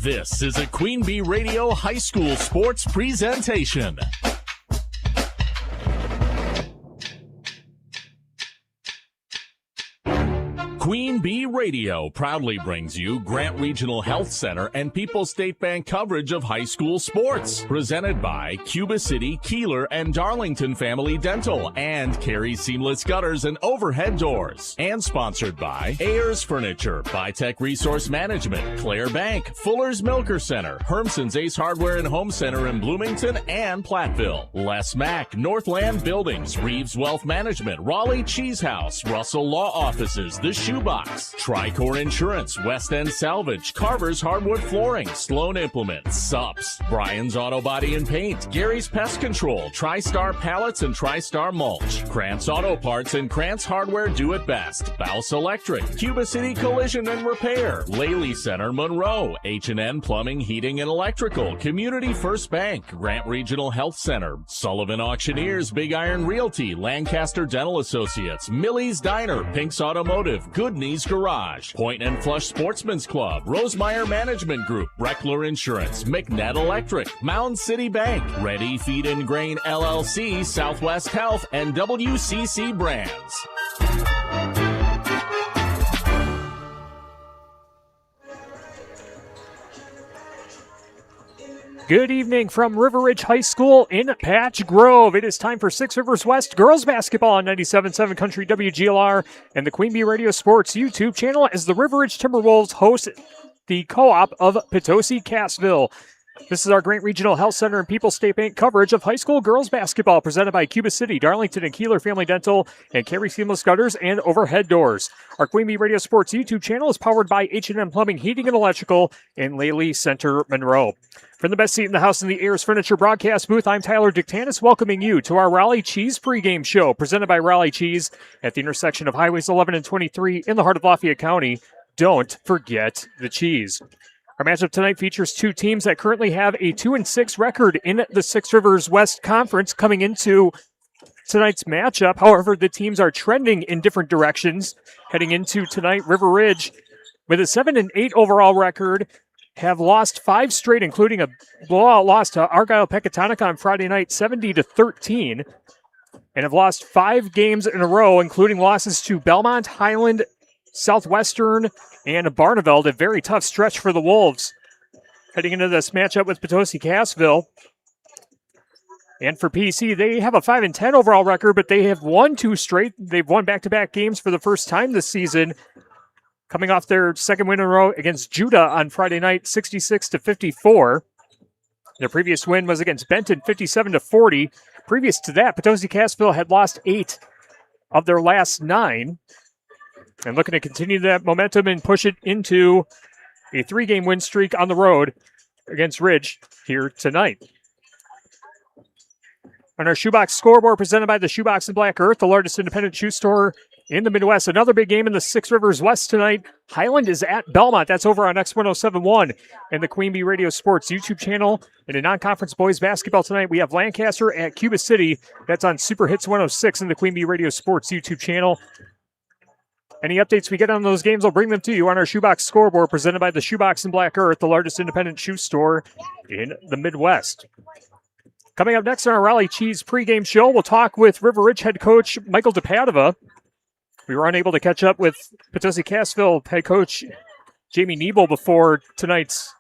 This is a Queen Bee Radio High School Sports presentation. Queen Bee Radio proudly brings you Grant Regional Health Center and People's State Bank coverage of high school sports. Presented by Cuba City, Kieler, and Darlington Family Dental and Carey Seamless Gutters and Overhead Doors. And sponsored by Ayers Furniture, Bitech Resource Management, Claire Bank, Fuller's Milker Center, Hermson's Ace Hardware and Home Center in Bloomington and Platteville, Les Mack, Northland Buildings, Reeves Wealth Management, Raleigh Cheese House, Russell Law Offices, The Shoebox, Tricor Insurance, West End Salvage, Carver's Hardwood Flooring, Sloan Implements, Sups, Brian's Auto Body and Paint, Gary's Pest Control, TriStar Pallets and TriStar Mulch, Krantz Auto Parts and Krantz Hardware Do It Best, Bouse Electric, Cuba City Collision and Repair, Laley Center Monroe, H&N Plumbing, Heating and Electrical, Community First Bank, Grant Regional Health Center, Sullivan Auctioneers, Big Iron Realty, Lancaster Dental Associates, Millie's Diner, Pink's Automotive, Good Knees Garage, Point and Flush Sportsman's Club, Rosemeyer Management Group, Breckler Insurance, McNett Electric, Mound City Bank, Ready Feed and Grain LLC, Southwest Health, and WCC Brands. Good evening from River Ridge High School in Patch Grove. It is time for Six Rivers West girls basketball on 97.7 Country WGLR and the Queen Bee Radio Sports YouTube channel as the River Ridge Timberwolves host the co-op of Potosi, Cassville. This is our Grant Regional Health Center and People's State Bank coverage of high school girls basketball presented by Cuba City, Darlington, and Kieler Family Dental, and Carey Seamless Gutters and Overhead Doors. Our Queen Bee Radio Sports YouTube channel is powered by H&M Plumbing, Heating, and Electrical in Laley Center, Monroe. From the best seat in the house in the Ayers Furniture broadcast booth, I'm Tyler Dictanis, welcoming you to our Raleigh Cheese pregame show presented by Raleigh Cheese at the intersection of Highways 11 and 23 in the heart of Lafayette County. Don't forget the cheese. Our matchup tonight features two teams that currently have a 2-6 record in the Six Rivers West Conference coming into tonight's matchup. However, the teams are trending in different directions heading into tonight. River Ridge, with a 7-8 overall record, have lost 5 straight, including a blowout loss to Argyle Pecatonica on Friday night, 70-13, and have lost 5 games in a row, including losses to Belmont, Highland, Southwestern, and Barneveld. A very tough stretch for the Wolves heading into this matchup with Potosi Cassville. And for PC, they have a 5-10 overall record, but they have won 2 straight. They've won back-to-back games for the first time this season, coming off their second win in a row against Judah on Friday night, 66-54. Their previous win was against Benton, 57-40. Previous to that, Potosi Cassville had lost 8 of their last 9. And looking to continue that momentum and push it into a 3-game win streak on the road against Ridge here tonight. On our Shoebox scoreboard, presented by the Shoebox in Black Earth, the largest independent shoe store in the Midwest. Another big game in the Six Rivers West tonight. Highland is at Belmont. That's over on X1071 and the Queen Bee Radio Sports YouTube channel. In a non-conference boys basketball tonight, we have Lancaster at Cuba City. That's on Super Hits 106 and the Queen Bee Radio Sports YouTube channel. Any updates we get on those games, I'll bring them to you on our Shoebox scoreboard, presented by the Shoebox in Black Earth, the largest independent shoe store in the Midwest. Coming up next on our Raleigh Cheese pregame show, we'll talk with River Ridge head coach Michael DePadova. We were unable to catch up with Potosi Cassville head coach Jamie Nebel before tonight's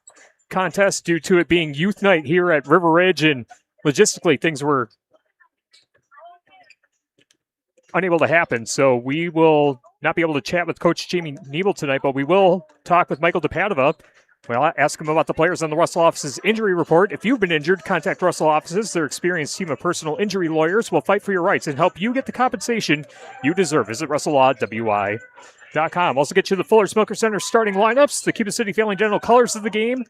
contest due to it being youth night here at River Ridge, and logistically things were unable to happen. So we will not be able to chat with Coach Jamie Nebel tonight, but we will talk with Michael DePadova. We'll ask him about the players on the Russell office's injury report. If you've been injured, contact Russell offices. Their experienced team of personal injury lawyers will fight for your rights and help you get the compensation you deserve. Visit RussellLawWI.com. Also get you the Fuller's Milker Center starting lineups, the Cuba City Family Dental colors of the game,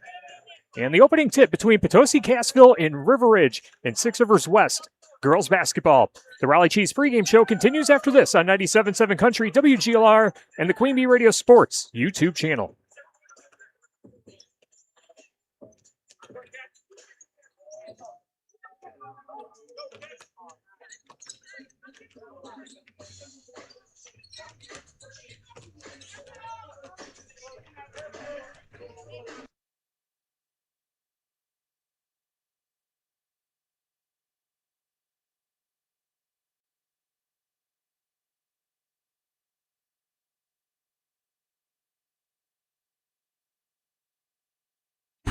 and the opening tip between Potosi Cassville and River Ridge and Six Rivers West girls basketball. The Raleigh Cheese pregame show continues after this on 97.7 Country WGLR and the Queen Bee Radio Sports YouTube channel.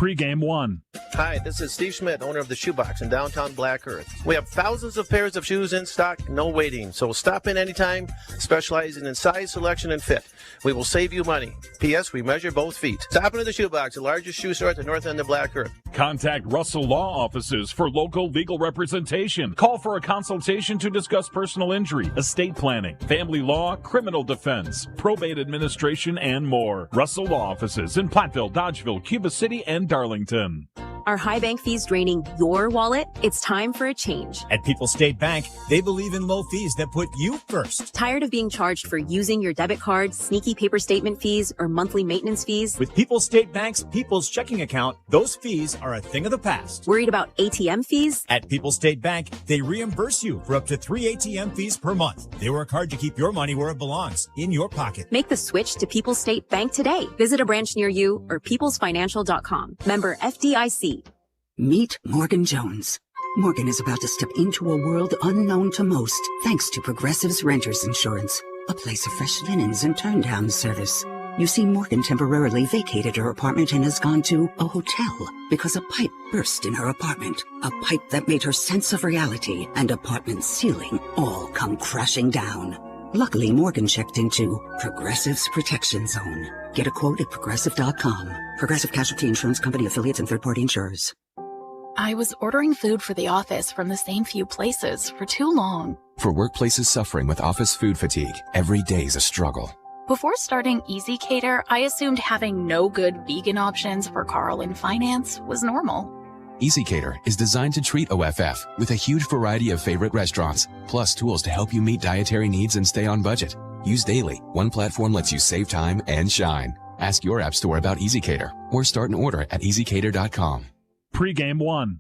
Pre-game one. Hi, this is Steve Schmidt, owner of the Shoebox in downtown Black Earth. We have thousands of pairs of shoes in stock, no waiting. So stop in anytime, specializing in size, selection, and fit. We will save you money. P.S. We measure both feet. Stop into the Shoebox, the largest shoe store at the north end of Black Earth. Contact Russell Law Offices for local legal representation. Call for a consultation to discuss personal injury, estate planning, family law, criminal defense, probate administration, and more. Russell Law Offices in Platteville, Dodgeville, Cuba City, and Darlington. Are high bank fees draining your wallet? It's time for a change. At People's State Bank, they believe in low fees that put you first. Tired of being charged for using your debit card, sneaky paper statement fees, or monthly maintenance fees? With People's State Bank's People's Checking Account, those fees are a thing of the past. Worried about ATM fees? At People's State Bank, they reimburse you for up to 3 ATM fees per month. They work hard to keep your money where it belongs, in your pocket. Make the switch to People's State Bank today. Visit a branch near you or peoplesfinancial.com. Member FDIC. Meet Morgan Jones. Morgan is about to step into a world unknown to most, thanks to Progressive's Renters Insurance, a place of fresh linens and turn-down service. You see, Morgan temporarily vacated her apartment and has gone to a hotel because a pipe burst in her apartment. A pipe that made her sense of reality and apartment ceiling all come crashing down. Luckily, Morgan checked into Progressive's Protection Zone. Get a quote at Progressive.com. Progressive Casualty Insurance Company affiliates and third-party insurers. I was ordering food for the office from the same few places for too long. For workplaces suffering with office food fatigue, every day's a struggle. Before starting Easy Cater, I assumed having no good vegan options for Carl in finance was normal. Easy Cater is designed to treat OFF with a huge variety of favorite restaurants, plus tools to help you meet dietary needs and stay on budget. Used daily, one platform lets you save time and shine. Ask your app store about Easy Cater or start an order at easycater.com. Pre-game one.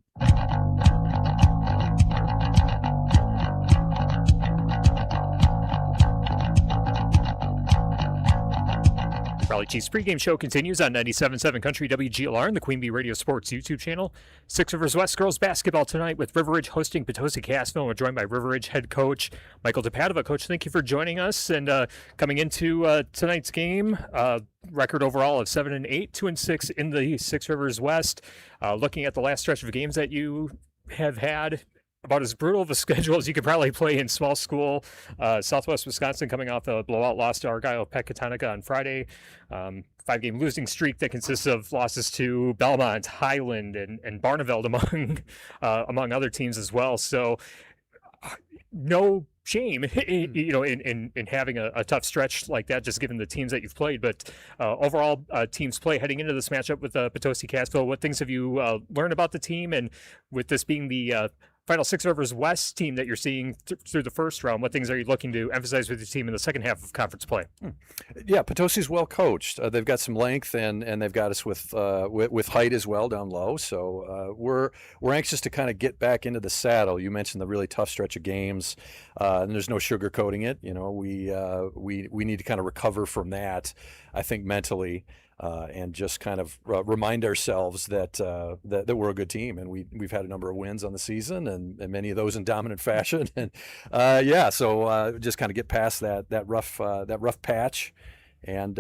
Raleigh Chiefs pregame show continues on 97.7 Country WGLR and the Queen Bee Radio Sports YouTube channel. Six Rivers West girls basketball tonight with River Ridge hosting Potosi Cassville. We're joined by River Ridge head coach Michael DePadova. Coach, thank you for joining us. And coming into tonight's game, record overall of 7-8, 2-6 in the Six Rivers West. Looking at the last stretch of games that you have had, about as brutal of a schedule as you could probably play in small school. Southwest Wisconsin coming off a blowout loss to Argyle Pecatonica on Friday. 5-game losing streak that consists of losses to Belmont, Highland, and Barneveld among other teams as well. So no shame, in having a tough stretch like that, just given the teams that you've played. But overall, teams play heading into this matchup with Potosi Cassville. What things have you learned about the team? And with this being the final Six Rivers West team that you're seeing through the first round, what things are you looking to emphasize with your team in the second half of conference play? Yeah, Potosi's well coached. They've got some length and they've got us with height as well down low. So we're anxious to kind of get back into the saddle. You mentioned the really tough stretch of games, and there's no sugarcoating it. We need to kind of recover from that, I think, mentally. And just kind of remind ourselves that we're a good team, and we've had a number of wins on the season, and many of those in dominant fashion. And so just kind of get past that rough patch, and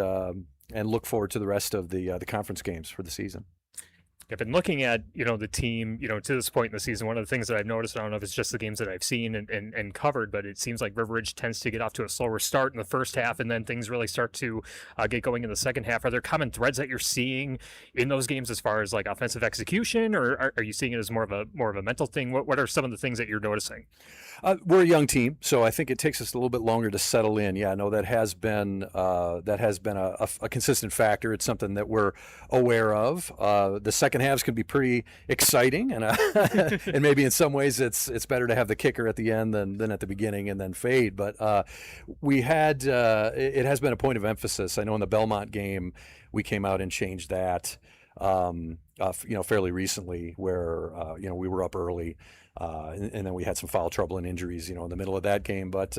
look forward to the rest of the conference games for the season. I've been looking at, the team, to this point in the season. One of the things that I've noticed, I don't know if it's just the games that I've seen and covered, but it seems like River Ridge tends to get off to a slower start in the first half, and then things really start to get going in the second half. Are there common threads that you're seeing in those games as far as like offensive execution, or are you seeing it as more of a mental thing? What are some of the things that you're noticing? We're a young team, so I think it takes us a little bit longer to settle in. Yeah, no, that has been a consistent factor. It's something that we're aware of. The second halves can be pretty exciting, and and maybe in some ways it's better to have the kicker at the end than at the beginning and then fade. But it has been a point of emphasis. I know in the Belmont game we came out and changed that. Fairly recently, where we were up early. And then we had some foul trouble and injuries, in the middle of that game. But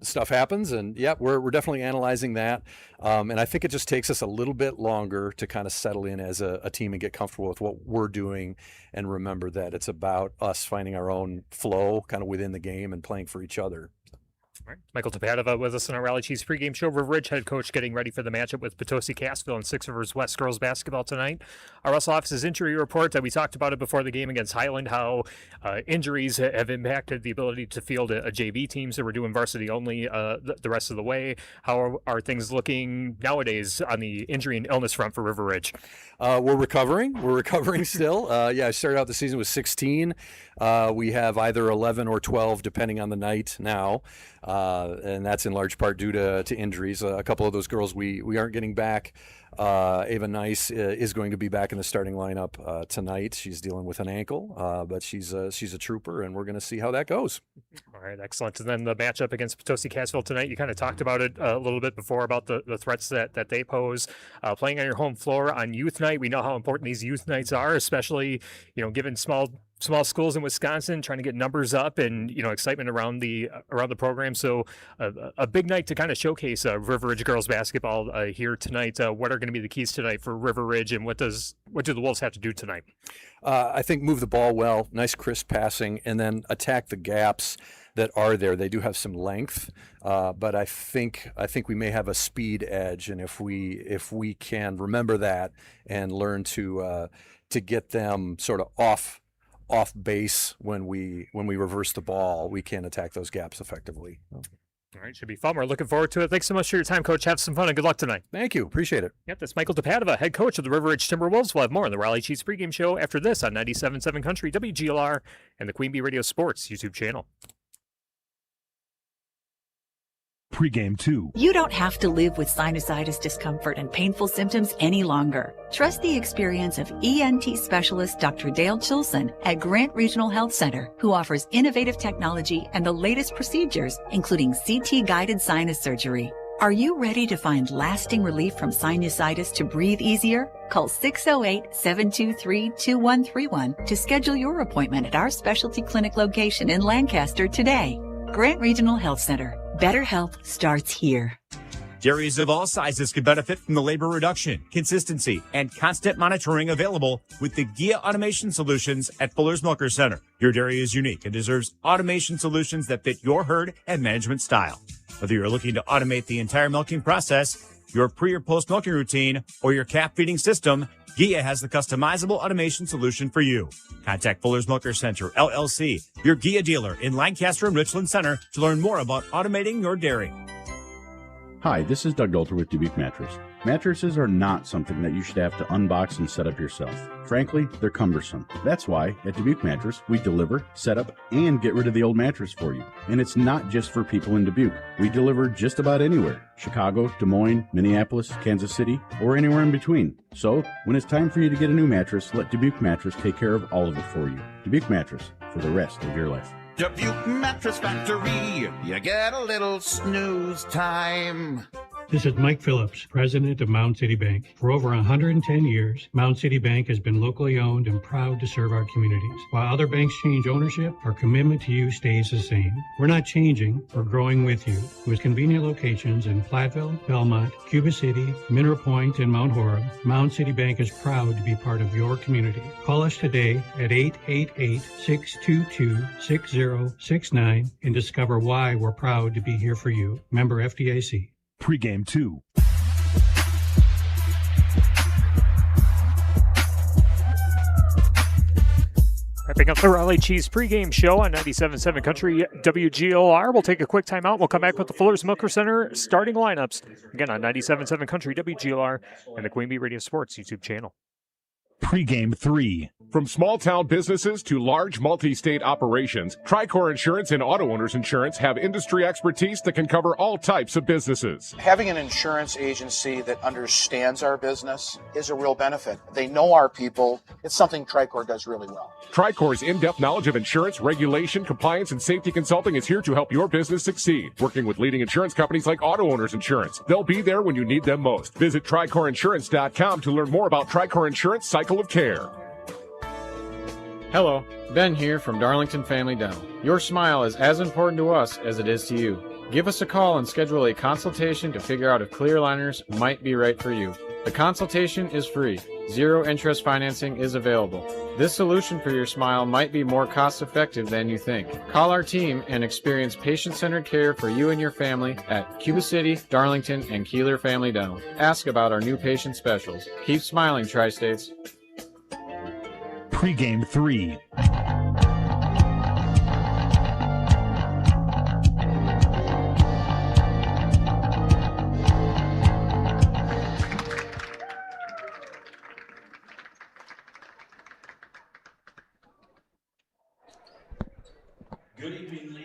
stuff happens, and yeah, we're definitely analyzing that. And I think it just takes us a little bit longer to kind of settle in as a team and get comfortable with what we're doing, and remember that it's about us finding our own flow kind of within the game and playing for each other. All right. Michael Tapadova with us on our Raleigh Chiefs pregame show. River Ridge head coach getting ready for the matchup with Potosi, Cassville, and Six Rivers West girls basketball tonight. Our Russell office's injury report that we talked about it before the game against Highland, how injuries have impacted the ability to field a JV team, so we're doing varsity only the rest of the way. How are things looking nowadays on the injury and illness front for River Ridge? We're recovering. We're recovering still. I started out the season with 16. We have either 11 or 12, depending on the night now, and that's in large part due to injuries. A couple of those girls we aren't getting back. Ava Nice is going to be back in the starting lineup tonight. She's dealing with an ankle, but she's a trooper, and we're going to see how that goes. All right, excellent. And then the matchup against Potosi Cassville tonight, you kind of talked about it a little bit before about the threats that they pose. Playing on your home floor on youth night, we know how important these youth nights are, especially, given small schools in Wisconsin, trying to get numbers up and, excitement around the program. So a big night to kind of showcase River Ridge girls basketball here tonight. What are going to be the keys tonight for River Ridge, and what do the Wolves have to do tonight? I think move the ball well, nice crisp passing, and then attack the gaps that are there. They do have some length, but I think we may have a speed edge, and if we can remember that and learn to get them sort of off base when we reverse the ball, we can attack those gaps effectively. All right, should be fun. We're looking forward to it. Thanks so much for your time, Coach. Have some fun and good luck tonight. Thank you. Appreciate it. Yep, that's Michael Tapadova, head coach of the River Ridge Timberwolves. We'll have more on the Raleigh Chiefs pregame show after this on 97.7 Country, WGLR, and the Queen Bee Radio Sports YouTube channel. Pregame 2. You don't have to live with sinusitis discomfort and painful symptoms any longer. Trust the experience of ENT specialist Dr. Dale Chilson at Grant Regional Health Center, who offers innovative technology and the latest procedures, including CT-guided sinus surgery. Are you ready to find lasting relief from sinusitis to breathe easier? Call 608-723-2131 to schedule your appointment at our specialty clinic location in Lancaster today. Grant Regional Health Center. Better health starts here. Dairies of all sizes can benefit from the labor reduction, consistency, and constant monitoring available with the GIA automation solutions at Fuller's Milker Center. Your dairy is unique and deserves automation solutions that fit your herd and management style. Whether you're looking to automate the entire milking process, your pre or post milking routine, or your calf feeding system, GIA has the customizable automation solution for you. Contact Fuller's Milker Center, LLC, your GIA dealer in Lancaster and Richland Center to learn more about automating your dairy. Hi, this is Doug Dolter with Dubuque Mattress. Mattresses are not something that you should have to unbox and set up yourself. Frankly, they're cumbersome. That's why at Dubuque Mattress, we deliver, set up, and get rid of the old mattress for you. And it's not just for people in Dubuque. We deliver just about anywhere. Chicago, Des Moines, Minneapolis, Kansas City, or anywhere in between. So, when it's time for you to get a new mattress, let Dubuque Mattress take care of all of it for you. Dubuque Mattress, for the rest of your life. Dubuque Mattress Factory, you get a little snooze time. This is Mike Phillips, president of Mound City Bank. For over 110 years, Mound City Bank has been locally owned and proud to serve our communities. While other banks change ownership, our commitment to you stays the same. We're not changing, we're growing with you. With convenient locations in Platteville, Belmont, Cuba City, Mineral Point, and Mount Horeb, Mound City Bank is proud to be part of your community. Call us today at 888-622-6069 and discover why we're proud to be here for you. Member FDIC. Pregame 2. Wrapping up the Raleigh Chiefs pregame show on 97.7 Country WGLR. We'll take a quick timeout. We'll come back with the Fuller's Milker Center starting lineups. Again on 97.7 Country WGLR and the Queen Bee Radio Sports YouTube channel. Pregame 3. From small-town businesses to large multi-state operations, Tricor Insurance and Auto Owners Insurance have industry expertise that can cover all types of businesses. Having an insurance agency that understands our business is a real benefit. They know our people. It's something Tricor does really well. Tricor's in-depth knowledge of insurance, regulation, compliance, and safety consulting is here to help your business succeed. Working with leading insurance companies like Auto Owners Insurance, they'll be there when you need them most. Visit TricorInsurance.com to learn more about Tricor Insurance Cycle of Care. Hello, Ben here from Darlington Family Dental. Your smile is as important to us as it is to you. Give us a call and schedule a consultation to figure out if clear aligners might be right for you. The consultation is free. Zero interest financing is available. This solution for your smile might be more cost-effective than you think. Call our team and experience patient-centered care for you and your family at Cuba City, Darlington, and Kieler Family Dental. Ask about our new patient specials. Keep smiling, Tri-States. Pre-game 3.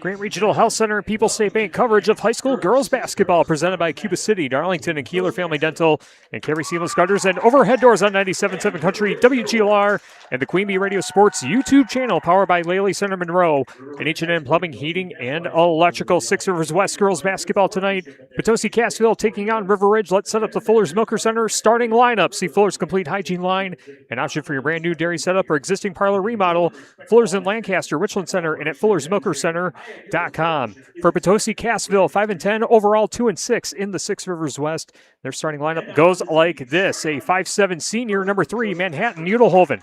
Grant Regional Health Center and People's State Bank coverage of high school girls basketball presented by Cuba City, Darlington, and Kieler Family Dental, and Carey Seamless Gutters, and overhead doors on 97.7 Country, WGLR, and the Queen Bee Radio Sports YouTube channel powered by Laley Center Monroe, and H&M Plumbing, Heating, and Electrical. Six Rivers West girls basketball tonight. Potosi Cassville taking on River Ridge. Let's set up the Fuller's Milker Center starting lineup. See Fuller's complete hygiene line, an option for your brand new dairy setup or existing parlor remodel. Fuller's in Lancaster, Richland Center, and at Fuller'sMilkerCenter.com. For Potosi Cassville, 5-10 overall, 2-6 in the Six Rivers West. Their starting lineup goes like this: a 5'7 senior, number 3, Manhattan Udelhoven;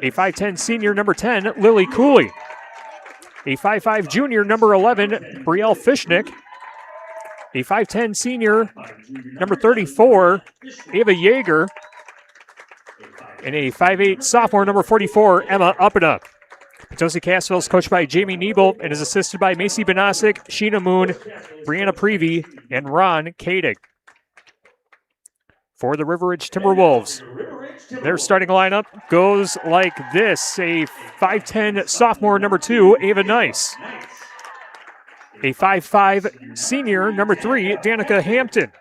a 5'10 senior, number 10, Lily Cooley; a 5'5 junior, number 11, Brielle Fishnick; a 5'10 senior, number 34, Ava Yeager; and a 5'8 sophomore, number 44, Emma Uppenup. Potosi Cassville is coached by Jamie Niebel and is assisted by Macy Benasic, Sheena Moon, Brianna Prevey, and Ron Kadig. For the River Ridge Timberwolves, their starting lineup goes like this: a 5'10 sophomore, number 2, Ava Nice; a 5'5 senior, number 3, Danica Hampton;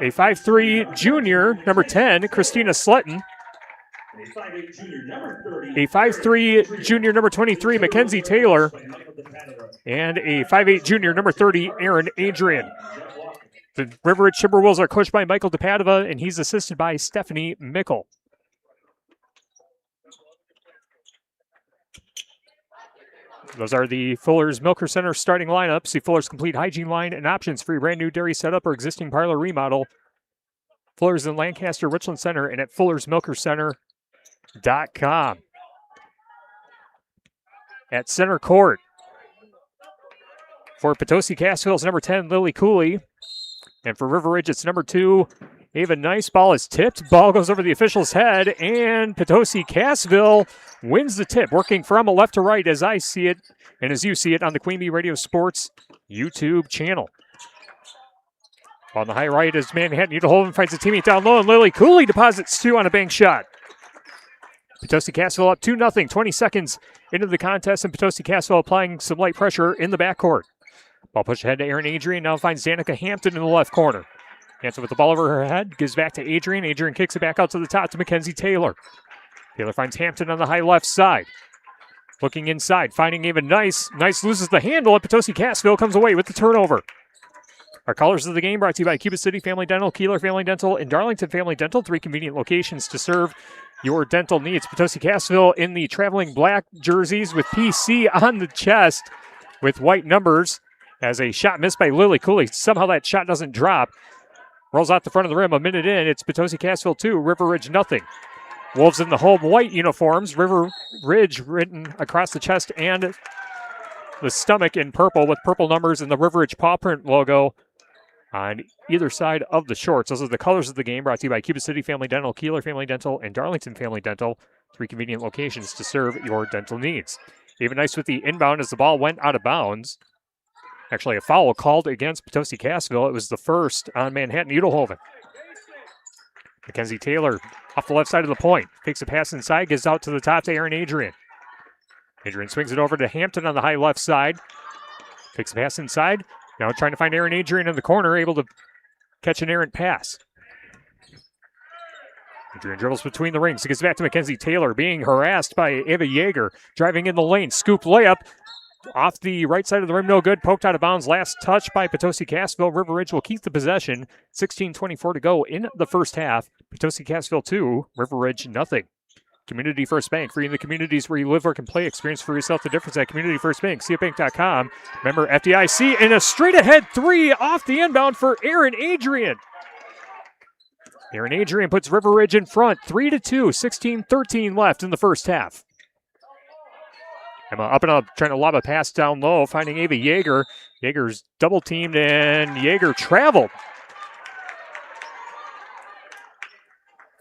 a 5'3 junior, number 10, Christina Sletton; a 5'3 junior, number 23, Mackenzie Taylor; and a 5'8 junior, number 30, Aaron Adrian. The River Ridge Timberwolves are coached by Michael DePadova, and he's assisted by Stephanie Mickle. Those are the Fuller's Milker Center starting lineup. See Fuller's complete hygiene line and options for your brand new dairy setup or existing parlor remodel. Fuller's in Lancaster, Richland Center, and at Fuller'sMilkerCenter.com. At center court, for Potosi Cassville's number 10, Lily Cooley. And for River Ridge, it's number 2, Ava Nice. Ball is tipped. Ball goes over the official's head, and Potosi Cassville wins the tip, working from a left to right as I see it and as you see it on the Queen Bee Radio Sports YouTube channel. On the high right is Manhattan Udelhoven, finds a teammate down low, and Lily Cooley deposits 2 on a bank shot. Potosi Cassville up 2-0, 20 seconds into the contest, and Potosi Cassville applying some light pressure in the backcourt. Ball pushed ahead to Aaron Adrian, now finds Danica Hampton in the left corner. Hampton with the ball over her head, gives back to Adrian. Adrian kicks it back out to the top to Mackenzie Taylor. Taylor finds Hampton on the high left side. Looking inside, finding Ava Nice. Nice loses the handle, and Potosi Cassville comes away with the turnover. Our callers of the game brought to you by Cuba City Family Dental, Kieler Family Dental, and Darlington Family Dental. 3 convenient locations to serve your dental needs. Potosi Cassville in the traveling black jerseys with PC on the chest with white numbers, as a shot missed by Lily Cooley. Somehow that shot doesn't drop. Rolls out the front of the rim. A minute in, it's Potosi Cassville 2, River Ridge nothing. Wolves in the home white uniforms. River Ridge written across the chest and the stomach in purple with purple numbers and the River Ridge paw print logo on either side of the shorts. Those are the colors of the game, brought to you by Cuba City Family Dental, Kieler Family Dental, and Darlington Family Dental. 3 convenient locations to serve your dental needs. Even Nice with the inbound as the ball went out of bounds. Actually, a foul called against Potosi Cassville. It was the first on Manhattan Udelhoven. Mackenzie Taylor off the left side of the point. Takes a pass inside, gives out to the top to Aaron Adrian. Adrian swings it over to Hampton on the high left side. Takes a pass inside. Now trying to find Aaron Adrian in the corner, able to catch an errant pass. Adrian dribbles between the rings. He gets back to Mackenzie Taylor, being harassed by Ava Yeager. Driving in the lane, scoop layup. Off the right side of the rim, no good. Poked out of bounds. Last touch by Potosi Cassville. River Ridge will keep the possession. 16:24 to go in the first half. Potosi Cassville 2, River Ridge nothing. Community First Bank, free in the communities where you live, work, and play. Experience for yourself the difference at Community First Bank. CFBank.com. Member FDIC, and a straight-ahead three off the inbound for Aaron Adrian. Aaron Adrian puts River Ridge in front, 3-2, 16-13 left in the first half. Emma up and up, trying to lob a pass down low, finding Ava Yeager. Yeager's double-teamed, and Yeager traveled.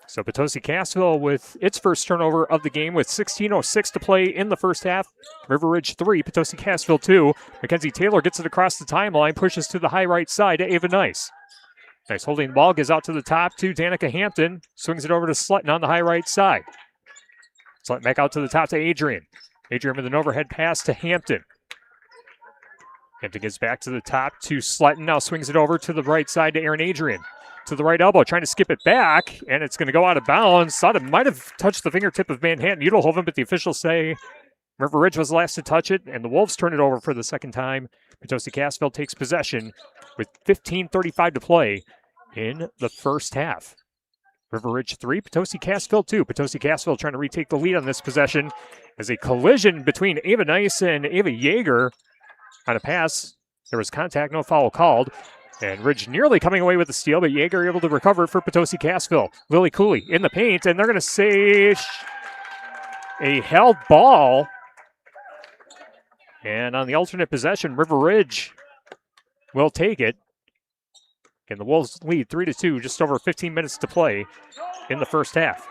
So Potosi Cassville with its first turnover of the game with 16:06 to play in the first half. River Ridge 3, Potosi Cassville 2. Mackenzie Taylor gets it across the timeline, pushes to the high right side to Ava Nice. Nice holding the ball, gives out to the top to Danica Hampton. Swings it over to Slutton on the high right side. Slutton back out to the top to Adrian. Adrian with an overhead pass to Hampton. Hampton gets back to the top to Slutton. Now swings it over to the right side to Aaron Adrian. To the right elbow, trying to skip it back, and it's going to go out of bounds. Thought it might have touched the fingertip of Manhattan Udelhoven, but the officials say River Ridge was the last to touch it, and the Wolves turn it over for the second time. Potosi Cassville takes possession with 15:35 to play in the first half. River Ridge 3, Potosi Cassville 2. Potosi Cassville trying to retake the lead on this possession as a collision between Ava Nice and Ava Yeager on a pass. There was contact, no foul called. And Ridge nearly coming away with the steal, but Yeager able to recover for Potosi Cassville. Lily Cooley in the paint, and they're going to say a held ball. And on the alternate possession, River Ridge will take it. And the Wolves lead 3-2, just over 15 minutes to play in the first half.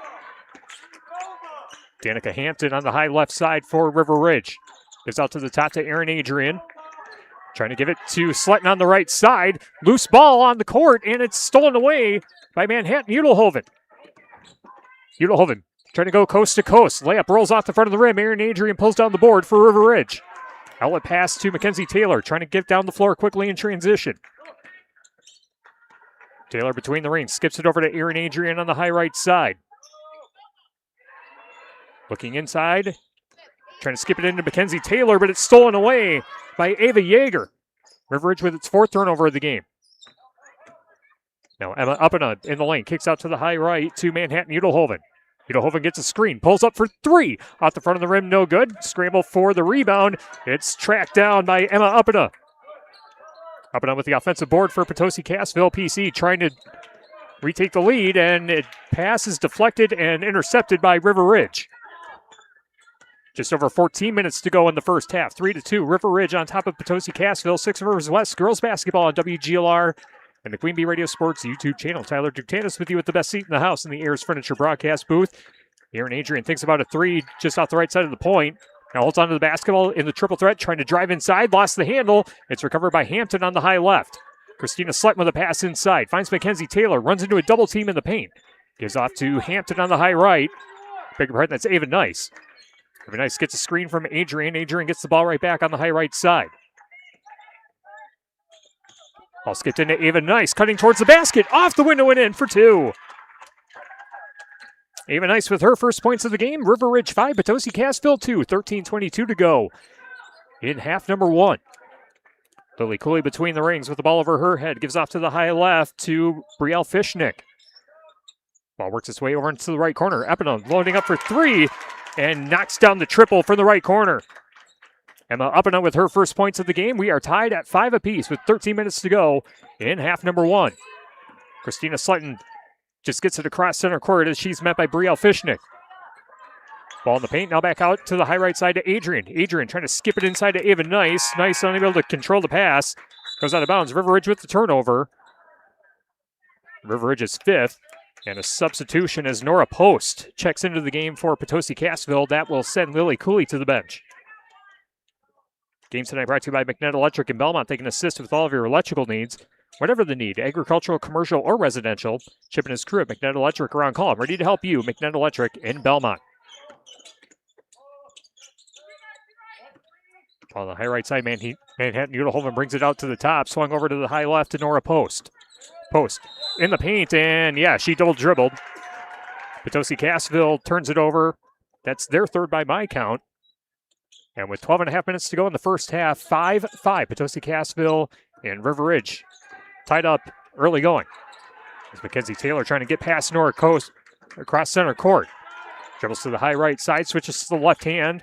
Danica Hampton on the high left side for River Ridge. Gives out to the top to Aaron Adrian. Trying to give it to Slutton on the right side. Loose ball on the court, and it's stolen away by Manhattan Udelhoven. Udelhoven trying to go coast to coast. Layup rolls off the front of the rim. Aaron Adrian pulls down the board for River Ridge. Outlet pass to Mackenzie Taylor, trying to get down the floor quickly in transition. Taylor between the rings, skips it over to Aaron Adrian on the high right side. Looking inside, trying to skip it into Mackenzie Taylor, but it's stolen away by Ava Yeager. River Ridge with its fourth turnover of the game. Now Emma up and in the lane, kicks out to the high right to Manhattan Udelhoven. Udelhoven gets a screen, pulls up for three. Off the front of the rim, no good. Scramble for the rebound. It's tracked down by Emma Uppana. Uppana with the offensive board for Potosi Cassville. PC trying to retake the lead, and it pass is deflected and intercepted by River Ridge. Just over 14 minutes to go in the first half. 3-2, River Ridge on top of Potosi Cassville. 6 Rivers West girls basketball on WGLR and the Queen Bee Radio Sports YouTube channel. Tyler Ductanis with you at the best seat in the house in the Ayers Furniture broadcast booth. Aaron Adrian thinks about a three just off the right side of the point. Now holds onto the basketball in the triple threat, trying to drive inside. Lost the handle. It's recovered by Hampton on the high left. Christina Slutton with a pass inside. Finds Mackenzie Taylor. Runs into a double team in the paint. Gives off to Hampton on the high right. Big part, that's Ava Nice. Ava Nice gets a screen from Adrian. Adrian gets the ball right back on the high right side. Ball skipped into Ava Nice, cutting towards the basket. Off the window and in for two. Ava Nice with her first points of the game. River Ridge 5, Potosi Cassville 2. 13:22 to go in half number one. Lily Cooley between the rings with the ball over her head. Gives off to the high left to Brielle Fishnick. Ball works its way over into the right corner. Epinum loading up for three and knocks down the triple from the right corner. Emma Uppana with her first points of the game. We are tied at 5 apiece with 13 minutes to go in half number one. Christina Slutton just gets it across center court as she's met by Brielle Fishnick. Ball in the paint, now back out to the high right side to Adrian. Adrian trying to skip it inside to Ava Nice. Nice unable to control the pass. Goes out of bounds. River Ridge with the turnover. River Ridge is fifth. And a substitution as Nora Post checks into the game for Potosi Cassville. That will send Lily Cooley to the bench. Games tonight brought to you by McNett Electric in Belmont. They can assist with all of your electrical needs. Whatever the need, agricultural, commercial, or residential, Chip and his crew at McNett Electric are on call. I'm ready to help you, McNett Electric in Belmont. On the high right side, Manhattan Udelhoven brings it out to the top. Swung over to the high left to Nora Post. Post in the paint, and yeah, she double dribbled. Potosi Cassville turns it over. That's their third by my count. And with 12 and a half minutes to go in the first half, 5-5, Potosi Cassville and River Ridge tied up early going. As Mackenzie Taylor trying to get past Nora Coast across center court. Dribbles to the high right side, switches to the left hand.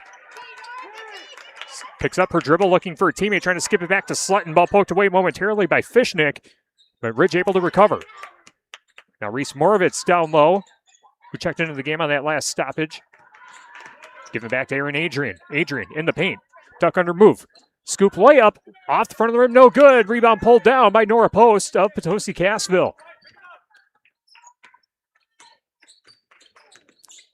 Picks up her dribble, looking for a teammate, trying to skip it back to Slutton. Ball poked away momentarily by Fishnick, but Ridge able to recover. Now Reese Morovitz down low, who checked into the game on that last stoppage. Giving it back to Aaron Adrian. Adrian in the paint. Duck under move. Scoop layup. Off the front of the rim, no good. Rebound pulled down by Nora Post of Potosi Cassville.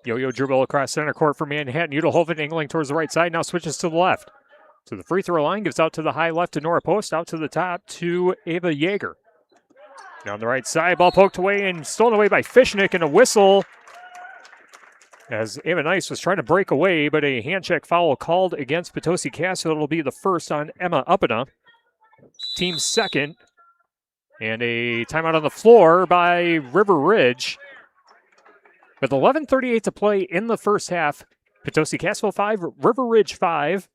Yo-yo dribble across center court for Manhattan. Udelhoven angling towards the right side. Now switches to the left. To the free throw line. Gives out to the high left to Nora Post. Out to the top to Ava Yeager. Down the right side. Ball poked away and stolen away by Fishnick, and a whistle as Ava Nice was trying to break away, but a hand check foul called against Potosi Cassville. It'll be the first on Emma Uppina. Team second. And a timeout on the floor by River Ridge. With 11:38 to play in the first half, Potosi Cassville 5, River Ridge 5.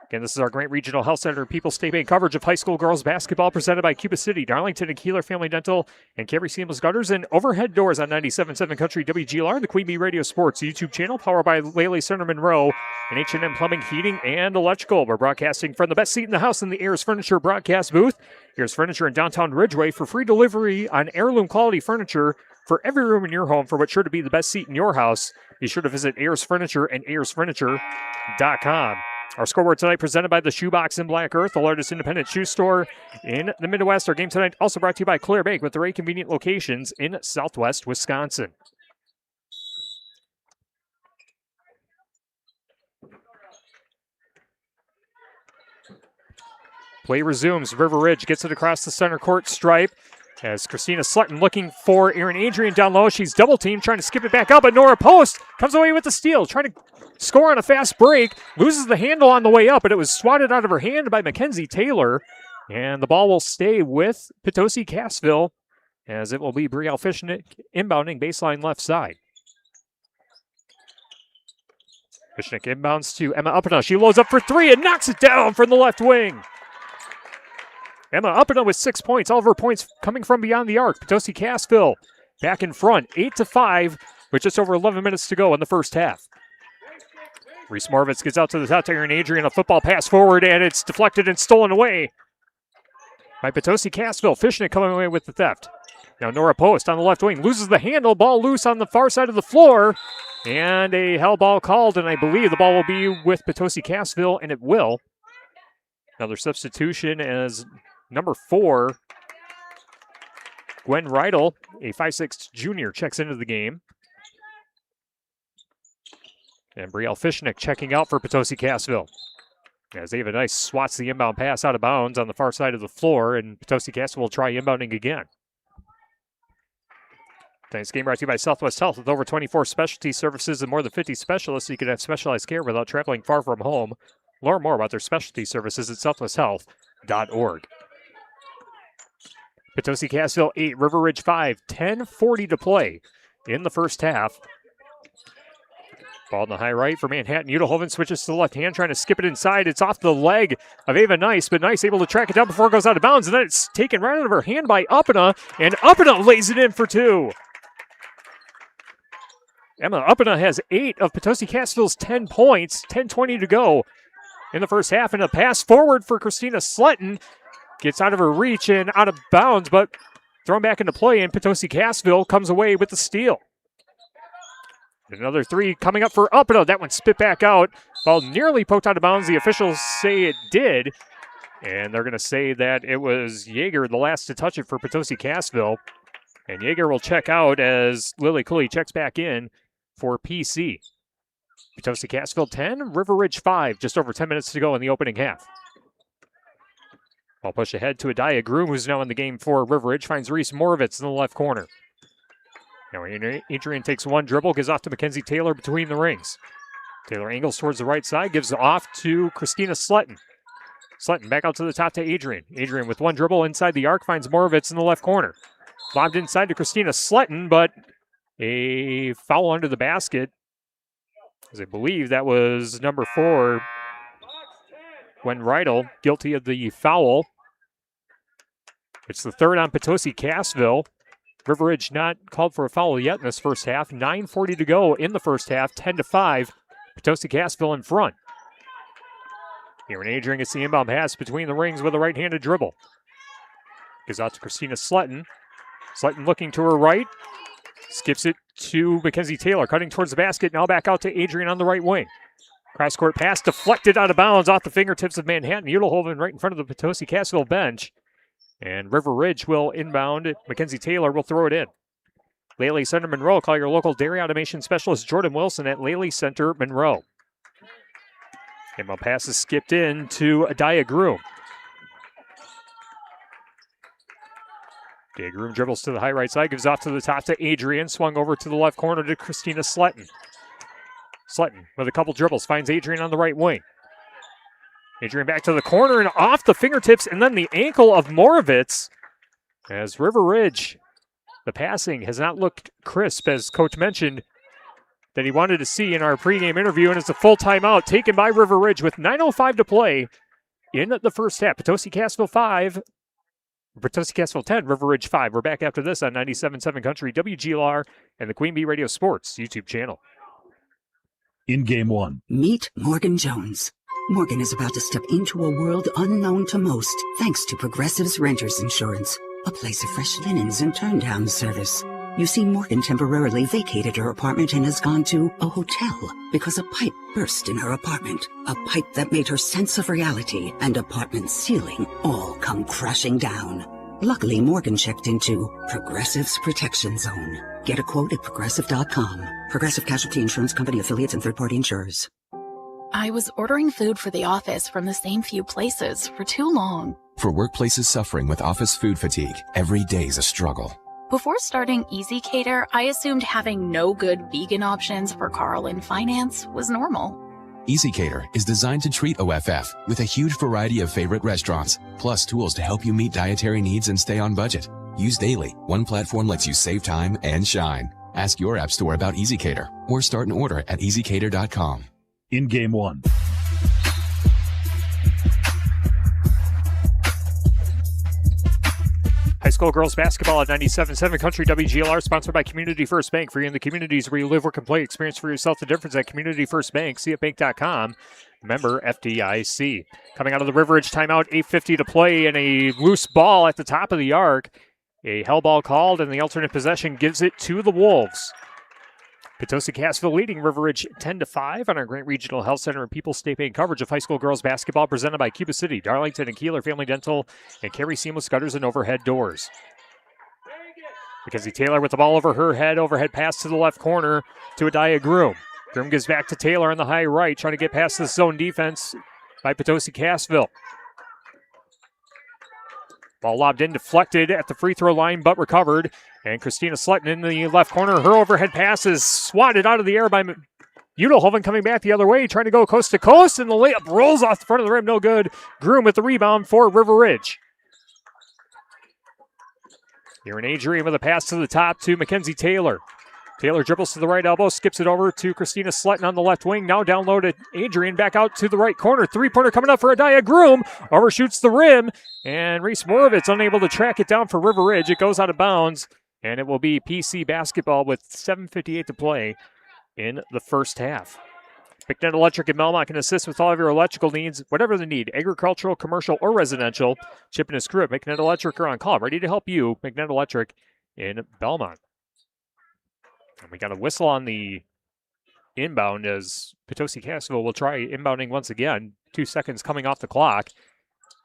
Again, this is our Grant Regional Health Center People's State Bank coverage of high school girls basketball presented by Cuba City, Darlington, and Kieler Family Dental, and Carey Seamless Gutters and Overhead Doors on 97.7 Country WGLR, the Queen Bee Radio Sports YouTube channel, powered by Lely Center Monroe and H&M Plumbing, Heating, and Electrical. We're broadcasting from the best seat in the house in the Ayers Furniture broadcast booth. Ayers Furniture in downtown Ridgeway for free delivery on heirloom quality furniture for every room in your home for what's sure to be the best seat in your house. Be sure to visit Ayers Furniture and ayersfurniture.com. Our scoreboard tonight presented by the Shoebox in Black Earth, the largest independent shoe store in the Midwest. Our game tonight also brought to you by Clear Bank with 3 convenient locations in Southwest Wisconsin. Play resumes. River Ridge gets it across the center court stripe as Christina Slutton looking for Erin Adrian down low. She's double teamed, trying to skip it back up, but Nora Post comes away with the steal, trying to score on a fast break, loses the handle on the way up, but it was swatted out of her hand by Mackenzie Taylor, and the ball will stay with Potosi Cassville as it will be Brielle Fishnick inbounding baseline left side. Fishnick inbounds to Emma Uppina. She loads up for 3 and knocks it down from the left wing. Emma Uppina with 6 points. All of her points coming from beyond the arc. Potosi Cassville back in front, 8-5, with just over 11 minutes to go in the first half. Reese Morovitz gets out to the top to Erin Adrian. A football pass forward, and it's deflected and stolen away by Potosi Cassville. Fishnick coming away with the theft. Now Nora Post on the left wing loses the handle. Ball loose on the far side of the floor. And a hell ball called, and I believe the ball will be with Potosi Cassville, and it will. Another substitution as number 4, Gwen Reidel, a 5'6" junior, checks into the game. And Brielle Fishnick checking out for Potosi Cassville. As Ava Nice swats the inbound pass out of bounds on the far side of the floor, and Potosi Cassville will try inbounding again. Tonight's game brought to you by Southwest Health. With over 24 specialty services and more than 50 specialists, you can have specialized care without traveling far from home. Learn more about their specialty services at southwesthealth.org. Potosi Cassville 8, River Ridge 5, 10:40 to play in the first half. Ball in the high right for Manhattan. Udelhoven switches to the left hand, trying to skip it inside. It's off the leg of Ava Nice, but Nice able to track it down before it goes out of bounds, and then it's taken right out of her hand by Uppina, and Uppina lays it in for 2. Emma Uppina has 8 of Potosi Cassville's 10 points, 10:20 to go in the first half, and a pass forward for Christina Slutton. Gets out of her reach and out of bounds, but thrown back into play, and Potosi Cassville comes away with the steal. Another 3 coming up for Uppina. That one spit back out. Ball nearly poked out of bounds. The officials say it did, and they're going to say that it was Yeager, the last to touch it for Potosi Cassville. And Yeager will check out as Lily Cooley checks back in for PC. Potosi Cassville 10, River Ridge 5. Just over 10 minutes to go in the opening half. Ball push ahead to Adiah Groom, who's now in the game for River Ridge. Finds Reese Morovitz in the left corner. Now Adrian takes one dribble, gives off to Mackenzie Taylor between the rings. Taylor angles towards the right side, gives off to Christina Slutton. Slutton back out to the top to Adrian. Adrian with one dribble inside the arc, finds Morovitz in the left corner. Lobbed inside to Christina Slutton, but a foul under the basket. As I believe that was number 4, Gwen Reidel, guilty of the foul. It's the third on Potosi Cassville. River Ridge not called for a foul yet in this first half. 9:40 to go in the first half. 10-5. Potosi Cassville in front. Aaron Adrian gets the inbound pass between the rings with a right-handed dribble. Goes out to Christina Sletton. Sletton looking to her right. Skips it to Mackenzie Taylor, cutting towards the basket. Now back out to Adrian on the right wing. Cross-court pass deflected out of bounds off the fingertips of Manhattan. Udelhoven right in front of the Potosi Cassville bench. And River Ridge will inbound. Mackenzie Taylor will throw it in. Lely Center Monroe. Call your local dairy automation specialist Jordan Wilson at Lely Center Monroe. Inbound pass is skipped in to Adaya Groom. Adaya Groom dribbles to the high right side, gives off to the top to Adrian. Swung over to the left corner to Christina Sletton. Sletton with a couple dribbles finds Adrian on the right wing. Adrian back to the corner and off the fingertips and then the ankle of Moravitz. As River Ridge, the passing has not looked crisp, as Coach mentioned that he wanted to see in our pregame interview, and it's a full timeout taken by River Ridge with 9:05 to play in the first half. Potosi Cassville 10, River Ridge 5. We're back after this on 97.7 Country, WGLR, and the Queen Bee Radio Sports YouTube channel. In game one. Meet Morgan Jones. Morgan is about to step into a world unknown to most, thanks to Progressive's Renters Insurance, a place of fresh linens and turn-down service. You see, Morgan temporarily vacated her apartment and has gone to a hotel because a pipe burst in her apartment. A pipe that made her sense of reality and apartment ceiling all come crashing down. Luckily, Morgan checked into Progressive's Protection Zone. Get a quote at Progressive.com. Progressive Casualty Insurance Company affiliates and third-party insurers. I was ordering food for the office from the same few places for too long. For workplaces suffering with office food fatigue, every day's a struggle. Before starting Easy Cater, I assumed having no good vegan options for Carl in finance was normal. Easy Cater is designed to treat OFF with a huge variety of favorite restaurants, plus tools to help you meet dietary needs and stay on budget. Used daily, one platform lets you save time and shine. Ask your app store about Easy Cater or start an order at easycater.com. In game one. High school girls basketball at 97.7 Country WGLR, sponsored by Community First Bank. For you in the communities where you live, work, and play, experience for yourself the difference at Community First Bank. CFBank.com. Member FDIC. Coming out of the River Ridge timeout, 8:50 to play, and a loose ball at the top of the arc. A hell ball called, and the alternate possession gives it to the Wolves. Potosi Cassville leading River Ridge 10-5 on our Grant Regional Health Center and People's State Bank coverage of high school girls basketball, presented by Cuba City, Darlington, and Kieler Family Dental, and Carey Seamless Gutters and Overhead Doors. Mackenzie Taylor with the ball over her head, overhead pass to the left corner to Adaya Groom. Groom gives back to Taylor on the high right, trying to get past the zone defense by Potosi Cassville. Ball lobbed in, deflected at the free throw line, but recovered. And Christina Sletton in the left corner. Her overhead pass is swatted out of the air by Udelhoven, coming back the other way, trying to go coast to coast, and the layup rolls off the front of the rim. No good. Groom with the rebound for River Ridge. Aaron Adrian with a pass to the top to Mackenzie Taylor. Taylor dribbles to the right elbow, skips it over to Christina Sletton on the left wing. Now down low to Adrian, back out to the right corner. Three-pointer coming up for Adaya Groom. Overshoots the rim, and Reese Moravitz unable to track it down for River Ridge. It goes out of bounds, and it will be PC basketball with 7:58 to play in the first half. McNett Electric in Belmont can assist with all of your electrical needs, whatever the need, agricultural, commercial, or residential. Chip and his crew at McNett Electric are on call, ready to help you. McNett Electric in Belmont. And we got a whistle on the inbound as Potosi Cassville will try inbounding once again. 2 seconds coming off the clock.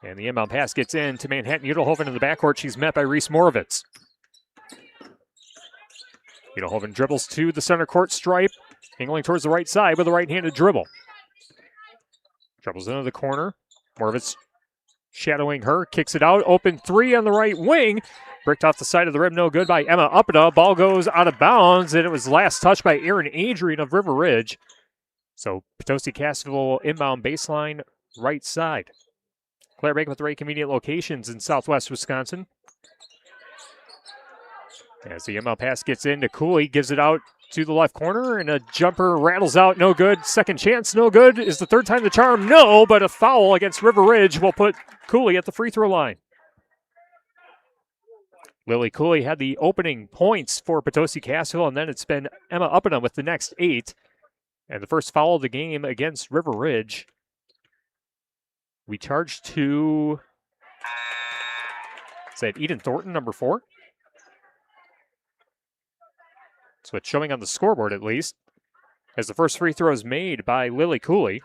And the inbound pass gets in to Manhattan Udelhoven in the backcourt. She's met by Reese Moravitz. Udelhoven dribbles to the center court stripe, angling towards the right side with a right-handed dribble. Dribbles into the corner. Moravitz shadowing her, kicks it out. Open three on the right wing. Bricked off the side of the rim, no good by Emma Uppida. Ball goes out of bounds, and it was last touched by Aaron Adrian of River Ridge. So Potosi Cassville inbound baseline right side. Claire Bank with the right convenient locations in southwest Wisconsin. As the inbound pass gets in to Cooley, gives it out to the left corner, and a jumper rattles out, no good. Second chance, no good. Is the third time the charm? No, but a foul against River Ridge will put Cooley at the free throw line. Lily Cooley had the opening points for Potosi Cassville, and then it's been Emma Uppingham with the next 8. And the first foul of the game against River Ridge. We charge to, is that Eden Thornton, number 4? That's what's showing on the scoreboard, at least, as the first free throw is made by Lily Cooley.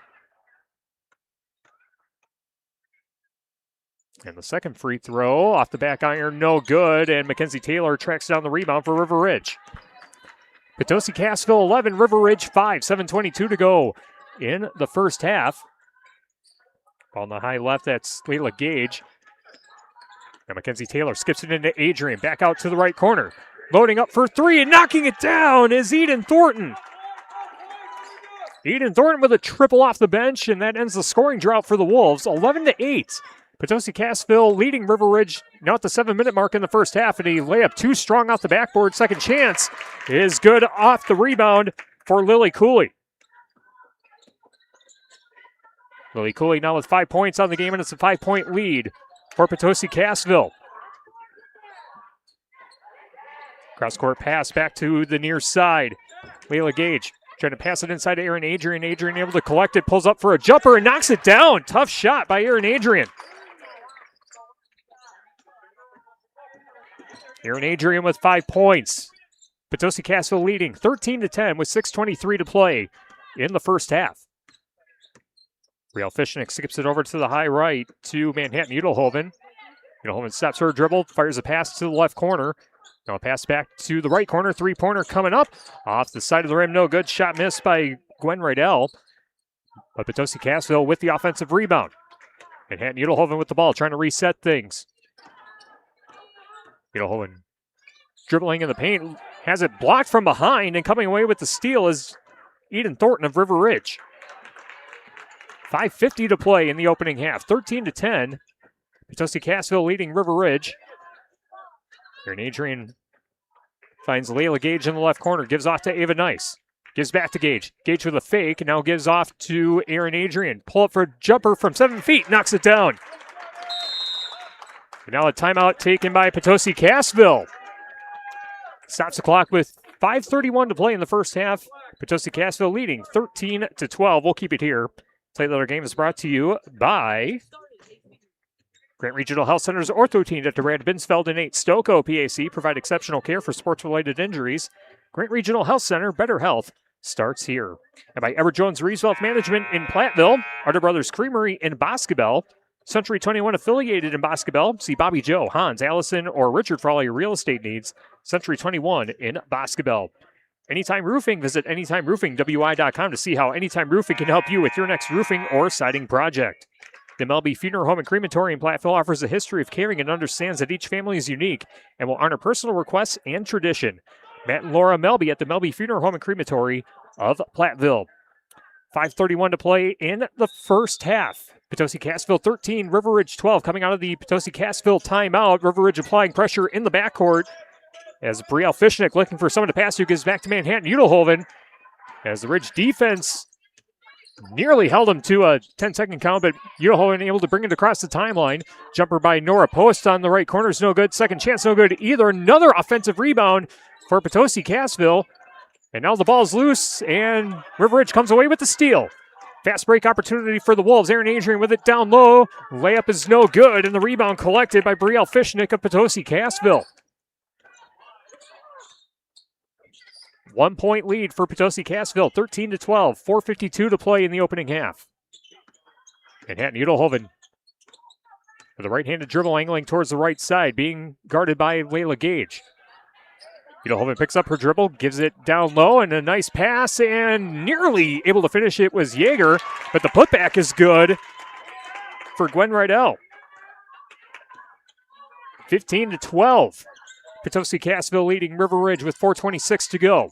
And the second free throw off the back iron, no good. And Mackenzie Taylor tracks down the rebound for River Ridge. Potosi Cassville 11, River Ridge 5, 7:22 to go in the first half. On the high left, that's Layla Gage. And Mackenzie Taylor skips it into Adrian, back out to the right corner. Loading up for 3 and knocking it down is Eden Thornton. Eden Thornton with a triple off the bench, and that ends the scoring drought for the Wolves, 11-8. Potosi Cassville leading River Ridge now at the 7-minute mark in the first half, and a layup too strong off the backboard. Second chance is good off the rebound for Lily Cooley. Lily Cooley now with 5 points on the game, and it's a 5-point lead for Potosi Cassville. Cross-court pass back to the near side. Layla Gage trying to pass it inside to Aaron Adrian. Adrian able to collect it, pulls up for a jumper, and knocks it down. Tough shot by Aaron Adrian. Aaron Adrian with 5 points. Potosi Cassville leading 13-10 with 6:23 to play in the first half. Brielle Fishnick skips it over to the high right to Manhattan Udelhoven. Udelhoven stops her dribble, fires a pass to the left corner. Now a pass back to the right corner. Three-pointer coming up. Off the side of the rim, no good. Shot missed by Gwen Rydell. But Potosi Cassville with the offensive rebound. Manhattan Udelhoven with the ball, trying to reset things. Udelhoven dribbling in the paint, has it blocked from behind, and coming away with the steal is Eden Thornton of River Ridge. 5:50 to play in the opening half, 13-10. Potosi Cassville leading River Ridge. Aaron Adrian finds Layla Gage in the left corner, gives off to Ava Nice. Gives back to Gage. Gage with a fake, now gives off to Aaron Adrian. Pull up for a jumper from 7 feet, knocks it down. And now a timeout taken by Potosi Cassville. Stops the clock with 5:31 to play in the first half. Potosi Cassville leading 13-12. We'll keep it here. Play That Our Game is brought to you by Grant Regional Health Center's ortho team, Dr. Brad Binsfeld and Nate Stocco, PAC, provide exceptional care for sports-related injuries. Grant Regional Health Center, better health starts here. And by Everett Jones Rees Wealth Management in Platteville, Arter Brothers Creamery in Boscobel, Century 21 affiliated in Boscobel. See Bobby Joe, Hans, Allison, or Richard for all your real estate needs. Century 21 in Boscobel. Anytime Roofing, visit anytimeroofingwi.com to see how Anytime Roofing can help you with your next roofing or siding project. The Melby Funeral Home and Crematory in Platteville offers a history of caring and understands that each family is unique and will honor personal requests and tradition. Matt and Laura Melby at the Melby Funeral Home and Crematory of Platteville. 5:31 to play in the first half. Potosi Cassville 13, River Ridge 12. Coming out of the Potosi Cassville timeout, River Ridge applying pressure in the backcourt as Brielle Fishnick looking for someone to pass to, gives back to Manhattan Udelhoven as the Ridge defense nearly held him to a 10-second count, but Udelhoven able to bring it across the timeline. Jumper by Nora Post on the right corner is no good. Second chance no good either. Another offensive rebound for Potosi Cassville. And now the ball's loose, and River Ridge comes away with the steal. Fast break opportunity for the Wolves. Aaron Adrian with it down low. Layup is no good, and the rebound collected by Brielle Fishnick of Potosi Cassville. 1 point lead for Potosi Cassville, 13-12. 4:52 to play in the opening half. Manhattan Udelhoven with a right-handed dribble angling towards the right side, being guarded by Layla Gage. Udelhoven picks up her dribble, gives it down low, and a nice pass, and nearly able to finish it was Yeager, but the putback is good for Gwen Rydell. 15-12. Potosi Cassville leading River Ridge with 4:26 to go.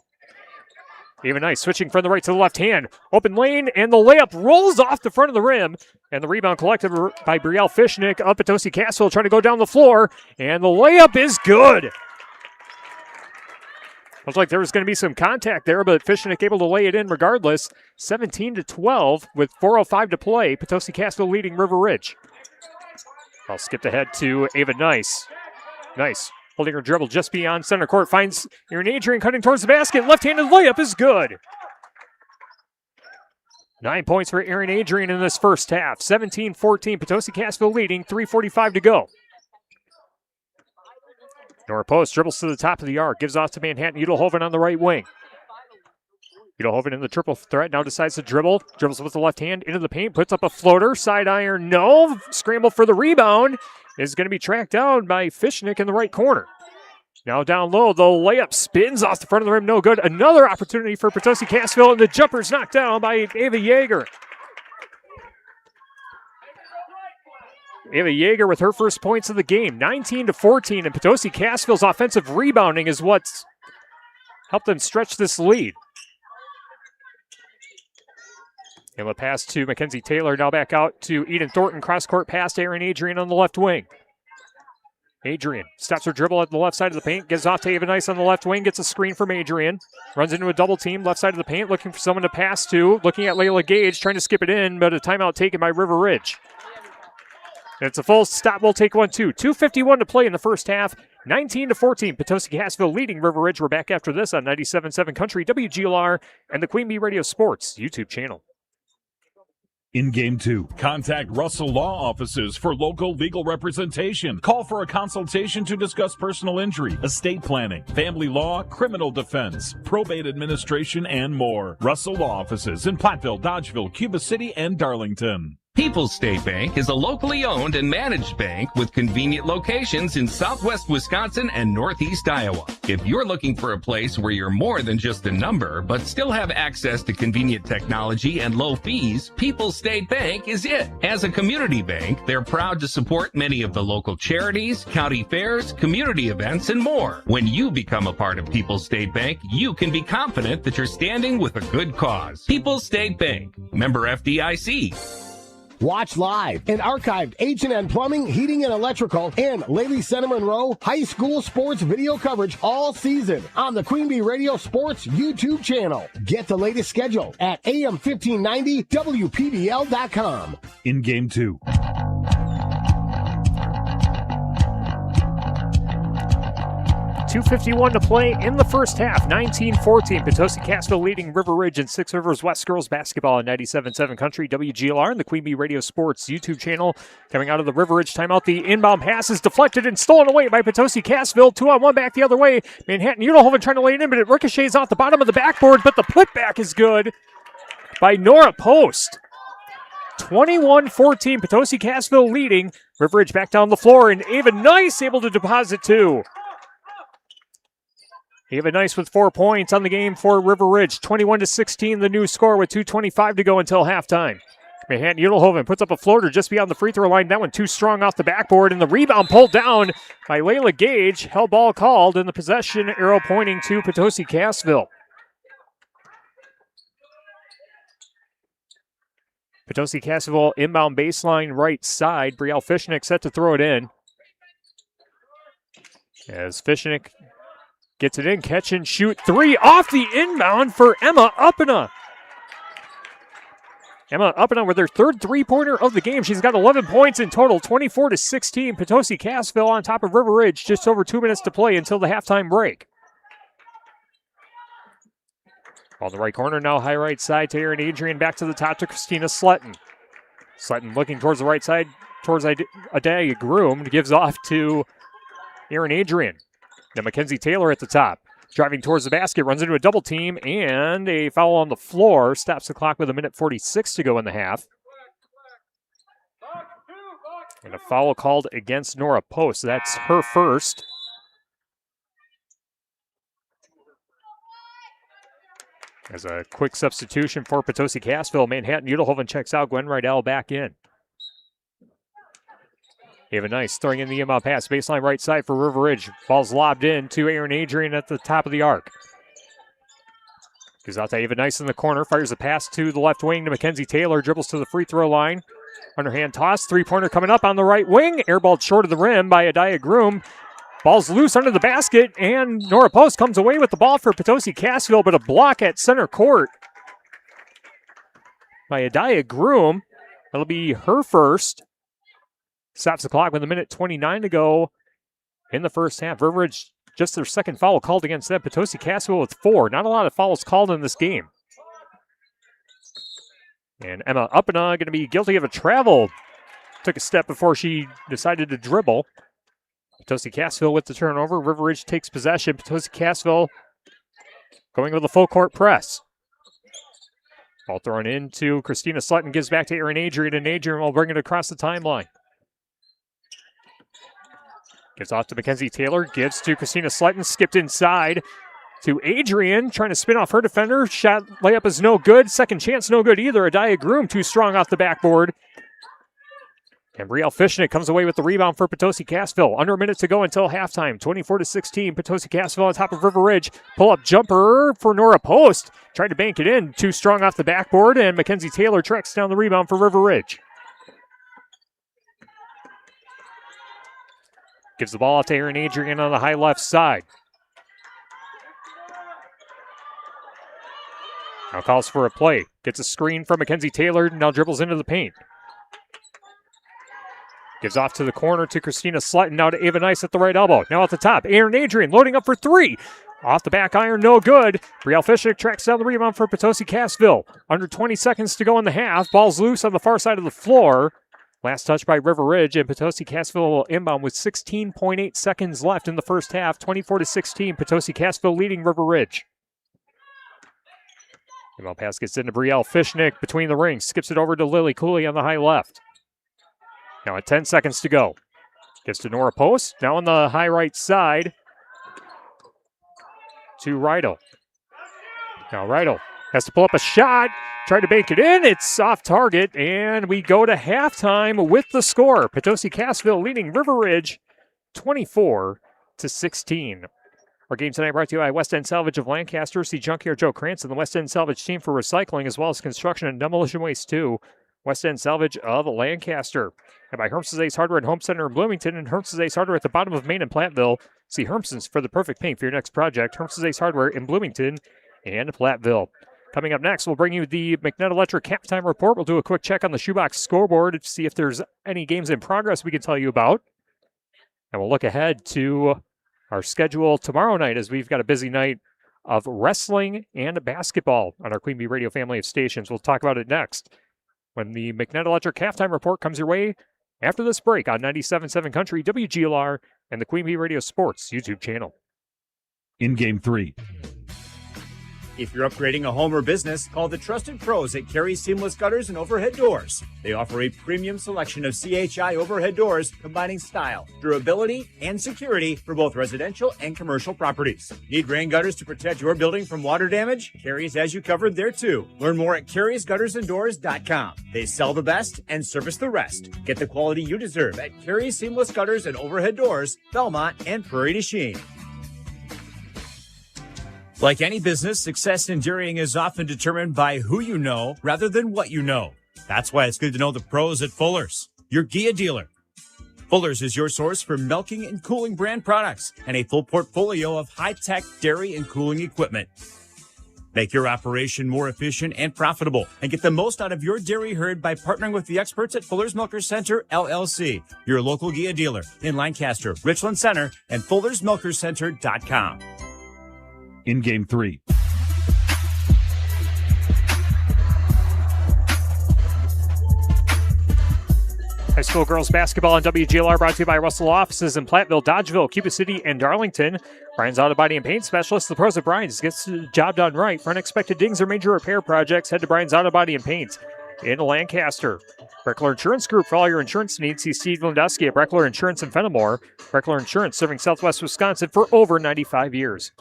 Even Nice switching from the right to the left hand. Open lane, and the layup rolls off the front of the rim, and the rebound collected by Brielle Fishnick of Potosi Cassville trying to go down the floor, and the layup is good. Looks like there was going to be some contact there, but Fishnick able to lay it in regardless. 17-12 with 4:05 to play. Potosi Cassville leading River Ridge. I'll skip ahead to Ava Nice. Nice Holding her dribble just beyond center court. Finds Erin Adrian cutting towards the basket. Left-handed layup is good. 9 points for Erin Adrian in this first half. 17-14. Potosi Cassville leading. 3:45 to go. Nora Post dribbles to the top of the arc. Gives off to Manhattan Udelhoven on the right wing. Udelhoven in the triple threat. Now decides to dribble. Dribbles with the left hand into the paint. Puts up a floater. Side iron. No. Scramble for the rebound. Is going to be tracked down by Fishnick in the right corner. Now down low, the layup spins off the front of the rim, no good. Another opportunity for Potosi Cassville, and the jumper's knocked down by Ava Yeager. Ava Yeager with her first points of the game, 19-14, and Potosi Cassville's offensive rebounding is what's helped them stretch this lead. And a pass to Mackenzie Taylor, now back out to Eden Thornton. Cross-court pass to Erin Adrian on the left wing. Adrian stops her dribble at the left side of the paint, gives off to Ava Nice on the left wing, gets a screen from Adrian, runs into a double team, left side of the paint, looking for someone to pass to, looking at Layla Gage, trying to skip it in, but a timeout taken by River Ridge. And it's a full stop, we'll take one too. 2:51 to play in the first half, 19-14. Potosi Cassville leading River Ridge. We're back after this on 97.7 Country, WGLR, and the Queen Bee Radio Sports YouTube channel. In Game 2, contact Russell Law Offices for local legal representation. Call for a consultation to discuss personal injury, estate planning, family law, criminal defense, probate administration, and more. Russell Law Offices in Platteville, Dodgeville, Cuba City, and Darlington. People's State Bank is a locally owned and managed bank with convenient locations in southwest Wisconsin and northeast Iowa. If you're looking for a place where you're more than just a number, but still have access to convenient technology and low fees, People's State Bank is it. As a community bank, they're proud to support many of the local charities, county fairs, community events, and more. When you become a part of People's State Bank, you can be confident that you're standing with a good cause. People's State Bank, member FDIC. Watch live and archived H&N Plumbing, Heating, and Electrical and Lady Center Monroe High School Sports video coverage all season on the Queen Bee Radio Sports YouTube channel. Get the latest schedule at AM1590WPBL.com. In Game 2. 2:51 to play in the first half. 19-14. Potosi Cassville leading River Ridge and Six Rivers West girls basketball on 97.7 Country, WGLR, and the Queen Bee Radio Sports YouTube channel. Coming out of the River Ridge timeout, the inbound pass is deflected and stolen away by Potosi Cassville. 2-on-1 back the other way. Manhattan Udelhoven trying to lay it in, but it ricochets off the bottom of the backboard, but the putback is good by Nora Post. 21-14. Potosi Cassville leading. River Ridge back down the floor, and Ava Nice able to deposit two. Ava Nice with 4 points on the game for River Ridge. 21-16, the new score with 2:25 to go until halftime. Manhattan Udelhoven puts up a floater just beyond the free throw line. That one too strong off the backboard, and the rebound pulled down by Layla Gage. Held ball called, and the possession arrow pointing to Potosi Cassville. Potosi Cassville inbound baseline right side. Brielle Fishnick set to throw it in. As Fishnick gets it in, catch and shoot three off the inbound for Emma Uppena. Emma Uppena with her third three-pointer of the game. She's got 11 points in total, 24-16. Potosi Cassville on top of River Ridge. Just over 2 minutes to play until the halftime break. On the right corner now, high right side to Erin Adrian. Back to the top to Christina Sletton. Sletton looking towards the right side, towards Adalia Groom. Gives off to Erin Adrian. Now Mackenzie Taylor at the top. Driving towards the basket, runs into a double team, and a foul on the floor. Stops the clock with 1:46 to go in the half. And a foul called against Nora Post. That's her first. As a quick substitution for Potosi Cassville, Manhattan Udelhoven checks out. Gwen Rydell back in. Ava Nice throwing in the inbound pass, baseline right side for River Ridge. Ball's lobbed in to Erin Adrian at the top of the arc. Goes out to Ava Nice in the corner, fires a pass to the left wing to Mackenzie Taylor, dribbles to the free throw line. Underhand toss, three-pointer coming up on the right wing. Airballed short of the rim by Adalia Groom. Ball's loose under the basket, and Nora Post comes away with the ball for Potosi Cassville, but a block at center court by Adalia Groom. That'll be her first. Stops the clock with 1:29 to go in the first half. River Ridge, just their second foul called against them. Potosi Cassville with 4. Not a lot of fouls called in this game. And Emma Uppena going to be guilty of a travel. Took a step before she decided to dribble. Potosi Cassville with the turnover. River Ridge takes possession. Potosi Cassville going with a full court press. Ball thrown into Christina Sutton, gives back to Erin Adrian, and Adrian will bring it across the timeline. Gives off to Mackenzie Taylor, gives to Christina Sutton, skipped inside to Adrian, trying to spin off her defender. Shot layup is no good. Second chance, no good either. Adaya Groom too strong off the backboard. And Brielle Fishnick comes away with the rebound for Potosi Cassville. Under a minute to go until halftime. 24-16. Potosi Cassville on top of River Ridge. Pull-up jumper for Nora Post. Tried to bank it in. Too strong off the backboard. And Mackenzie Taylor tracks down the rebound for River Ridge. Gives the ball out to Erin Adrian on the high left side. Now calls for a play. Gets a screen from Mackenzie Taylor. Now dribbles into the paint. Gives off to the corner to Christina Sutton. Now to Ava Nice at the right elbow. Now at the top. Erin Adrian loading up for 3. Off the back iron, no good. Brielle Fishnick tracks down the rebound for Potosi Cassville. Under 20 seconds to go in the half. Ball's loose on the far side of the floor. Last touch by River Ridge, and Potosi Cassville will inbound with 16.8 seconds left in the first half. 24-16. Potosi Cassville leading River Ridge. Inbound pass gets into Brielle Fishnick between the rings. Skips it over to Lily Cooley on the high left. Now at 10 seconds to go. Gets to Nora Post. Now on the high right side to Rydell. Now Rydell has to pull up a shot. Try to bank it in. It's off target. And we go to halftime with the score. Potosi Cassville leading River Ridge 24-16. Our game tonight brought to you by West End Salvage of Lancaster. See Junkyard Joe Cranston, the West End Salvage team for recycling, as well as construction and demolition waste too. West End Salvage of Lancaster. And by Herms's Ace Hardware and Home Center in Bloomington and Herms's Ace Hardware at the bottom of Main and Platteville. See Herms's for the perfect paint for your next project. Herms's Ace Hardware in Bloomington and Platteville. Coming up next, we'll bring you the McNutt Electric halftime report. We'll do a quick check on the shoebox scoreboard to see if there's any games in progress we can tell you about. And we'll look ahead to our schedule tomorrow night, as we've got a busy night of wrestling and basketball on our Queen Bee Radio family of stations. We'll talk about it next when the McNutt Electric halftime report comes your way after this break on 97.7 Country, WGLR, and the Queen Bee Radio Sports YouTube channel. In Game 3. If you're upgrading a home or business, call the trusted pros at Carey Seamless Gutters and Overhead Doors. They offer a premium selection of CHI overhead doors, combining style, durability, and security for both residential and commercial properties. Need rain gutters to protect your building from water damage? Carey's has you covered there too. Learn more at Carey'sGuttersandDoors.com. They sell the best and service the rest. Get the quality you deserve at Carey Seamless Gutters and Overhead Doors, Belmont, and Prairie du Chien. Like any business, success in dairying is often determined by who you know rather than what you know. That's why it's good to know the pros at Fuller's, your Gia dealer. Fuller's is your source for milking and cooling brand products and a full portfolio of high-tech dairy and cooling equipment. Make your operation more efficient and profitable and get the most out of your dairy herd by partnering with the experts at Fuller's Milker Center, LLC, your local Gia dealer in Lancaster, Richland Center, and FullersMilkerCenter.com. In Game 3. High school girls basketball on WGLR brought to you by Russell Offices in Platteville, Dodgeville, Cuba City, and Darlington. Brian's Auto Body and Paint Specialist, the pros at Brian's, gets the job done right. For unexpected dings or major repair projects, head to Brian's Auto Body and Paint in Lancaster. Breckler Insurance Group, for all your insurance needs, see Steve Lundowski at Breckler Insurance in Fenimore. Breckler Insurance, serving Southwest Wisconsin for over 95 years.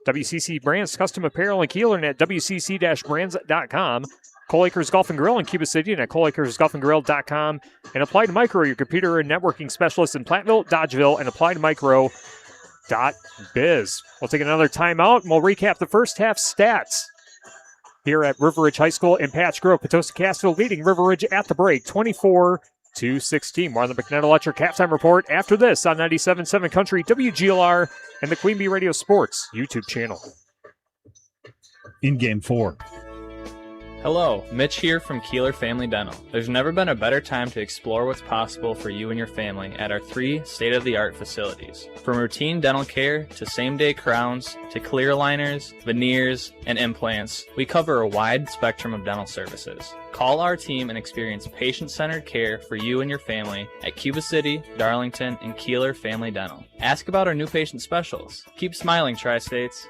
WCC Brands Custom Apparel and Kieler at WCC-brands.com. Cole Acres Golf and Grill in Cuba City and at ColeAcersGolfandGrill.com. And Applied Micro, your computer and networking specialist in Platteville, Dodgeville, and AppliedMicro.biz. We'll take another timeout and we'll recap the first half stats here at River Ridge High School in Patch Grove. Potosi Cassville leading River Ridge at the break, 24-16. More on the McNutt Electric halftime report after this on 97.7 Country, WGLR, and the Queen Bee Radio Sports YouTube channel. In Game 4. Hello, Mitch here from Kieler Family Dental. There's never been a better time to explore what's possible for you and your family at our 3 state-of-the-art facilities. From routine dental care to same-day crowns to clear aligners, veneers, and implants, we cover a wide spectrum of dental services. Call our team and experience patient-centered care for you and your family at Cuba City, Darlington, and Kieler Family Dental. Ask about our new patient specials. Keep smiling, Tri-States.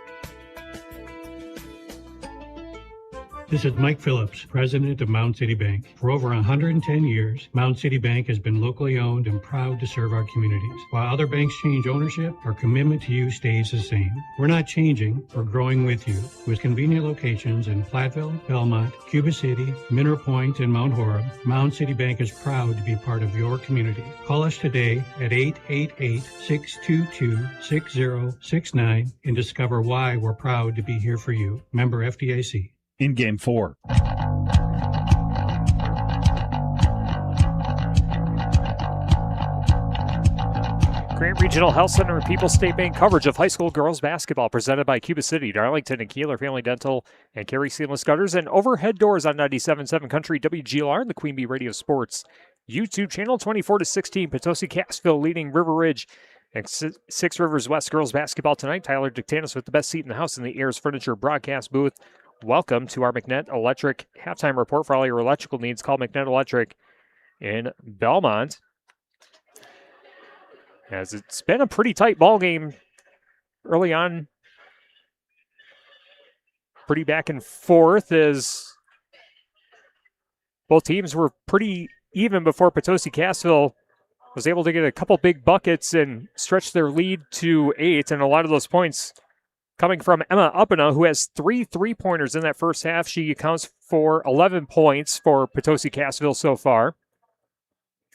This is Mike Phillips, president of Mound City Bank. For over 110 years, Mound City Bank has been locally owned and proud to serve our communities. While other banks change ownership, our commitment to you stays the same. We're not changing, we're growing with you. With convenient locations in Platteville, Belmont, Cuba City, Mineral Point, and Mount Horeb, Mound City Bank is proud to be part of your community. Call us today at 888-622-6069 and discover why we're proud to be here for you. Member FDIC. In Game 4. Grant Regional Health Center and People's State Bank coverage of high school girls basketball presented by Cuba City, Darlington, and Kieler Family Dental, and Carey Seamless Gutters, and overhead doors on 97.7 Country WGLR and the Queen Bee Radio Sports YouTube channel. 24-16, Potosi Cassville leading River Ridge. And Six Rivers West girls basketball tonight. Tyler Dictanis with the best seat in the house in the Ayers Furniture broadcast booth. Welcome to our McNett Electric halftime report. For all your electrical needs, call McNett Electric in Belmont. As it's been a pretty tight ball game early on. Pretty back and forth as both teams were pretty even before Potosi Cassville was able to get a couple big buckets and stretch their lead to 8. And a lot of those points coming from Emma Uppena, who has 3 3-pointers in that first half. She accounts for 11 points for Potosi Cassville so far.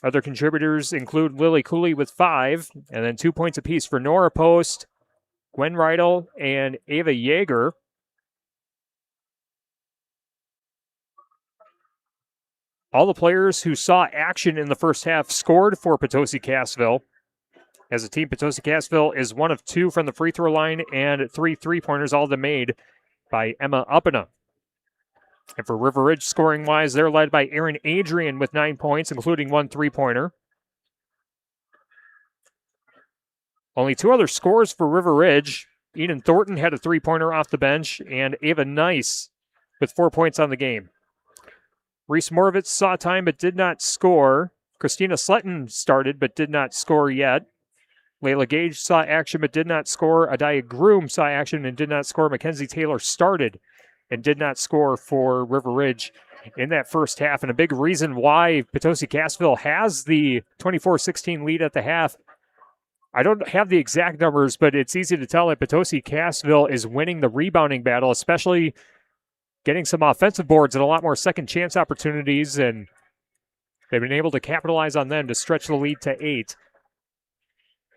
Other contributors include Lily Cooley with 5, and then 2 points apiece for Nora Post, Gwen Reidel, and Ava Yeager. All the players who saw action in the first half scored for Potosi Cassville. As a team, Potosi Cassville is 1 of 2 from the free throw line and 3 3-pointers, all of them made by Emma Uppena. And for River Ridge, scoring-wise, they're led by Erin Adrian with 9 points, including 1 3-pointer. Only 2 other scores for River Ridge. Eden Thornton had a 3-pointer off the bench, and Ava Nice with 4 points on the game. Reese Moravitz saw time but did not score. Christina Sletton started but did not score yet. Layla Gage saw action but did not score. Adiah Groom saw action and did not score. Mackenzie Taylor started and did not score for River Ridge in that first half. And a big reason why Potosi Cassville has the 24-16 lead at the half. I don't have the exact numbers, but it's easy to tell that Potosi Cassville is winning the rebounding battle, especially getting some offensive boards and a lot more second chance opportunities. And they've been able to capitalize on them to stretch the lead to 8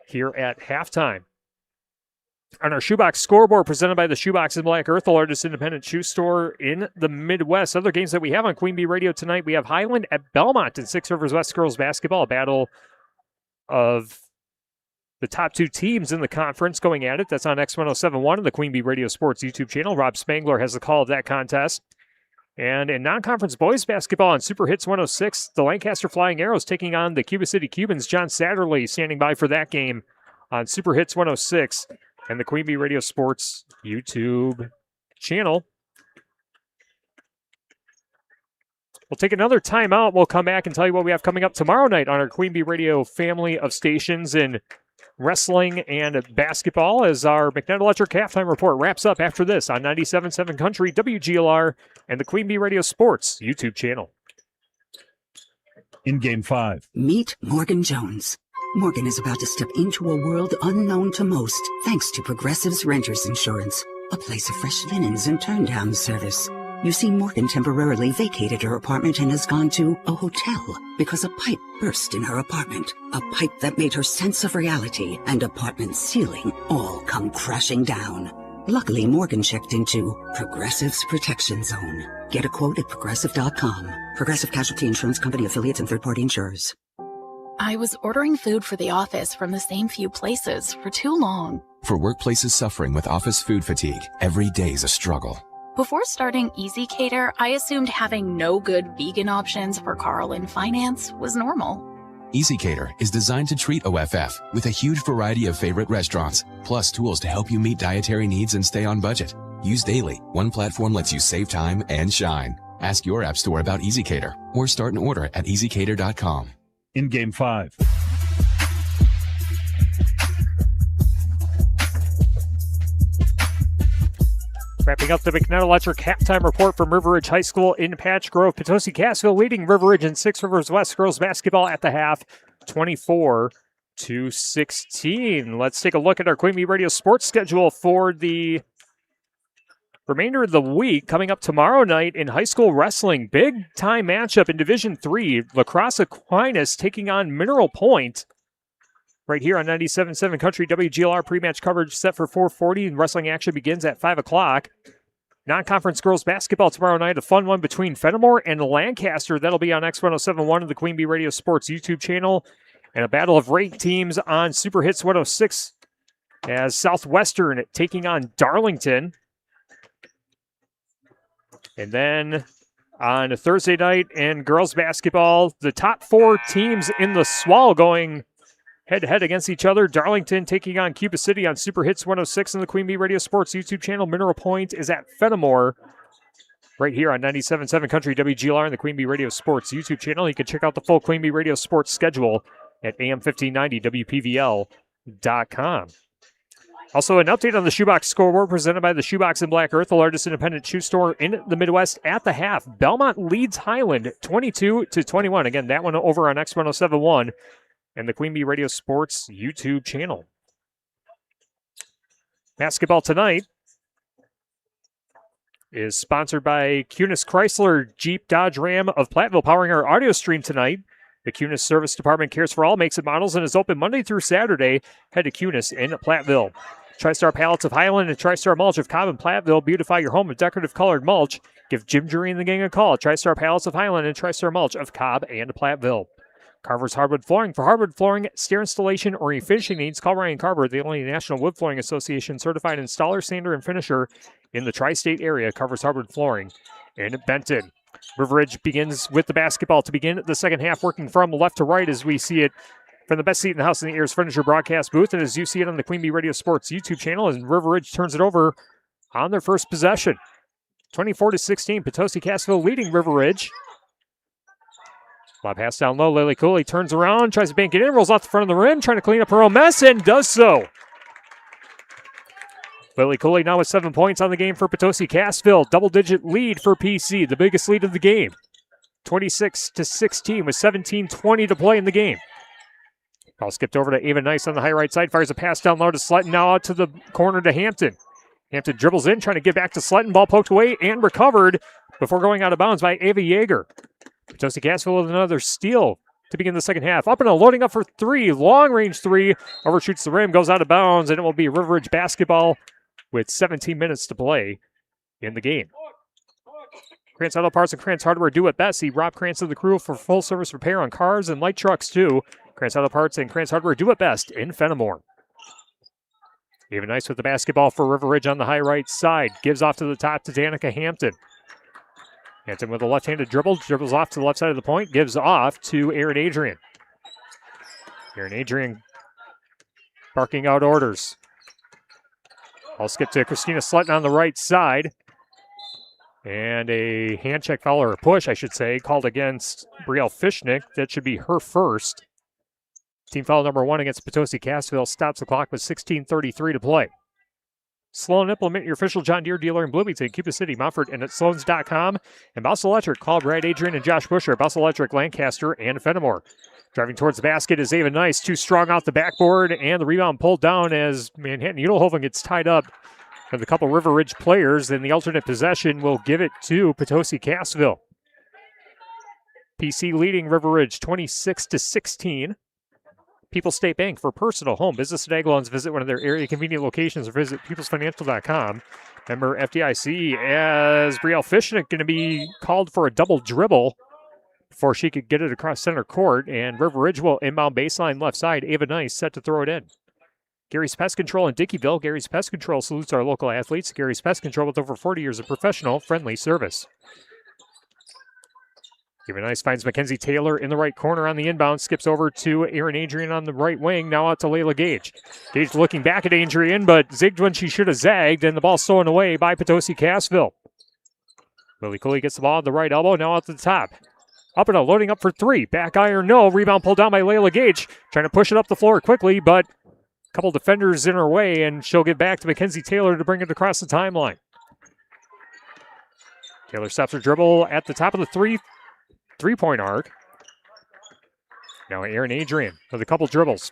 here at halftime. On our Shoebox scoreboard, presented by the Shoebox in Black Earth, the largest independent shoe store in the Midwest. Other games that we have on Queen Bee Radio tonight, we have Highland at Belmont and Six Rivers West girls basketball, a battle of the top 2 teams in the conference going at it. That's on X1071 and the Queen Bee Radio Sports YouTube channel. Rob Spangler has the call of that contest. And in non-conference boys basketball on Super Hits 106, the Lancaster Flying Arrows taking on the Cuba City Cubans. John Satterley standing by for that game on Super Hits 106 and the Queen Bee Radio Sports YouTube channel. We'll take another timeout. We'll come back and tell you what we have coming up tomorrow night on our Queen Bee Radio family of stations in wrestling and basketball as our McNett Electric halftime report wraps up after this on 97.7 Country, WGLR, and the Queen Bee Radio Sports YouTube channel. In Game 5. Meet Morgan Jones. Morgan is about to step into a world unknown to most, thanks to Progressive's Renters Insurance, a place of fresh linens and turn-down service. You see, Morgan temporarily vacated her apartment and has gone to a hotel because a pipe burst in her apartment. A pipe that made her sense of reality and apartment ceiling all come crashing down. Luckily, Morgan checked into Progressive's Protection Zone. Get a quote at Progressive.com. Progressive Casualty Insurance Company, affiliates, and third-party insurers. I was ordering food for the office from the same few places for too long. For workplaces suffering with office food fatigue, every day's a struggle. Before starting Easy Cater, I assumed having no good vegan options for Carl in finance was normal. EasyCater is designed to treat OFF with a huge variety of favorite restaurants, plus tools to help you meet dietary needs and stay on budget. Used daily, one platform lets you save time and shine. Ask your app store about EasyCater or start an order at easycater.com. In Game 5. Wrapping up the McNutt Electric halftime report from River Ridge High School in Patch Grove. Potosi Cassville leading River Ridge and Six Rivers West girls basketball at the half, 24-16. Let's take a look at our Queen Bee Radio sports schedule for the remainder of the week. Coming up tomorrow night in high school wrestling, big time matchup in Division III. La Crosse Aquinas taking on Mineral Point. Right here on 97.7 Country WGLR, pre-match coverage set for 4:40, and wrestling action begins at 5 o'clock. Non-conference girls basketball tomorrow night, a fun one between Fenimore and Lancaster. That'll be on X1071 of the Queen Bee Radio Sports YouTube channel. And a battle of ranked teams on Super Hits 106 as Southwestern taking on Darlington. And then on a Thursday night in girls basketball, the top 4 teams in the SWAL going head-to-head against each other. Darlington taking on Cuba City on Super Hits 106 on the Queen Bee Radio Sports YouTube channel. Mineral Point is at Fenimore right here on 97.7 Country WGLR and the Queen Bee Radio Sports YouTube channel. You can check out the full Queen Bee Radio Sports schedule at AM1590WPVL.com. Also, an update on the Shoebox scoreboard presented by the Shoebox in Black Earth, the largest independent shoe store in the Midwest at the half. Belmont leads Highland 22-21. Again, that one over on X1071 and the Queen Bee Radio Sports YouTube channel. Basketball tonight is sponsored by Kunis Chrysler Jeep Dodge Ram of Platteville, powering our audio stream tonight. The Kunis Service Department cares for all makes and models and is open Monday through Saturday. Head to Kunis in Platteville. TriStar Pallets of Highland and TriStar Mulch of Cobb and Platteville beautify your home with decorative colored mulch. Give Jim Jury and the gang a call. TriStar Pallets of Highland and TriStar Mulch of Cobb and Platteville. Carver's Hardwood Flooring. For hardwood flooring, stair installation, or refinishing needs, call Ryan Carver, the only National Wood Flooring Association certified installer, sander, and finisher in the tri-state area. Carver's Hardwood Flooring in Benton. River Ridge begins with the basketball to begin the second half, working from left to right as we see it from the best seat in the house in the Ears Furniture broadcast booth, and as you see it on the Queen Bee Radio Sports YouTube channel, as River Ridge turns it over on their first possession. 24-16, Potosi Cassville leading River Ridge. Lob pass down low. Lily Cooley turns around, tries to bank it in, rolls off the front of the rim, trying to clean up her own mess, and does so. Lily Cooley now with 7 points on the game for Potosi Cassville. Double-digit lead for PC, the biggest lead of the game. 26-16 with 17:20 to play in the game. Ball skipped over to Ava Nice on the high right side, fires a pass down low to Sletton, now out to the corner to Hampton. Hampton dribbles in, trying to get back to Sletton. Ball poked away and recovered before going out of bounds by Ava Yeager. Potosi Cassville with another steal to begin the second half. Up and loading up for three. Long-range three. Overshoots the rim, goes out of bounds, and it will be River Ridge basketball with 17 minutes to play in the game. Krantz Auto Parts and Krantz Hardware do it best. See Rob Krantz of the crew for full-service repair on cars and light trucks, too. Krantz Auto Parts and Krantz Hardware do it best in Fenimore. Even Nice with the basketball for River Ridge on the high right side. Gives off to the top to Danica Hampton. Hampton with a left-handed dribble. Dribbles off to the left side of the point. Gives off to Aaron Adrian. Aaron Adrian barking out orders. I'll skip to Christina Sletton on the right side. And a hand check foul, or a push, I should say, called against Brielle Fishnick. That should be her first. Team foul number 1 against Potosi Cassville stops the clock with 16:33 to play. Sloan Implement, your official John Deere dealer in Bloomington, Cuba City, Mumford, and at Sloans.com. And Boss Electric, call Brad Adrian and Josh Busher, Boss Electric, Lancaster, and Fenimore. Driving towards the basket is Ava Nice, too strong off the backboard, and the rebound pulled down as Manhattan Udelhoven gets tied up with a couple River Ridge players. Then the alternate possession will give it to Potosi Cassville. PC leading River Ridge 26-16. People's State Bank, for personal, home, business, and ag loans. Visit one of their area convenient locations or visit peoplesfinancial.com. Member FDIC, as Brielle Fishnick going to be called for a double dribble before she could get it across center court. And River Ridge will inbound baseline left side. Ava Nice set to throw it in. Gary's Pest Control in Dickeyville. Gary's Pest Control salutes our local athletes. Gary's Pest Control with over 40 years of professional, friendly service. Giving nice finds Mackenzie Taylor in the right corner on the inbound. Skips over to Aaron Adrian on the right wing. Now out to Layla Gage. Gage looking back at Adrian, but zigged when she should have zagged, and the ball stolen away by Potosi Cassville. Lily Cooley gets the ball at the right elbow. Now out to the top. Up and a loading up for three. Back iron, no. Rebound pulled down by Layla Gage. Trying to push it up the floor quickly, but a couple defenders in her way, and she'll get back to Mackenzie Taylor to bring it across the timeline. Taylor stops her dribble at the top of the three-point arc. Now Aaron Adrian with a couple dribbles.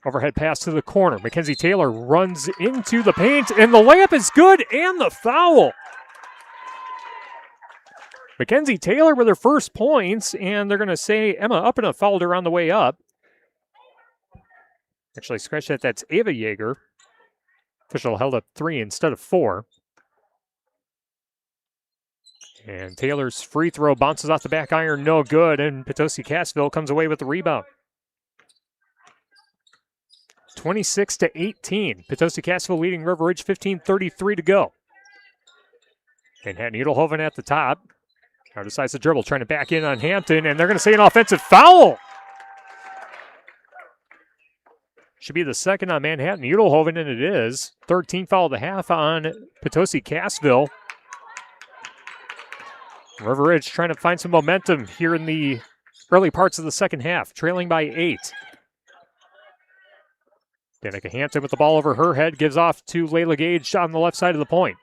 Overhead pass to the corner. Mackenzie Taylor runs into the paint, and the layup is good, and the foul. Mackenzie Taylor with her first points, and they're going to say Emma Uppena fouled her on the way up. Actually, scratch that. That's Ava Yeager. Official held up 3 instead of 4. And Taylor's free throw bounces off the back iron, no good, and Potosi Cassville comes away with the rebound. 26-18. Potosi Cassville leading River Ridge, 15:33 to go. Manhattan Udelhoven at the top. Now decides to dribble, trying to back in on Hampton, and they're going to say an offensive foul. Should be the second on Manhattan Udelhoven, and it is. 13 foul of the half on Potosi Cassville. River Ridge trying to find some momentum here in the early parts of the second half, trailing by 8. Danica Hampton with the ball over her head, gives off to Layla Gage on the left side of the point.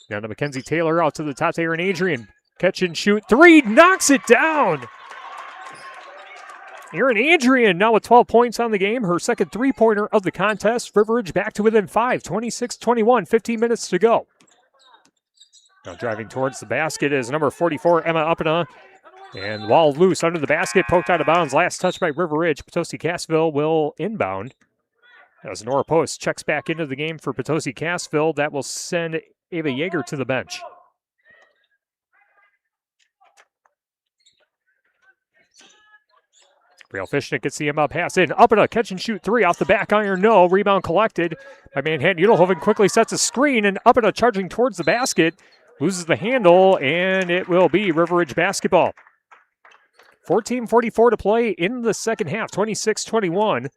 Now to Mackenzie Taylor, out to the top to Aaron Adrian. Catch and shoot, 3, knocks it down! Aaron Adrian now with 12 points on the game, her second three-pointer of the contest. River Ridge back to within 5, 26-21, 15 minutes to go. Now driving towards the basket is number 44, Emma Uppena. And the ball loose under the basket, poked out of bounds. Last touch by River Ridge. Potosi Cassville will inbound. As Nora Post checks back into the game for Potosi Cassville, that will send Ava Yeager to the bench. Brielle Fishnick gets the inbound pass in. Uppena, catch and shoot 3 off the back iron, no. Rebound collected by Manhattan Udelhoven. Quickly sets a screen, and Uppena charging towards the basket. Loses the handle, and it will be River Ridge basketball. 14:44 to play in the second half, 26-21.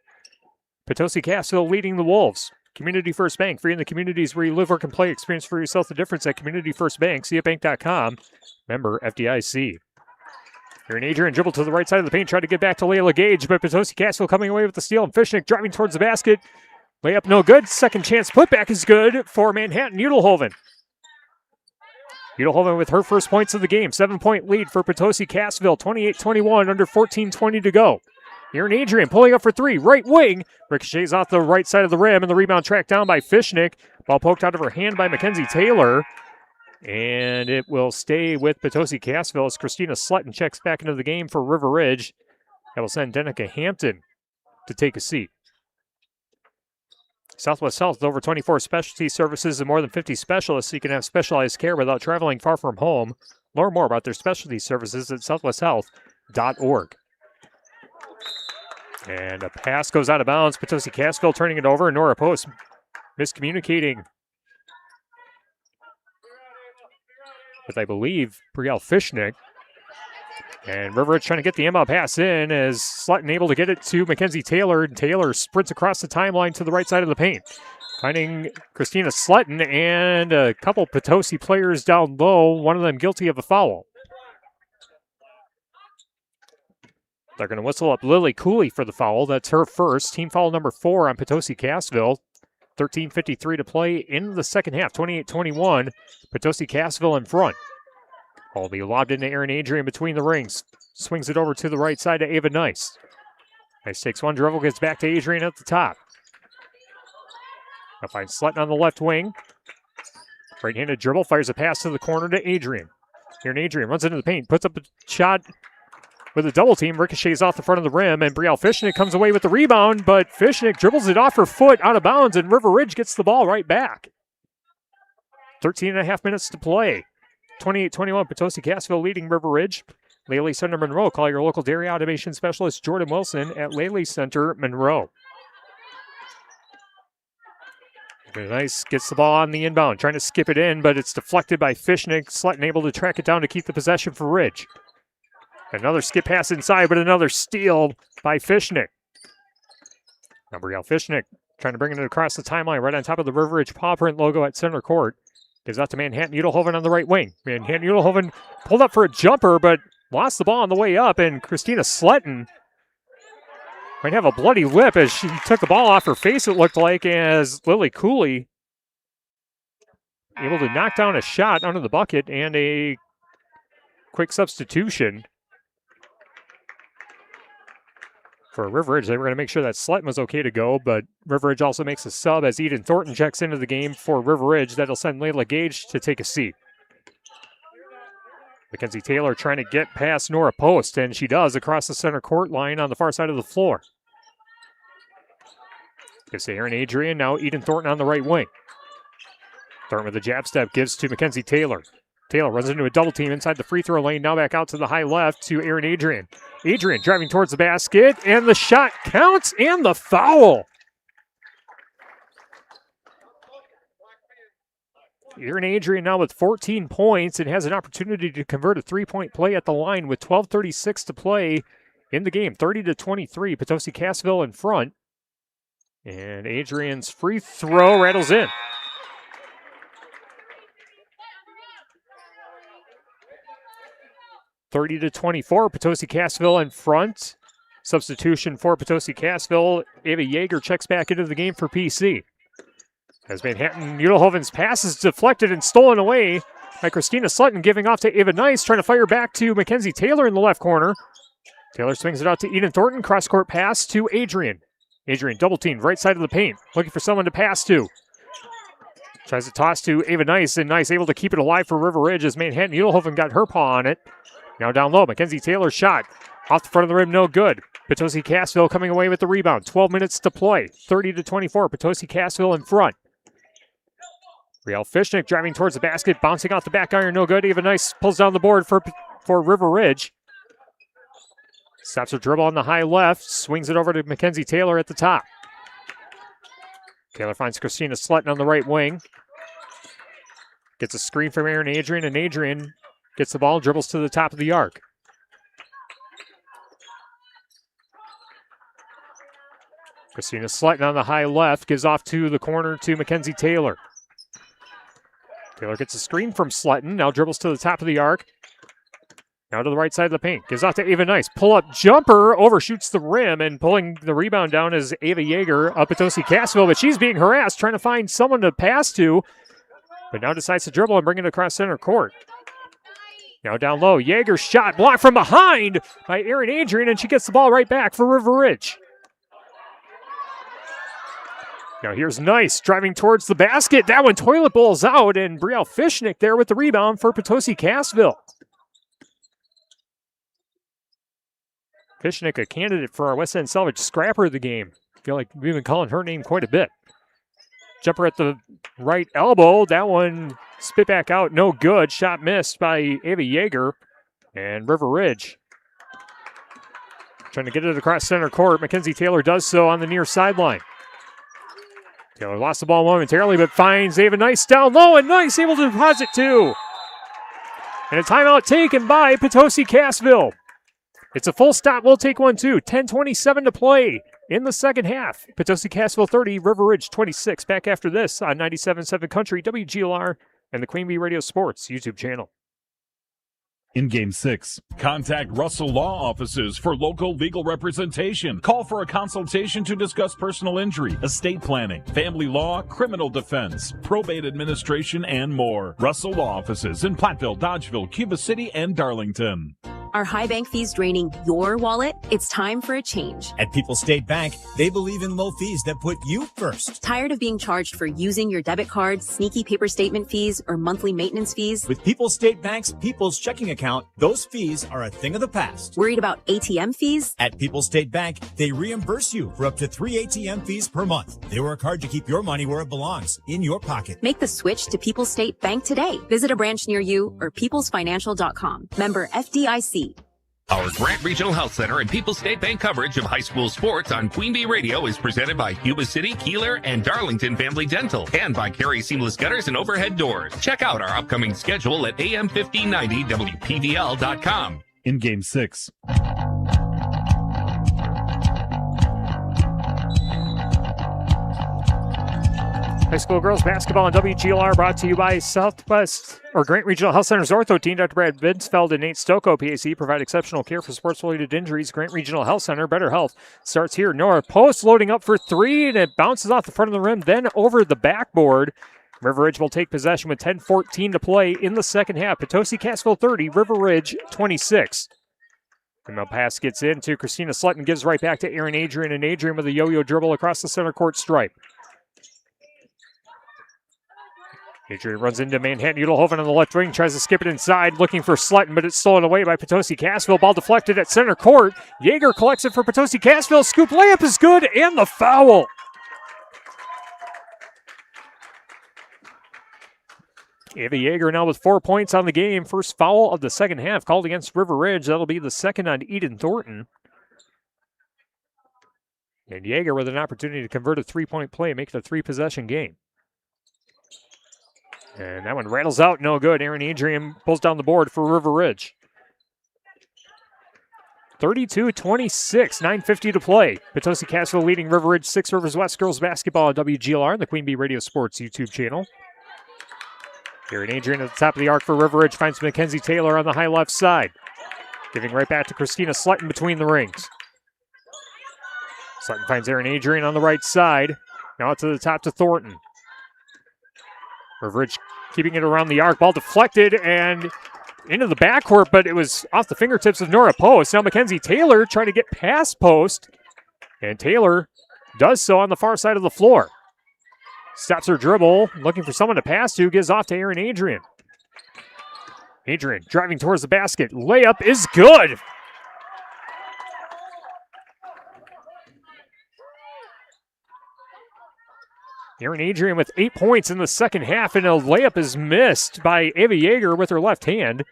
Potosi Cassville leading the Wolves. Community First Bank, free in the communities where you live, work, and play. Experience for yourself the difference at Community First Bank. CFBank.com. Member FDIC. Aaron Adrian dribble to the right side of the paint, tried to get back to Layla Gage, but Potosi Cassville coming away with the steal, and Fishnick driving towards the basket. Layup no good. Second chance putback is good for Manhattan Udelhoven. Udelhoven with her first points of the game. 7-point lead for Potosi Cassville. 28-21, under 14:20 to go. Aaron Adrian pulling up for 3. Right wing. Ricochets off the right side of the rim, and the rebound tracked down by Fishnick. Ball poked out of her hand by Mackenzie Taylor. And it will stay with Potosi Cassville as Christina Slutton checks back into the game for River Ridge. That will send Danica Hampton to take a seat. Southwest Health, over 24 specialty services and more than 50 specialists, so you can have specialized care without traveling far from home. Learn more about their specialty services at southwesthealth.org. And a pass goes out of bounds. Potosi Cassville turning it over. Nora Post miscommunicating with, I believe, Brielle Fishnick. And River Ridge trying to get the inbound pass in as Slutton able to get it to Mackenzie Taylor. And Taylor sprints across the timeline to the right side of the paint. Finding Christina Slutton and a couple Potosi players down low, one of them guilty of a foul. They're going to whistle up Lily Cooley for the foul. That's her first. Team foul number 4 on Potosi Cassville. 13:53 to play in the second half. 28-21. Potosi Cassville in front. Ball will be lobbed into Aaron Adrian between the rings. Swings it over to the right side to Ava Nice. Nice takes one dribble, gets back to Adrian at the top. Now finds Slutton on the left wing. Right-handed dribble, fires a pass to the corner to Adrian. Aaron Adrian runs into the paint, puts up a shot with a double team, ricochets off the front of the rim, and Brielle Fishnick comes away with the rebound, but Fishnick dribbles it off her foot out of bounds, and River Ridge gets the ball right back. 13.5 minutes to play. 28-21, Potosi Cassville leading River Ridge. Laley Center Monroe. Call your local dairy automation specialist, Jordan Wilson, at Laley Center Monroe. Nice gets the ball on the inbound, trying to skip it in, but it's deflected by Fishnick. Slutton able to track it down to keep the possession for Ridge. Another skip pass inside, but another steal by Fishnick. Now Brielle Fishnick trying to bring it across the timeline right on top of the River Ridge paw print logo at center court. Gives out to Manhattan Udelhoven on the right wing. Manhattan Udelhoven pulled up for a jumper, but lost the ball on the way up, and Christina Slutton might have a bloody lip as she took the ball off her face, it looked like, as Lily Cooley able to knock down a shot under the bucket and a quick substitution for River Ridge. They were going to make sure that Slutton was okay to go, but River Ridge also makes a sub as Eden Thornton checks into the game for River Ridge. That'll send Layla Gage to take a seat. Mackenzie Taylor trying to get past Nora Post, and she does across the center court line on the far side of the floor. Gives to Aaron Adrian, now Eden Thornton on the right wing. Thornton with a jab step, gives to Mackenzie Taylor. Taylor runs into a double team inside the free throw lane, now back out to the high left to Aaron Adrian. Adrian driving towards the basket, and the shot counts, and the foul. Aaron Adrian now with 14 points and has an opportunity to convert a three-point play at the line with 12:36 to play in the game. 30-23, Potosi Cassville in front. And Adrian's free throw rattles in. (30-24), Potosi Cassville in front. Substitution for Potosi Cassville. Ava Yeager checks back into the game for PC. As Manhattan Udelhoven's pass is deflected and stolen away by Christina Slutton, giving off to Ava Nice, trying to fire back to Mackenzie Taylor in the left corner. Taylor swings it out to Eden Thornton, cross-court pass to Adrian. Adrian double-teamed right side of the paint, looking for someone to pass to. Tries to toss to Ava Nice, and Nice able to keep it alive for River Ridge as Manhattan Udelhoven got her paw on it. Now down low, Mackenzie Taylor's shot. Off the front of the rim, no good. Potosi Cassville coming away with the rebound. 12 minutes to play. 30-24, Potosi Cassville in front. Brielle Fishnick driving towards the basket, bouncing off the back iron, no good. Ava Nice pulls down the board for River Ridge. Stops her dribble on the high left, swings it over to Mackenzie Taylor at the top. Taylor finds Christina Slutton on the right wing. Gets a screen from Aaron Adrian, and Adrian gets the ball, dribbles to the top of the arc. Christina Slutton on the high left, gives off to the corner to Mackenzie Taylor. Taylor gets a screen from Slutton, now dribbles to the top of the arc. Now to the right side of the paint, gives off to Ava Nice. Pull-up jumper, overshoots the rim, and pulling the rebound down is Ava Yeager of Potosi Cassville, but she's being harassed, trying to find someone to pass to, but now decides to dribble and bring it across center court. Now down low, Yeager's shot blocked from behind by Aaron Adrian, and she gets the ball right back for River Ridge. Now here's Nice driving towards the basket. That one toilet bowls out, and Brielle Fishnick there with the rebound for Potosi Cassville. Fishnick, a candidate for our West End Salvage Scrapper of the game. I feel like we've been calling her name quite a bit. Jumper at the right elbow. That one spit back out, no good. Shot missed by Ava Yeager. And River Ridge trying to get it across center court. Mackenzie Taylor does so on the near sideline. Taylor lost the ball momentarily, but finds Ava Nice down low, and Nice able to deposit two. And a timeout taken by Potosi Cassville. It's a full stop. We'll take one too. 10:27 to play in the second half. Potosi Cassville 30, River Ridge 26. Back after this on 97.7 Country, WGLR, and the Queen Bee Radio Sports YouTube channel. In Game 6, contact Russell Law Offices for local legal representation. Call for a consultation to discuss personal injury, estate planning, family law, criminal defense, probate administration, and more. Russell Law Offices in Platteville, Dodgeville, Cuba City, and Darlington. Are high bank fees draining your wallet? It's time for a change. At People's State Bank, they believe in low fees that put you first. Tired of being charged for using your debit card, sneaky paper statement fees, or monthly maintenance fees? With People's State Bank's People's Checking Account, those fees are a thing of the past. Worried about ATM fees? At People's State Bank, they reimburse you for up to 3 ATM fees per month. They work hard to keep your money where it belongs, in your pocket. Make the switch to People's State Bank today. Visit a branch near you or peoplesfinancial.com. Member FDIC. Our Grant Regional Health Center and People's State Bank coverage of high school sports on Queen Bee Radio is presented by Cuba City, Kieler, and Darlington Family Dental, and by Carey Seamless Gutters and Overhead Doors. Check out our upcoming schedule at am1590wpvl.com. In Game 6. High school girls basketball on WGLR brought to you by Grant Regional Health Center's ortho team. Dr. Brad Binsfeld and Nate Stocco, PAC, provide exceptional care for sports-related injuries. Grant Regional Health Center, better health starts here. Nora Post loading up for three, and it bounces off the front of the rim, then over the backboard. River Ridge will take possession with 10:14 to play in the second half. Potosi Cassville 30, River Ridge 26. And the pass gets in to Christina Slutton, gives right back to Aaron Adrian, and Adrian with a yo-yo dribble across the center court stripe. Adrian runs into Manhattan Udelhoven on the left wing, tries to skip it inside, looking for Slutton, but it's stolen away by Potosi Cassville. Ball deflected at center court. Yeager collects it for Potosi Cassville. Scoop layup is good, and the foul. Ava Yeager now with 4 points on the game. First foul of the second half called against River Ridge. That'll be the second on Eden Thornton. And Yeager with an opportunity to convert a three-point play, make it a three-possession game. And that one rattles out, no good. Aaron Adrian pulls down the board for River Ridge. 32-26, 9:50 to play. Potosi Cassville leading River Ridge 6 Rivers West girls basketball on WGLR and the Queen Bee Radio Sports YouTube channel. Aaron Adrian at the top of the arc for River Ridge finds Mackenzie Taylor on the high left side. Giving right back to Christina Slutton between the rings. Slutton finds Aaron Adrian on the right side. Now to the top to Thornton. River Ridge keeping it around the arc. Ball deflected and into the backcourt, but it was off the fingertips of Nora Post. Now Mackenzie Taylor trying to get past Post, and Taylor does so on the far side of the floor. Stops her dribble, looking for someone to pass to, gives off to Aaron Adrian. Adrian driving towards the basket. Layup is good. Aaron Adrian with 8 points in the second half, and a layup is missed by Ava Yeager with her left hand.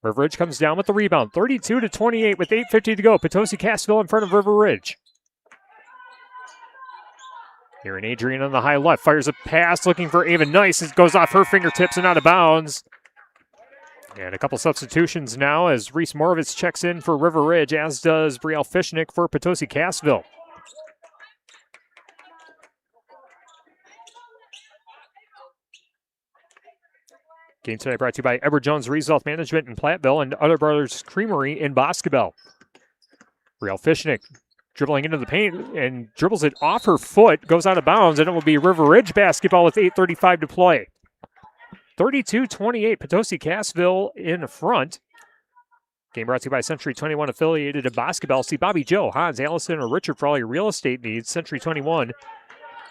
River Ridge comes down with the rebound. 32-28 with 8:50 to go. Potosi Cassville in front of River Ridge. Aaron Adrian on the high left fires a pass looking for Ava Nice. It goes off her fingertips and out of bounds. And a couple substitutions now as Reese Morovitz checks in for River Ridge, as does Brielle Fishnick for Potosi Cassville. Game tonight brought to you by Edward Jones Resolve Management in Platteville and Other Brothers Creamery in Boscobel. Brielle Fishnick dribbling into the paint and dribbles it off her foot, goes out of bounds, and it will be River Ridge basketball with 8:35 to play. 32-28, Potosi Cassville in front. Game brought to you by Century 21 affiliated in Boscobel. See Bobby Joe, Hans, Allison, or Richard for all your real estate needs. Century 21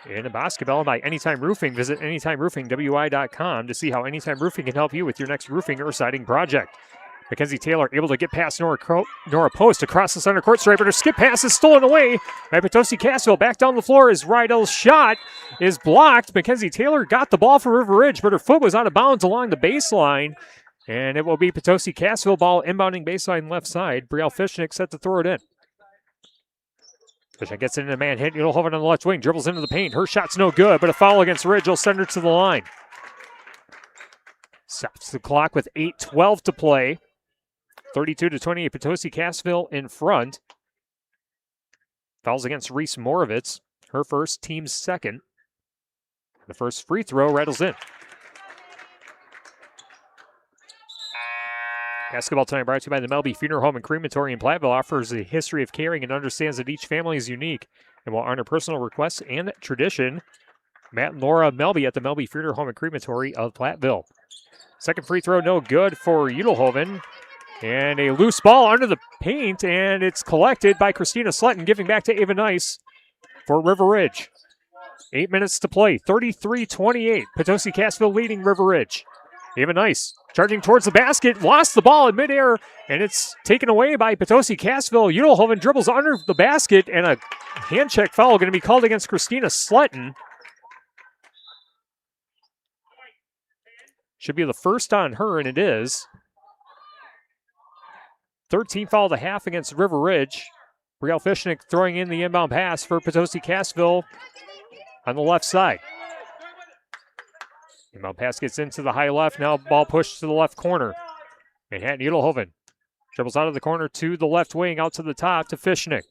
in Boscobel by Anytime Roofing. Visit AnytimeRoofingWI.com to see how Anytime Roofing can help you with your next roofing or siding project. Mackenzie Taylor able to get past Nora Post across the center court stripe, but her skip pass is stolen away by Potosi Cassville. Back down the floor as Rydell's shot is blocked. Mackenzie Taylor got the ball for River Ridge, but her foot was out of bounds along the baseline. And it will be Potosi Cassville ball inbounding baseline left side. Brielle Fishnick set to throw it in. Fishnick gets it into Manhattan. Udelhoven on the left wing, dribbles into the paint. Her shot's no good, but a foul against Ridge will send her to the line. Stops the clock with 8:12 to play. 32-28, Potosi Cassville in front. Fouls against Reese Morovitz. Her first, team's second. The first free throw rattles in. Basketball tonight brought to you by the Melby Funeral Home and Crematory in Platteville. Offers a history of caring and understands that each family is unique and will honor personal requests and tradition. Matt and Laura Melby at the Melby Funeral Home and Crematory of Platteville. Second free throw, no good for Udelhoven. And a loose ball under the paint, and it's collected by Christina Slutton, giving back to Ava Nice for River Ridge. 8 minutes to play, 33-28. Potosi Cassville leading River Ridge. Ava Nice charging towards the basket, lost the ball in midair, and it's taken away by Potosi Cassville. Udelhoven dribbles under the basket, and a hand check foul going to be called against Christina Slutton. Should be the first on her, and it is. 13th foul of the half against River Ridge. Brielle Fishnick throwing in the inbound pass for Potosi Cassville on the left side. Inbound pass gets into the high left. Now ball pushed to the left corner. Manhattan Udelhoven dribbles out of the corner to the left wing, out to the top to Fishnick.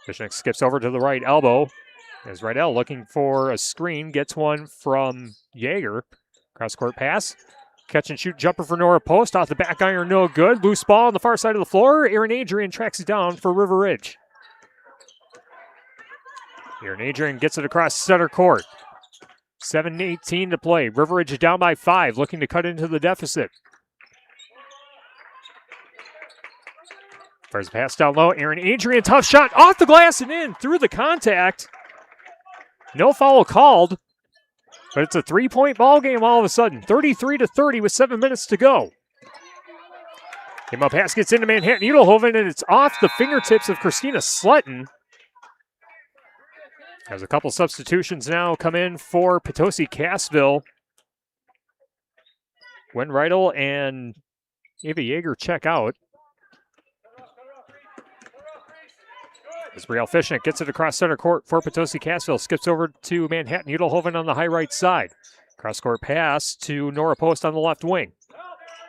Fishnick skips over to the right elbow. As Rydell looking for a screen, gets one from Yeager. Cross-court pass. Catch and shoot jumper for Nora Post. Off the back iron, no good. Loose ball on the far side of the floor. Aaron Adrian tracks it down for River Ridge. Aaron Adrian gets it across center court. 7:18 to play. River Ridge is down by 5, looking to cut into the deficit. First pass down low. Aaron Adrian, tough shot off the glass and in through the contact. No foul called, but it's a 3-point ball game all of a sudden. 33-30 with 7 minutes to go. Inbound pass gets into Manhattan Udelhoven, and it's off the fingertips of Christina Slutton. There's a couple substitutions now come in for Potosi Cassville. Gwen Rydell and Ava Yeager check out. As Brielle Fishnick gets it across center court for Potosi Cassville. Skips over to Manhattan Udelhoven on the high right side. Cross-court pass to Nora Post on the left wing.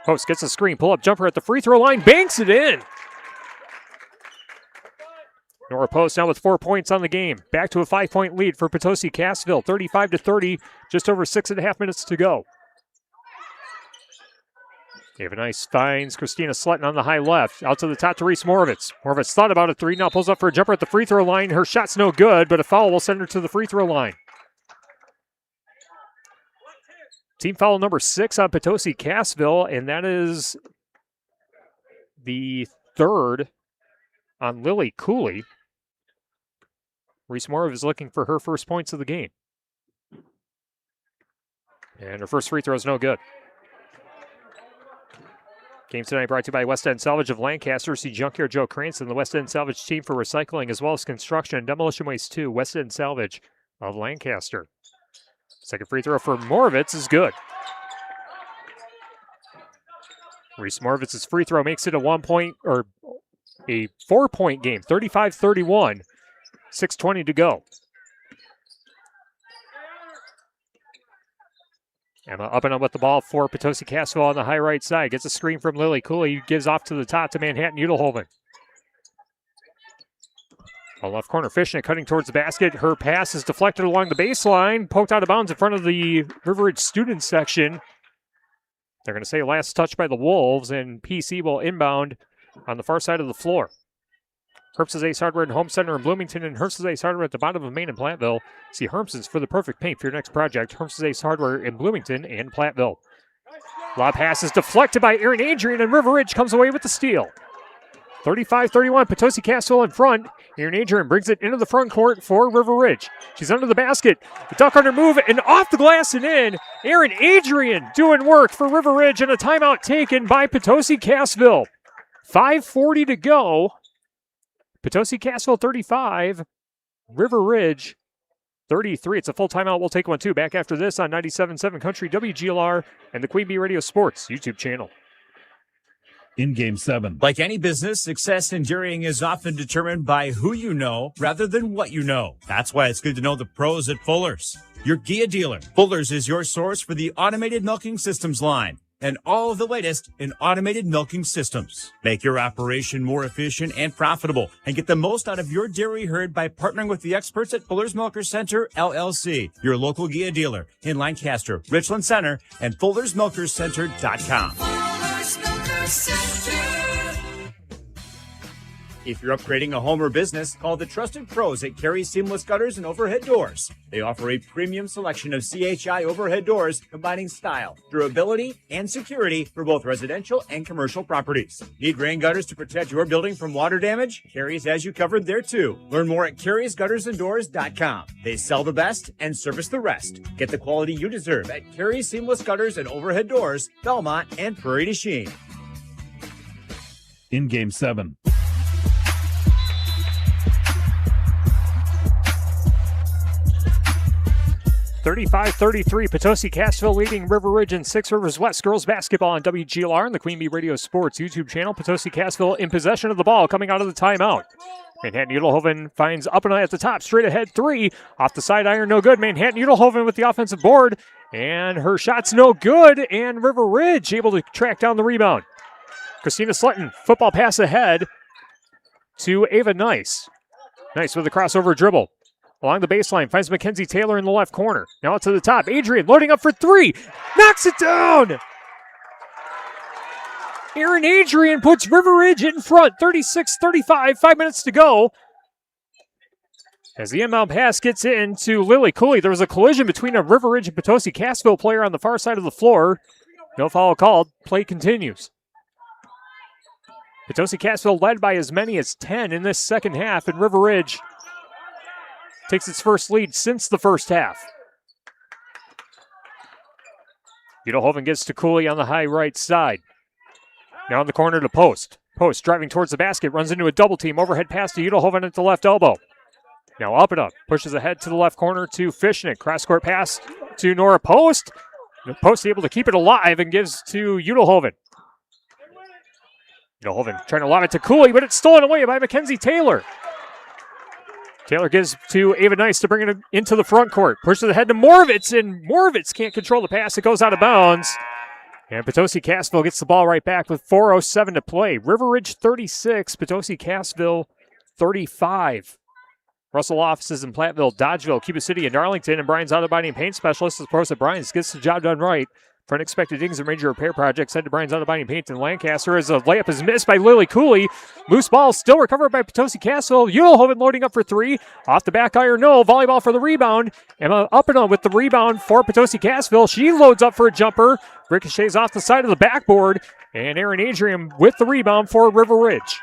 Post gets a screen. Pull-up jumper at the free throw line. Banks it in. Nora Post now with 4 points on the game. Back to a 5-point lead for Potosi Cassville. 35-30. Just over 6.5 minutes to go. Ava Nice finds Christina Slutton on the high left. Out to the top to Reese Moravitz. Moravitz thought about a 3. Now pulls up for a jumper at the free throw line. Her shot's no good, but a foul will send her to the free throw line. Team foul number 6 on Potosi Cassville, and that is the 3rd on Lily Cooley. Reese Moravitz is looking for her first points of the game. And her first free throw is no good. Game tonight brought to you by West End Salvage of Lancaster. See Junkyard Joe Cranston, the West End Salvage team for recycling as well as construction and demolition waste too. West End Salvage of Lancaster. Second free throw for Moravitz is good. Reese Moravitz's free throw makes it a 4-point game. 35-31. 6:20 to go. Emma up and up with the ball for Potosi Cassville on the high right side. Gets a screen from Lily Cooley. Gives off to the top to Manhattan Udelhoven. On left corner, Fishnick cutting towards the basket. Her pass is deflected along the baseline. Poked out of bounds in front of the River Ridge student section. They're going to say last touch by the Wolves, and PC will inbound on the far side of the floor. Herbst's Ace Hardware and Home Center in Bloomington and Herbst's Ace Hardware at the bottom of Main and Platteville. See Herbst's for the perfect paint for your next project. Herbst's Ace Hardware in Bloomington and Platteville. Lob pass is deflected by Aaron Adrian, and River Ridge comes away with the steal. 35-31, Potosi Cassville in front. Aaron Adrian brings it into the front court for River Ridge. She's under the basket. The duck under move and off the glass and in. Aaron Adrian doing work for River Ridge, and a timeout taken by Potosi Cassville. 5:40 to go. Potosi Cassville 35, River Ridge 33. It's a full timeout. We'll take one too. Back after this on 97.7 Country WGLR and the Queen Bee Radio Sports YouTube channel. In Game 7. Like any business, success in dairying is often determined by who you know rather than what you know. That's why it's good to know the pros at Fuller's, your Gia dealer. Fuller's is your source for the automated milking systems line and all of the latest in automated milking systems. Make your operation more efficient and profitable and get the most out of your dairy herd by partnering with the experts at Fuller's Milker Center, LLC, your local Gia dealer in Lancaster, Richland Center, and FullersMilkersCenter.com. Fuller's Milker Center. If you're upgrading a home or business, call the trusted pros at Carey Seamless Gutters and Overhead Doors. They offer a premium selection of CHI overhead doors, combining style, durability, and security for both residential and commercial properties. Need rain gutters to protect your building from water damage? Carey's has you covered there too. Learn more at Carey'sGuttersandDoors.com. They sell the best and service the rest. Get the quality you deserve at Carey Seamless Gutters and Overhead Doors, Belmont, and Prairie du Chien. In Game 7. 35-33, Potosi Cassville leading River Ridge and Six Rivers West girls basketball on WGLR and the Queen Bee Radio Sports YouTube channel. Potosi Cassville in possession of the ball coming out of the timeout. Manhattan-Udelhoven finds Uppena at the top, straight ahead three. Off the side iron, no good. Manhattan-Udelhoven with the offensive board, and her shot's no good, and River Ridge able to track down the rebound. Christina Slutton, football pass ahead to Ava Nice. Nice with a crossover dribble. Along the baseline, finds Mackenzie Taylor in the left corner. Now to the top, Adrian loading up for three. Knocks it down! Aaron Adrian puts River Ridge in front, 36-35, 5 minutes to go. As the inbound pass gets into Lily Cooley, there was a collision between a River Ridge and Potosi Cassville player on the far side of the floor. No foul called. Play continues. Potosi Cassville led by as many as 10 in this second half, and River Ridge takes its first lead since the first half. Udelhoven gets to Cooley on the high right side. Now in the corner to Post. Post driving towards the basket, runs into a double team. Overhead pass to Udelhoven at the left elbow. Now up and up. Pushes ahead to the left corner to Fishnick. Cross-court pass to Nora Post. Post able to keep it alive and gives to Udelhoven. Udelhoven trying to lob it to Cooley, but it's stolen away by Mackenzie Taylor. Taylor gives to Ava Nice to bring it into the front court. Pushes ahead to Moravitz, and Moravitz can't control the pass. It goes out of bounds. And Potosi Cassville gets the ball right back with 4:07 to play. River Ridge 36, Potosi Cassville 35. Russell offices in Platteville, Dodgeville, Cuba City, and Darlington. And Brian's Auto Body and Paint Specialist, of course, at Brian's gets the job done right. For unexpected dings and major repair projects, head to Brian's Auto Body and Paint in Lancaster as a layup is missed by Lily Cooley. Loose ball still recovered by Potosi Cassville. Udelhoven loading up for three. Off the back iron, no. Volleyball for the rebound. Emma Uppena with the rebound for Potosi Cassville. She loads up for a jumper. Ricochets off the side of the backboard. And Aaron Adrian with the rebound for River Ridge.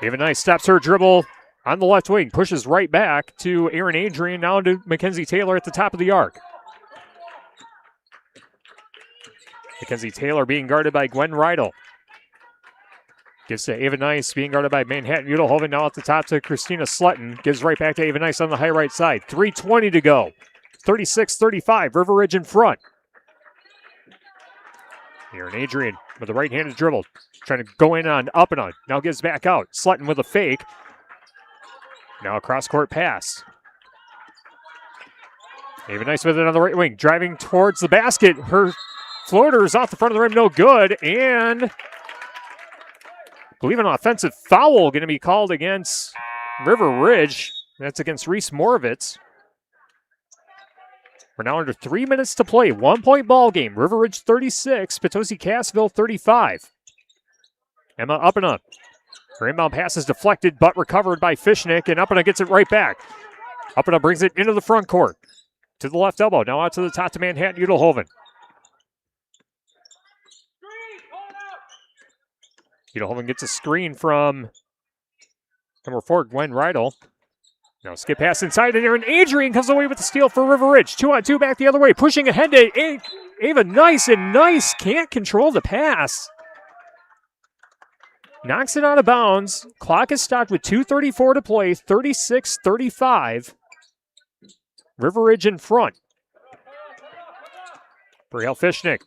Ava Nice stops her dribble on the left wing, pushes right back to Aaron Adrian, now to Mackenzie Taylor at the top of the arc. Mackenzie Taylor being guarded by Gwen Rydell. Gives to Ava Nice, being guarded by Manhattan-Udelhoven, now at the top to Christina Slutton. Gives right back to Ava Nice on the high right side. 3:20 to go. 36-35, River Ridge in front. Aaron Adrian with a right-handed dribble, trying to go in on Uppena. Now gives back out. Slutton with a fake. Now a cross-court pass. Ava Nice with it on the right wing, driving towards the basket. Her floater is off the front of the rim, no good. And I believe an offensive foul going to be called against River Ridge. That's against Reese Moravitz. We're now under 3 minutes to play. 1 point ball game. River Ridge 36, Potosi Cassville 35. Emma Uppena. Her inbound pass is deflected, but recovered by Fishnick, and Uppena gets it right back. Uppena brings it into the front court. To the left elbow, now out to the top to Manhattan-Udelhoven. Udelhoven gets a screen from number 4, Gwen Rydell. Now skip pass inside, and Aaron Adrian comes away with the steal for River Ridge. 2-on-2 back the other way, pushing ahead to Ava Nice, and Nice can't control the pass. Knocks it out of bounds. Clock is stopped with 2:34 to play, 36-35. River Ridge in front. Brielle Fishnick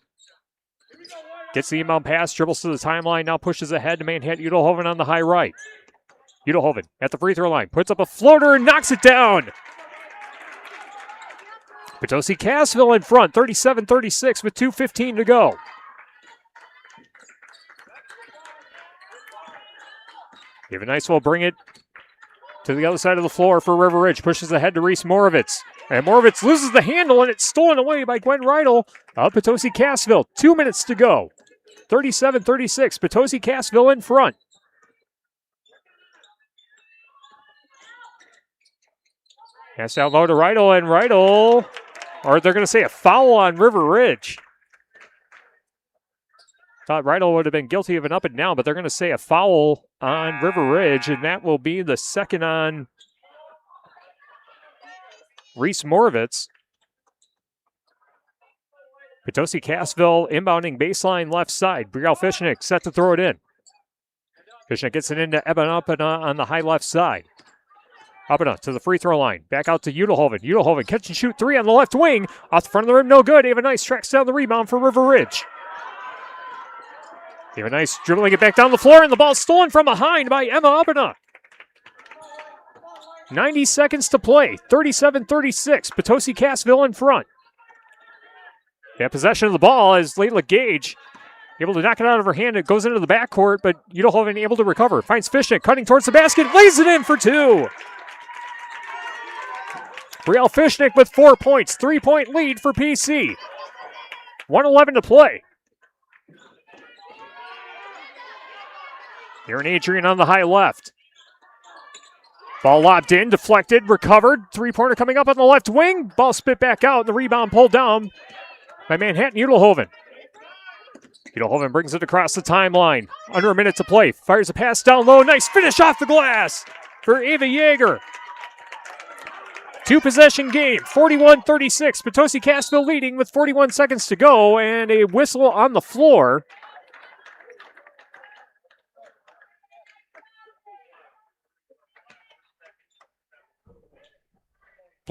gets the inbound pass, dribbles to the timeline, now pushes ahead to Manhattan-Udelhoven on the high right. Udelhoven at the free throw line, puts up a floater and knocks it down. Potosi Cassville in front, 37-36 with 2:15 to go. Ava Nice will bring it to the other side of the floor for River Ridge. Pushes ahead to Reese Moravitz. And Moravitz loses the handle, and it's stolen away by Gwen Rydell of Potosi Cassville. 2 minutes to go. 37-36, Potosi Cassville in front. Pass down low to Rydell, and Rydell, or they're going to say a foul on River Ridge. Thought Rydell would have been guilty of an up and down, but they're going to say a foul on River Ridge, and that will be the second on Reese Moravitz. Potosi Cassville inbounding baseline left side. Brielle Fishnick set to throw it in. Fishnick gets it into Eben Uppena on the high left side. Abena to the free throw line. Back out to Udelhoven. Udelhoven catch and shoot three on the left wing. Off the front of the rim, no good. Ava Nice tracks down the rebound for River Ridge. Ava Nice dribbling it back down the floor, and the ball stolen from behind by Emma Abena. 90 seconds to play. 37-36. Potosi Cassville in front. They have possession of the ball as Layla Gage able to knock it out of her hand. It goes into the backcourt, but Udelhoven able to recover. Finds Fishnick cutting towards the basket. Lays it in for two. Brielle Fishnick with 4 points. 3-point lead for PC. 1:11 to play. Aaron Adrian on the high left. Ball lobbed in, deflected, recovered. Three-pointer coming up on the left wing. Ball spit back out, and the rebound pulled down by Manhattan Udelhoven. Udelhoven brings it across the timeline. Under a minute to play. Fires a pass down low. Nice finish off the glass for Ava Yeager. Two-possession game, 41-36. Potosi Cassville leading with 41 seconds to go, and a whistle on the floor. I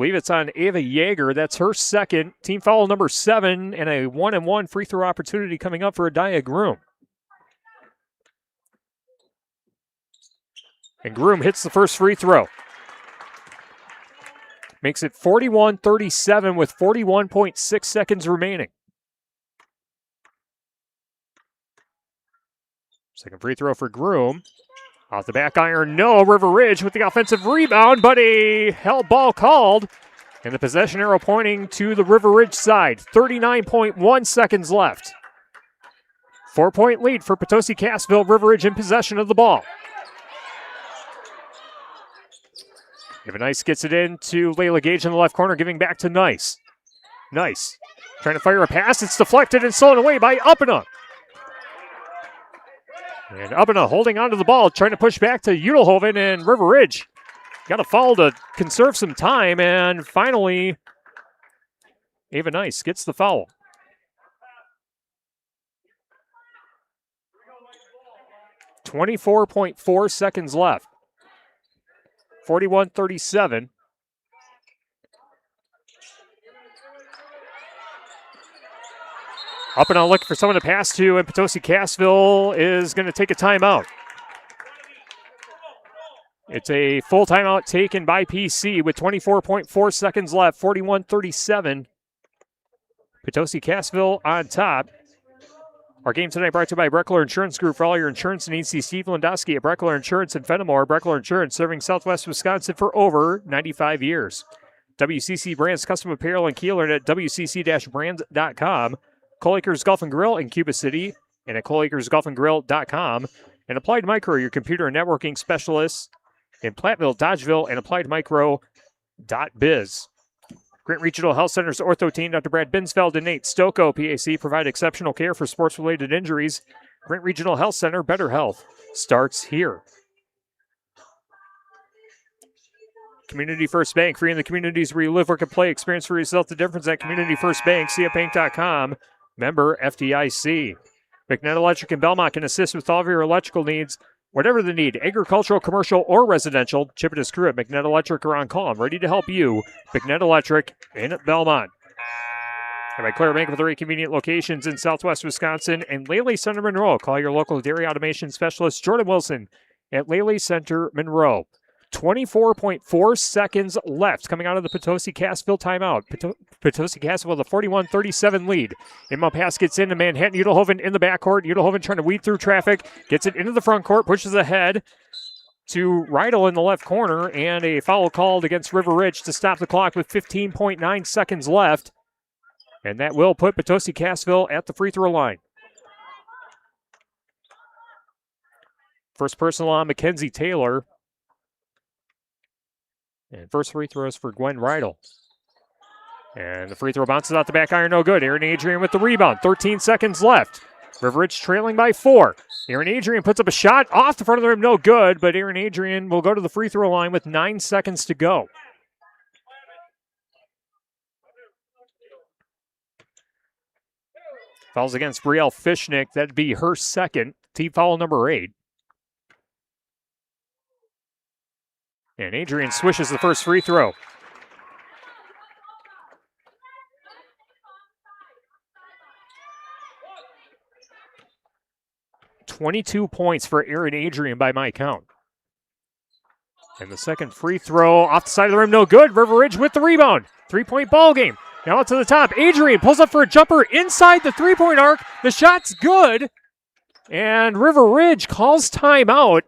believe it's on Ava Yeager. That's her second. Team foul number 7, and a 1-and-1 free throw opportunity coming up for Adiah Groom. And Groom hits the first free throw. Makes it 41-37 with 41.6 seconds remaining. Second free throw for Groom. Off the back iron, no. River Ridge with the offensive rebound, but a held ball called. And the possession arrow pointing to the River Ridge side. 39.1 seconds left. 4-point lead for Potosi Cassville. River Ridge in possession of the ball. Ava Nice gets it in to Layla Gage in the left corner, giving back to Nice. Nice. Trying to fire a pass. It's deflected and stolen away by Uppena. And Uppena holding onto the ball, trying to push back to Udelhoven, and River Ridge got a foul to conserve some time, and finally, Ava Nice gets the foul. .4 seconds left. 41-37. Uppena looking for someone to pass to, and Potosi Cassville is going to take a timeout. It's a full timeout taken by PC with 24.4 seconds left, 41-37. Potosi Cassville on top. Our game tonight brought to you by Breckler Insurance Group. For all your insurance needs, see Steve Landowski at Breckler Insurance in Fenimore. Breckler Insurance, serving Southwest Wisconsin for over 95 years. WCC Brands Custom Apparel and Kieler at wcc-brands.com. Coal-Acres Golf and Grill in Cuba City and at coalacresgolfandgrill.com. And Applied Micro, your computer and networking specialists in Platteville, Dodgeville, and appliedmicro.biz. Grant Regional Health Center's ortho team, Dr. Brad Binsfeld and Nate Stocco, PAC, provide exceptional care for sports-related injuries. Grant Regional Health Center, better health starts here. Community First Bank, free in the communities where you live, work, and play. Experience for yourself the difference at Community First Bank, cfbank.com. Member FDIC. McNett Electric in Belmont can assist with all of your electrical needs, whatever the need, agricultural, commercial, or residential. Chip and his crew at McNett Electric are on call. I'm ready to help you. McNett Electric in Belmont. And by Claire Bank with 3 convenient locations in Southwest Wisconsin and Lely Center Monroe. Call your local dairy automation specialist, Jordan Wilson, at Lely Center Monroe. 24.4 seconds left coming out of the Potosi Cassville timeout. Potosi Cassville with a 41-37 lead. Inbound pass gets into Manhattan Udelhoven in the backcourt. Udelhoven trying to weed through traffic. Gets it into the front court. Pushes ahead to Rydell in the left corner. And a foul called against River Ridge to stop the clock with 15.9 seconds left. And that will put Potosi Cassville at the free throw line. First personal on Mackenzie Taylor. And first free throw is for Gwen Rydell. And the free throw bounces out the back iron, no good. Aaron Adrian with the rebound. 13 seconds left. River Ridge trailing by 4. Aaron Adrian puts up a shot off the front of the rim, no good, but Aaron Adrian will go to the free throw line with 9 seconds to go. Fouls against Brielle Fishnick. That'd be her second. Team foul number 8. And Adrian swishes the first free throw. $22 points for Aaron Adrian by my count. And the second free throw off the side of the rim, no good. River Ridge with the rebound. 3-point ball game. Now out to the top. Adrian pulls up for a jumper inside the 3-point arc. The shot's good. And River Ridge calls timeout.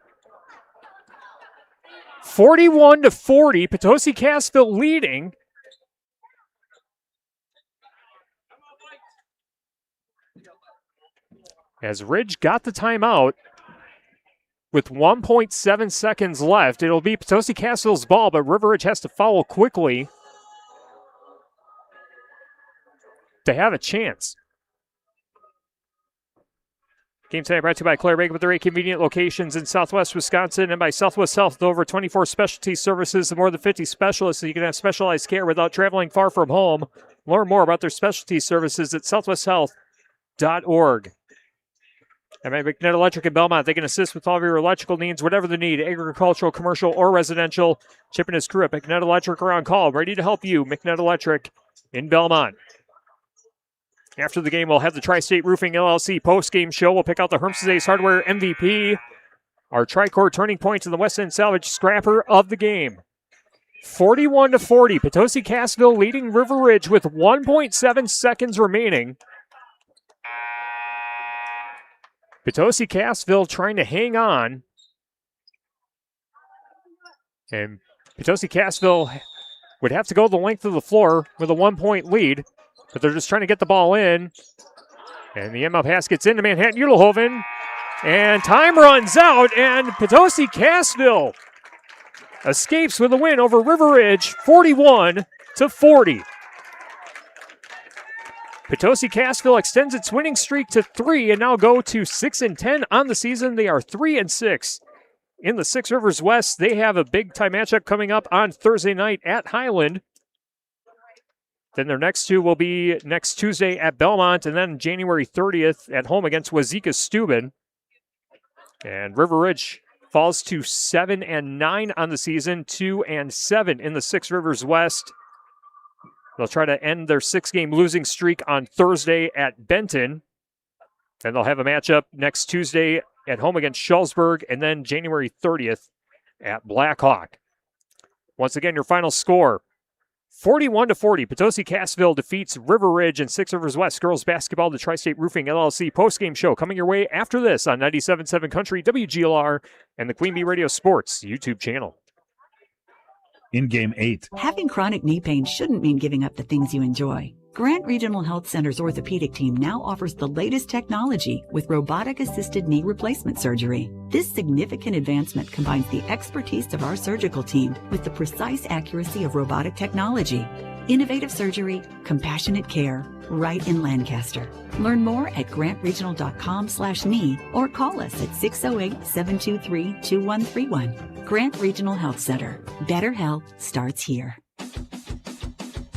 41-40. Potosi Cassville leading. As Ridge got the timeout with 1.7 seconds left, it'll be Potosi Cassville's ball, but River Ridge has to foul quickly to have a chance. Game tonight brought to you by Claire Bacon with their 8 convenient locations in Southwest Wisconsin and by Southwest Health with over 24 specialty services and more than 50 specialists so you can have specialized care without traveling far from home. Learn more about their specialty services at southwesthealth.org. And by McNett Electric in Belmont, they can assist with all of your electrical needs, whatever the need, agricultural, commercial, or residential. Chip and his crew at McNett Electric are on call, ready to help you. McNett Electric in Belmont. After the game, we'll have the Tri-State Roofing LLC post-game show. We'll pick out the Hermses Ace Hardware MVP, our Tri-Core Turning Point and the West End Salvage Scrapper of the game. 41-40, Potosi Cassville leading River Ridge with 1.7 seconds remaining. Potosi Cassville trying to hang on. And Potosi Cassville would have to go the length of the floor with a 1-point lead, but they're just trying to get the ball in. And the inbound pass gets into Manhattan Udelhoven. And time runs out, and Potosi Cassville escapes with a win over River Ridge, 41-40. Potosi Cassville extends its winning streak to 3 and now go to 6-10 on the season. They are 3-6 in the Six Rivers West. They have a big-time matchup coming up on Thursday night at Highland. Then their next two will be next Tuesday at Belmont, and then January 30th at home against Wazeeka Steuben. And River Ridge falls to 7-9 on the season, 2-7 in the Six Rivers West. They'll try to end their 6-game losing streak on Thursday at Benton. Then they'll have a matchup next Tuesday at home against Schulzberg, and then January 30th at Blackhawk. Once again, your final score, 41-40. Potosi Cassville defeats River Ridge and Six Rivers West girls basketball. The Tri-State Roofing LLC postgame show coming your way after this on 97.7 Country, WGLR, and the Queen Bee Radio Sports YouTube channel. In Game 8. Having chronic knee pain shouldn't mean giving up the things you enjoy. Grant Regional Health Center's orthopedic team now offers the latest technology with robotic-assisted knee replacement surgery. This significant advancement combines the expertise of our surgical team with the precise accuracy of robotic technology. Innovative surgery, compassionate care, right in Lancaster. Learn more at grantregional.com/knee or call us at 608-723-2131. Grant Regional Health Center. Better health starts here.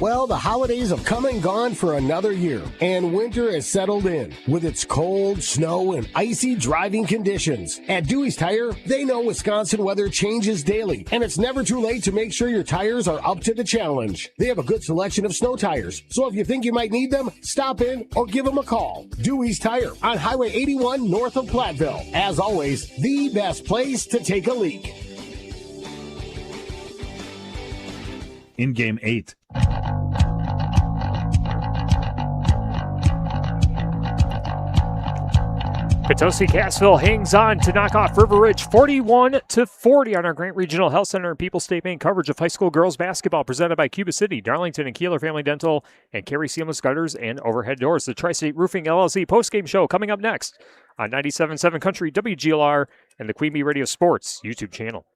Well, the holidays have come and gone for another year, and winter has settled in with its cold, snow, and icy driving conditions. At Dewey's Tire, they know Wisconsin weather changes daily, and it's never too late to make sure your tires are up to the challenge. They have a good selection of snow tires, so if you think you might need them, stop in or give them a call. Dewey's Tire on Highway 81 north of Platteville. As always, the best place to take a leak. In Game 8. Potosi Cassville hangs on to knock off River Ridge 41-40 on our Grant Regional Health Center and People's State Bank coverage of high school girls basketball presented by Cuba City, Darlington, and Kieler Family Dental, and Carey Seamless Gutters and Overhead Doors. The Tri-State Roofing LLC postgame show coming up next on 97.7 Country, WGLR, and the Queen Bee Radio Sports YouTube channel.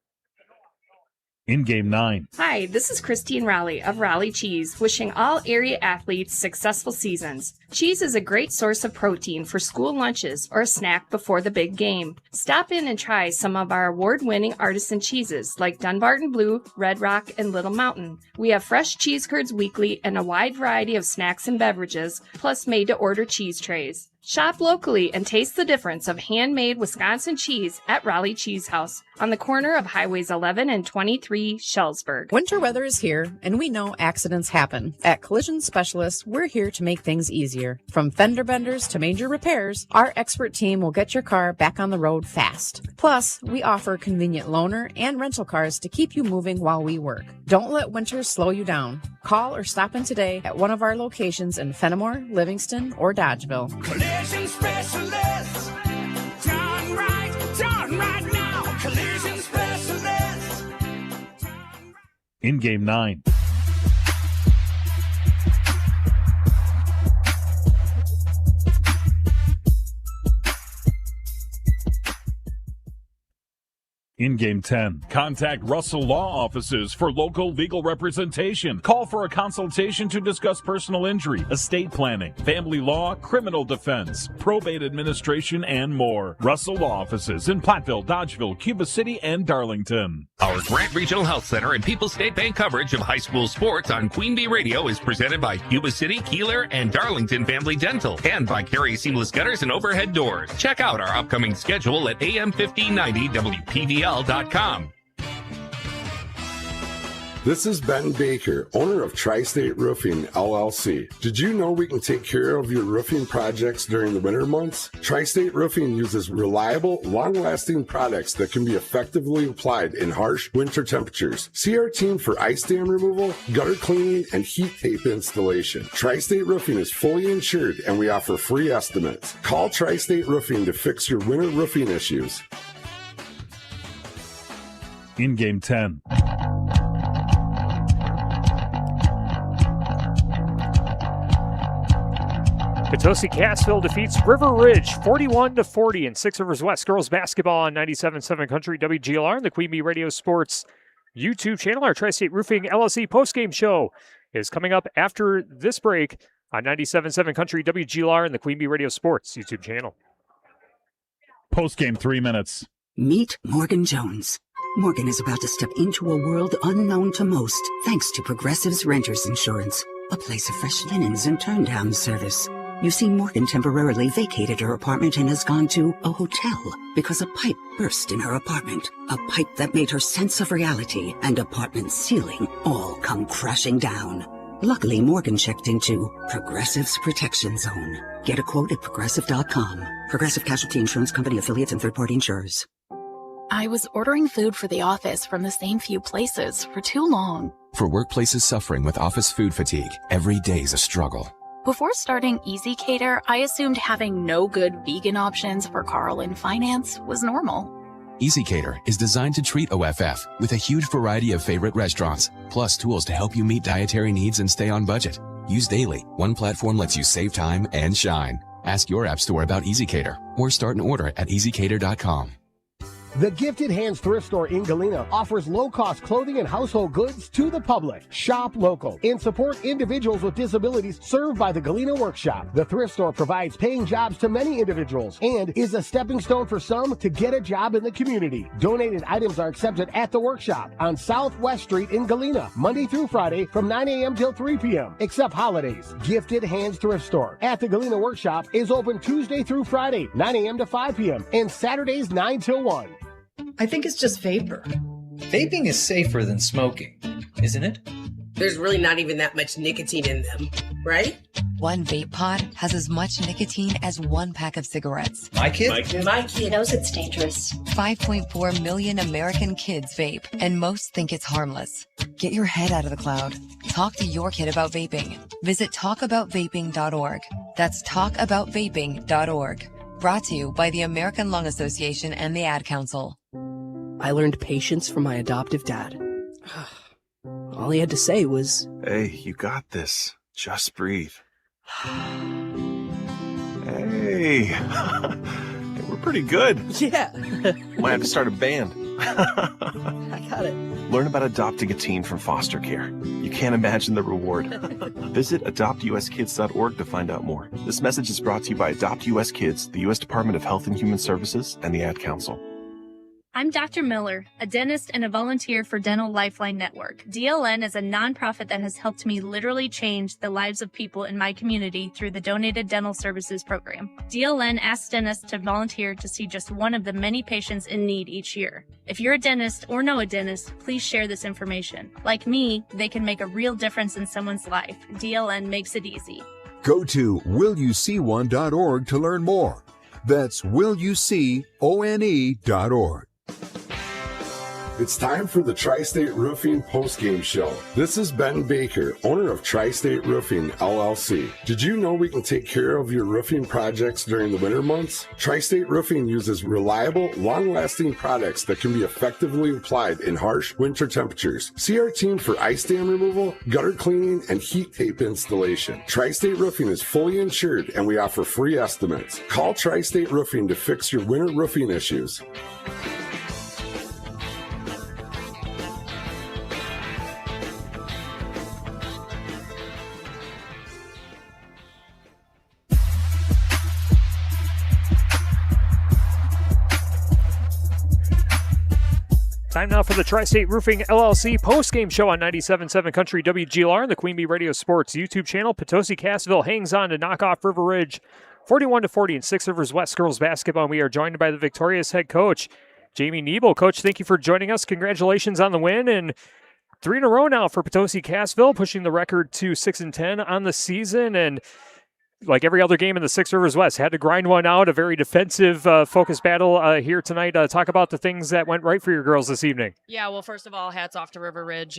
In Game 9. Hi, this is Christine Raleigh of Raleigh Cheese, wishing all area athletes successful seasons. Cheese is a great source of protein for school lunches or a snack before the big game. Stop in and try some of our award-winning artisan cheeses like Dunbarton Blue, Red Rock, and Little Mountain. We have fresh cheese curds weekly and a wide variety of snacks and beverages, plus made-to-order cheese trays. Shop locally and taste the difference of handmade Wisconsin cheese at Raleigh Cheese House on the corner of Highways 11 and 23, Shellsburg. Winter weather is here, and we know accidents happen. At Collision Specialists, we're here to make things easier. From fender benders to major repairs, our expert team will get your car back on the road fast. Plus, we offer convenient loaner and rental cars to keep you moving while we work. Don't let winter slow you down. Call or stop in today at one of our locations in Fenimore, Livingston, or Dodgeville. Collision Specialists. Done right now. Collision Specialists. In Game 9. In Game 10, contact Russell Law Offices for local legal representation. Call for a consultation to discuss personal injury, estate planning, family law, criminal defense, probate administration, and more. Russell Law Offices in Platteville, Dodgeville, Cuba City, and Darlington. Our Grant Regional Health Center and People's State Bank coverage of high school sports on Queen Bee Radio is presented by Cuba City, Kieler, and Darlington Family Dental, and by Carey Seamless Gutters and Overhead Doors. Check out our upcoming schedule at AM1590WPVL.com. This is Ben Baker, owner of Tri-State Roofing, LLC. Did you know we can take care of your roofing projects during the winter months? Tri-State Roofing uses reliable, long-lasting products that can be effectively applied in harsh winter temperatures. See our team for ice dam removal, gutter cleaning, and heat tape installation. Tri-State Roofing is fully insured, and we offer free estimates. Call Tri-State Roofing to fix your winter roofing issues. In Game 10. Potosi Cassville defeats River Ridge 41-40 in Six Rivers West girls basketball on 97.7 Country WGLR and the Queen Bee Radio Sports YouTube channel. Our Tri-State Roofing LLC postgame show is coming up after this break on 97.7 Country WGLR and the Queen Bee Radio Sports YouTube channel. Postgame 3 minutes. Meet Morgan Jones. Morgan is about to step into a world unknown to most, thanks to Progressive's Renters Insurance, a place of fresh linens and turn-down service. You see, Morgan temporarily vacated her apartment and has gone to a hotel because a pipe burst in her apartment. A pipe that made her sense of reality and apartment ceiling all come crashing down. Luckily, Morgan checked into Progressive's Protection Zone. Get a quote at Progressive.com. Progressive Casualty Insurance Company affiliates and third-party insurers. I was ordering food for the office from the same few places for too long. For workplaces suffering with office food fatigue, every day's a struggle. Before starting Easy Cater, I assumed having no good vegan options for Carl in finance was normal. Easy Cater is designed to treat OFF with a huge variety of favorite restaurants, plus tools to help you meet dietary needs and stay on budget. Used daily, one platform lets you save time and shine. Ask your app store about Easy Cater or start an order at easycater.com. The Gifted Hands Thrift Store in Galena offers low-cost clothing and household goods to the public. Shop local and support individuals with disabilities served by the Galena Workshop. The thrift store provides paying jobs to many individuals and is a stepping stone for some to get a job in the community. Donated items are accepted at the workshop on Southwest Street in Galena, Monday through Friday from 9 a.m. till 3 p.m., except holidays. Gifted Hands Thrift Store at the Galena Workshop is open Tuesday through Friday, 9 a.m. to 5 p.m., and Saturdays 9 till 1. I think it's just vapor. Vaping is safer than smoking, isn't it? There's really not even that much nicotine in them, right? One vape pod has as much nicotine as one pack of cigarettes. My kid knows it's dangerous. 5.4 million American kids vape, and most think it's harmless. Get your head out of the cloud. Talk to your kid about vaping. Visit talkaboutvaping.org. That's talkaboutvaping.org. Brought to you by the American Lung Association and the Ad Council. I learned patience from my adoptive dad. All he had to say was, "Hey, you got this. Just breathe." Hey, we're pretty good. Yeah. Might have to start a band. I got it. Learn about adopting a teen from foster care. You can't imagine the reward. Visit adoptuskids.org to find out more. This message is brought to you by Adopt US Kids, the U.S. Department of Health and Human Services, and the Ad Council. I'm Dr. Miller, a dentist and a volunteer for Dental Lifeline Network. DLN is a nonprofit that has helped me literally change the lives of people in my community through the Donated Dental Services program. DLN asks dentists to volunteer to see just one of the many patients in need each year. If you're a dentist or know a dentist, please share this information. Like me, they can make a real difference in someone's life. DLN makes it easy. Go to willyouseeone.org to learn more. That's willyouseeone.org. It's time for the Tri-State Roofing postgame show. This is Ben Baker, owner of Tri-State Roofing, LLC. Did you know we can take care of your roofing projects during the winter months? Tri-State Roofing uses reliable, long-lasting products that can be effectively applied in harsh winter temperatures. See our team for ice dam removal, gutter cleaning, and heat tape installation. Tri-State Roofing is fully insured, and we offer free estimates. Call Tri-State Roofing to fix your winter roofing issues. Time now for the Tri-State Roofing LLC post-game show on 97.7 Country WGLR and the Queen Bee Radio Sports YouTube channel. Potosi Cassville hangs on to knock off River Ridge 41-40 in Six Rivers West girls basketball. And we are joined by the victorious head coach, Jamie Nebel. Coach, thank you for joining us. Congratulations on the win. And 3 in a row now for Potosi Cassville, pushing the record to 6-10 on the season. And like every other game in the Six Rivers West, had to grind one out, a very defensive focused battle here tonight. Talk about the things that went right for your girls this evening. Yeah, well, first of all, hats off to River Ridge.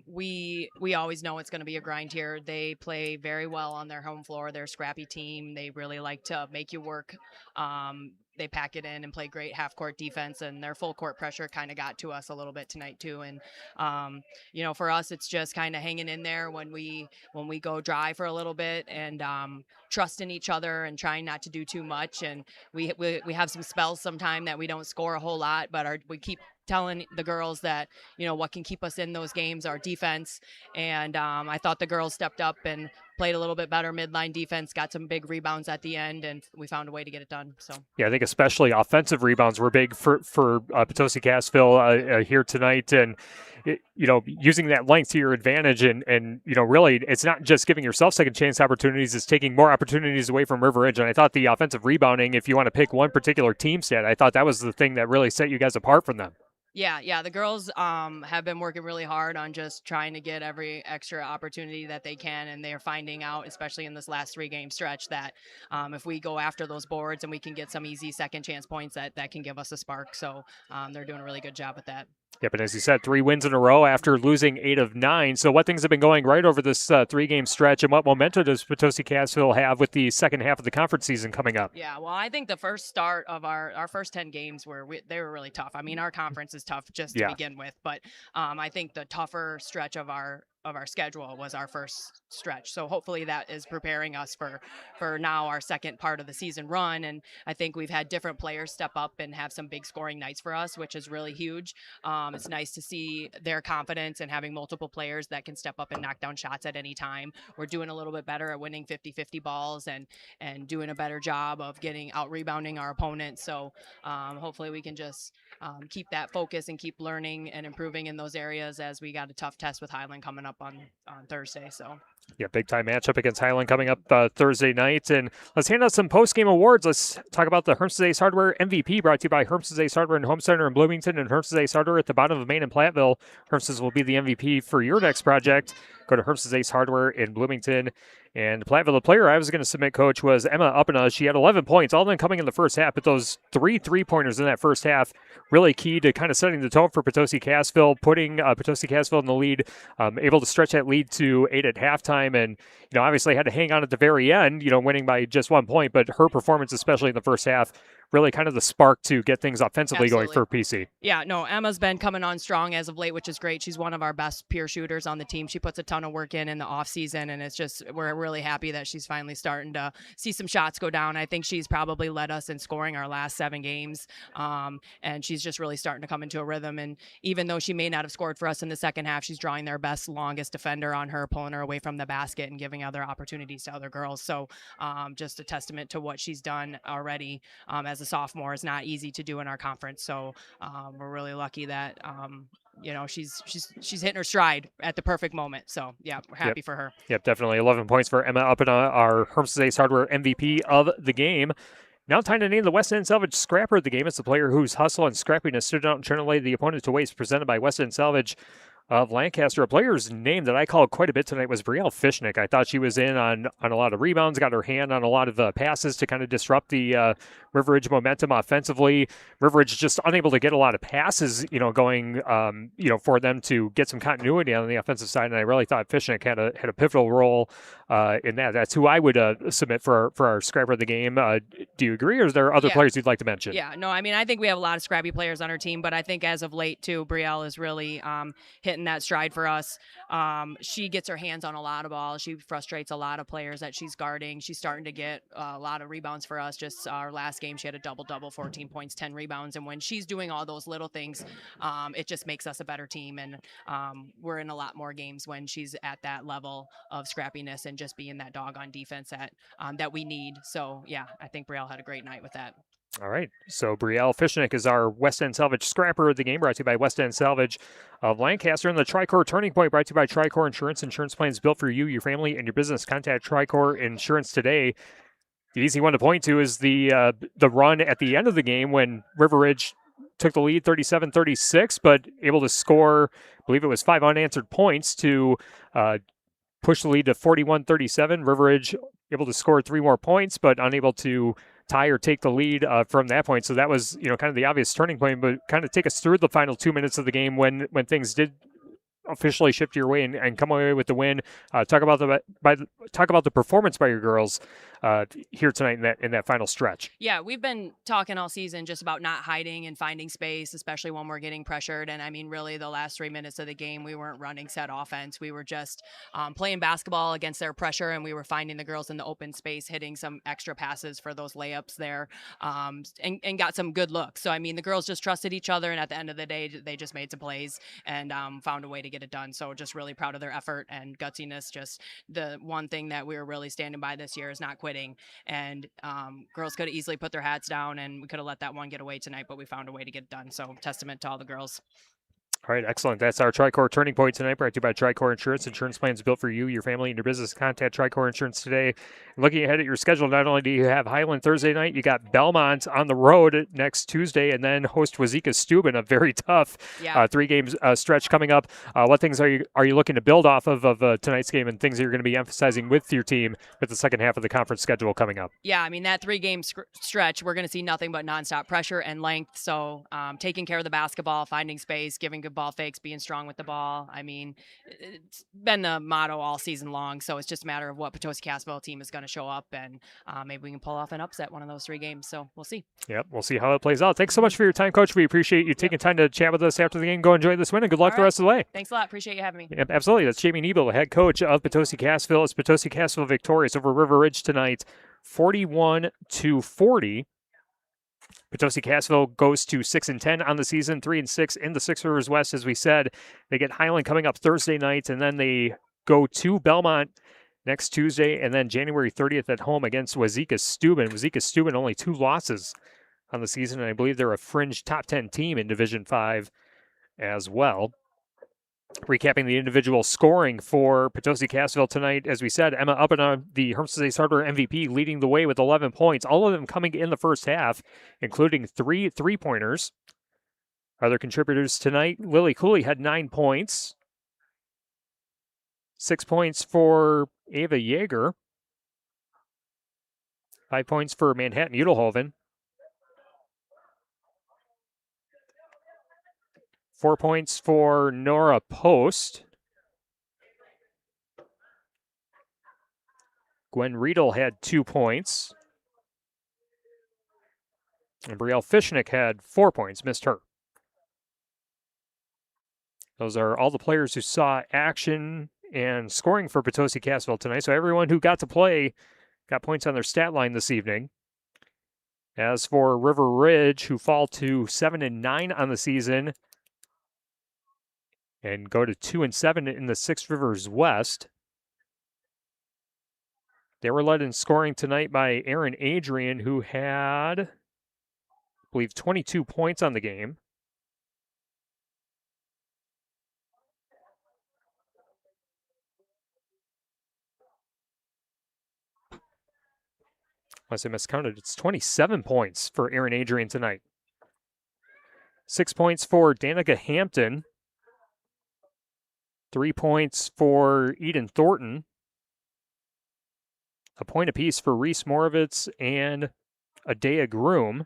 We always know it's going to be a grind here. They play very well on their home floor. They're a scrappy team. They really like to make you work. They pack it in and play great half-court defense, and their full-court pressure kind of got to us a little bit tonight too. And for us, it's just kind of hanging in there when we go dry for a little bit and trusting each other and trying not to do too much. And we have some spells sometime that we don't score a whole lot, but we keep telling the girls that, what can keep us in those games, our defense. And I thought the girls stepped up and played a little bit better midline defense, got some big rebounds at the end, and we found a way to get it done. So yeah, I think especially offensive rebounds were big for Potosi Cassville here tonight. And using that length to your advantage, and really, it's not just giving yourself second chance opportunities; it's taking more opportunities away from River Ridge. And I thought the offensive rebounding, if you want to pick one particular team stat, I thought that was the thing that really set you guys apart from them. Yeah, the girls have been working really hard on just trying to get every extra opportunity that they can, and they're finding out, especially in this last 3-game stretch, that if we go after those boards and we can get some easy second chance points, that can give us a spark. So they're doing a really good job with that. Yeah, but as you said, 3 wins in a row after losing 8 of 9. So what things have been going right over this 3-game stretch, and what momentum does Potosi Cassville have with the second half of the conference season coming up? Yeah, well, I think the first start of our first 10 games they were really tough. I mean, our conference is tough just to begin with, but I think the tougher stretch of our schedule was our first stretch. So hopefully that is preparing us for now our second part of the season run. And I think we've had different players step up and have some big scoring nights for us, which is really huge. It's nice to see their confidence and having multiple players that can step up and knock down shots at any time. We're doing a little bit better at winning 50-50 balls and doing a better job of getting out rebounding our opponents. So hopefully we can just keep that focus and keep learning and improving in those areas, as we got a tough test with Highland coming up on Thursday. So yeah, big time matchup against Highland coming up Thursday night. And let's hand out some post-game awards. Let's talk about the Herms's Ace Hardware MVP, brought to you by Herms's Ace Hardware and Home Center in Bloomington and Herms's Ace Hardware at the bottom of Main and Platteville. Herms's will be the MVP for your next project. Go to Herms's Ace Hardware in Bloomington and Platteville. The player I was going to submit, Coach, was Emma Uppena. She had 11 points, all of them coming in the first half, but those 3 3-pointers in that first half really key to kind of setting the tone for Potosi Cassville, putting Potosi Cassville in the lead, able to stretch that lead to 8 at halftime, and obviously had to hang on at the very end, winning by just 1 point, but her performance, especially in the first half, really kind of the spark to get things offensively going for PC. Yeah, no, Emma's been coming on strong as of late, which is great. She's one of our best pure shooters on the team. She puts a ton of work in the off season, and it's just, we're really happy that she's finally starting to see some shots go down. I think she's probably led us in scoring our last 7 games, and she's just really starting to come into a rhythm. And even though she may not have scored for us in the second half, she's drawing their best, longest defender on her, pulling her away from the basket and giving other opportunities to other girls. So just a testament to what she's done already as as a sophomore is not easy to do in our conference. So we're really lucky that she's hitting her stride at the perfect moment. So yeah, we're happy for her. Yep, definitely 11 points for Emma Uppina, our Hermses Ace Hardware MVP of the game. Now time to name the West End Salvage Scrapper of the game. It's the player whose hustle and scrappiness stood out and turned away the opponent to waste, presented by West End Salvage of Lancaster. A player's name that I called quite a bit tonight was Brielle Fishnick. I thought she was in on a lot of rebounds, got her hand on a lot of passes to kind of disrupt the River Ridge momentum offensively. River Ridge just unable to get a lot of passes, going, for them to get some continuity on the offensive side. And I really thought Fishnick had a pivotal role in that. That's who I would submit for our scrapper of the game. Do you agree, or is there other players you'd like to mention? Yeah, no, I mean, I think we have a lot of scrappy players on our team, but I think as of late, too, Brielle is really hitting that stride for us. She gets her hands on a lot of balls. She frustrates a lot of players that she's guarding. She's starting to get a lot of rebounds for us. Just our last game, she had a double-double, 14 points, 10 rebounds. And when she's doing all those little things, it just makes us a better team. And we're in a lot more games when she's at that level of scrappiness and just being that dog on defense that we need. So, yeah, I think Brielle had a great night with that. All right, so Brielle Fishnick is our West End Salvage Scrapper of the game, brought to you by West End Salvage of Lancaster. And the Tricor Turning Point, brought to you by Tricor Insurance. Insurance plans built for you, your family, and your business. Contact Tricor Insurance today. The easy one to point to is the run at the end of the game when River Ridge took the lead 37-36, but able to score, I believe it was 5 unanswered points to push the lead to 41-37. River Ridge able to score 3 more points, but unable to tie or take the lead from that point. So that was, kind of the obvious turning point, but kind of take us through the final 2 minutes of the game when things did officially shift your way and come away with the win. Talk about the performance by your girls here tonight in that final stretch. Yeah, we've been talking all season just about not hiding and finding space, especially when we're getting pressured. And I mean, really, the last 3 minutes of the game, we weren't running set offense. We were just playing basketball against their pressure, and we were finding the girls in the open space, hitting some extra passes for those layups there, and got some good looks. So I mean, the girls just trusted each other, and at the end of the day, they just made some plays and found a way to get it done. So just really proud of their effort and gutsiness. Just the one thing that we were really standing by this year is not quitting. And girls could have easily put their hats down, and we could have let that one get away tonight, but we found a way to get it done. So testament to all the girls. All right, excellent. That's our Tricor Turning Point tonight, brought to you by Tricor Insurance. Insurance plans built for you, your family, and your business. Contact Tricor Insurance today. Looking ahead at your schedule, not only do you have Highland Thursday night, you got Belmont on the road next Tuesday, and then host Wazeeka Steuben, a very tough 3-game stretch coming up. What things are you looking to build off of tonight's game, and things that you're going to be emphasizing with your team with the second half of the conference schedule coming up? Yeah, I mean, that 3-game stretch, we're going to see nothing but nonstop pressure and length. So taking care of the basketball, finding space, giving good ball fakes, being strong with the ball. I mean, it's been the motto all season long. So it's just a matter of what Potosi Cassville team is going to show up, and maybe we can pull off an upset one of those 3 games. So we'll see. Yep, we'll see how it plays out. Thanks so much for your time, Coach. We appreciate you taking time to chat with us after the game. Go enjoy this win, and good luck the rest of the way. Thanks a lot. Appreciate you having me. Yep, absolutely. That's Jamie Nebel, head coach of Potosi Cassville. It's Potosi Cassville victorious over River Ridge tonight, 41-40. Potosi Cassville goes to 6-10 on the season, 3-6 in the Six Rivers West. As we said, they get Highland coming up Thursday night, and then they go to Belmont next Tuesday, and then January 30th at home against Wazeeka Steuben. Wazeeka Steuben only 2 losses on the season, and I believe they're a fringe top 10 team in Division 5 as well. Recapping the individual scoring for Potosi Cassville tonight, as we said, Emma Uppina, the Hermses Ace Hardware MVP, leading the way with 11 points, all of them coming in the first half, including 3 3-pointers. Other contributors tonight, Lily Cooley had 9 points. 6 points for Ava Yeager. 5 points for Manhattan Udelhoven. 4 points for Nora Post. Gwen Riedel had 2 points. And Brielle Fishnick had 4 points, missed her. Those are all the players who saw action and scoring for Potosi Cassville tonight. So everyone who got to play got points on their stat line this evening. As for River Ridge, who fall to 7-9 on the season and go to 2-7 in the Six Rivers West. They were led in scoring tonight by Aaron Adrian, who had believe 22 points on the game. Unless I miscounted, it's 27 points for Aaron Adrian tonight. 6 points for Danica Hampton. 3 points for Eden Thornton. A point apiece for Reese Moravitz and Adea Groom.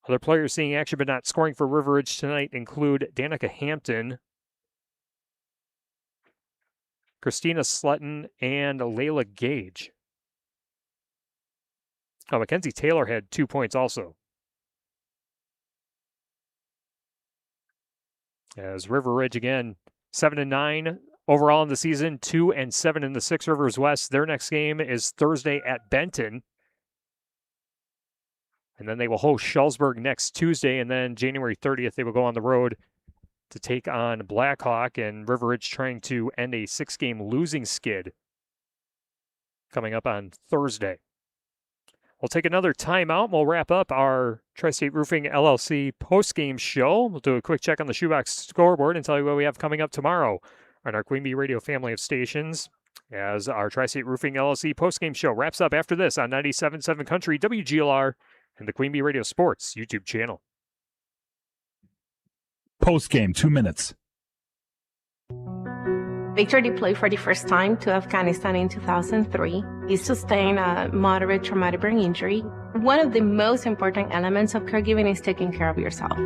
Other players seeing action but not scoring for River Ridge tonight include Danica Hampton, Christina Slutton, and Layla Gage. Oh, Mackenzie Taylor had 2 points also. As River Ridge again, 7-9 overall in the season, 2-7 in the Six Rivers West. Their next game is Thursday at Benton. And then they will host Schulzburg next Tuesday. And then January 30th, they will go on the road to take on Blackhawk. And River Ridge trying to end a 6-game losing skid coming up on Thursday. We'll take another timeout. We'll wrap up our Tri-State Roofing LLC post-game show. We'll do a quick check on the Shoebox scoreboard and tell you what we have coming up tomorrow on our Queen Bee Radio family of stations as our Tri-State Roofing LLC post-game show wraps up after this on 97.7 Country, WGLR, and the Queen Bee Radio Sports YouTube channel. Post-game, 2 minutes. Victor deployed for the first time to Afghanistan in 2003. He sustained a moderate traumatic brain injury. One of the most important elements of caregiving is taking care of yourself.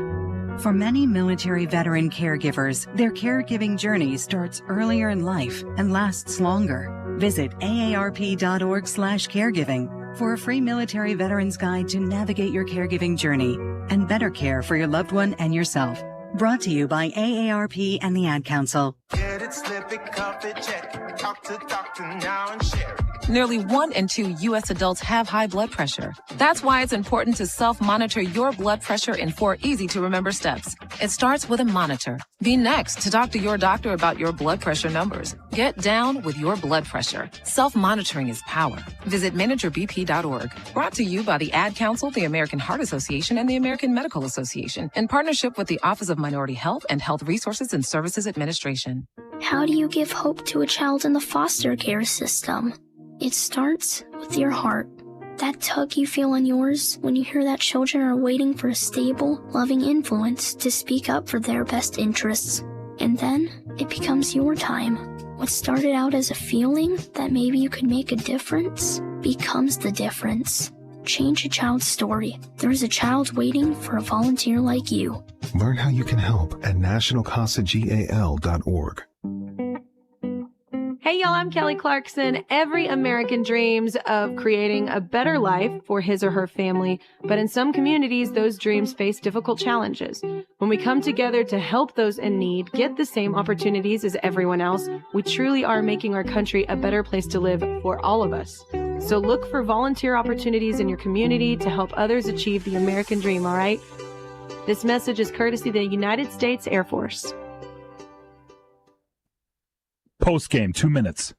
For many military veteran caregivers, their caregiving journey starts earlier in life and lasts longer. Visit aarp.org/caregiving for a free military veterans guide to navigate your caregiving journey and better care for your loved one and yourself. Brought to you by AARP and the Ad Council. Get it, slip it, cuff it, check it. Talk to doctor now and share it. Nearly 1 in 2 U.S. adults have high blood pressure. That's why it's important to self-monitor your blood pressure in 4 easy-to-remember steps. It starts with a monitor. Be next to talk to your doctor about your blood pressure numbers. Get down with your blood pressure. Self-monitoring is power. Visit managerbp.org. Brought to you by the Ad Council, the American Heart Association, and the American Medical Association, in partnership with the Office of Minority Health and Health Resources and Services Administration. How do you give hope to a child in the foster care system? It starts with your heart. That tug you feel in yours when you hear that children are waiting for a stable, loving influence to speak up for their best interests. And then it becomes your time. What started out as a feeling that maybe you could make a difference becomes the difference. Change a child's story. There's a child waiting for a volunteer like you. Learn how you can help at nationalcasagal.org. Hey y'all, I'm Kelly Clarkson. Every American dreams of creating a better life for his or her family, but in some communities, those dreams face difficult challenges. When we come together to help those in need get the same opportunities as everyone else, we truly are making our country a better place to live for all of us. So look for volunteer opportunities in your community to help others achieve the American dream, all right? This message is courtesy of the United States Air Force. Post-game, 2 minutes.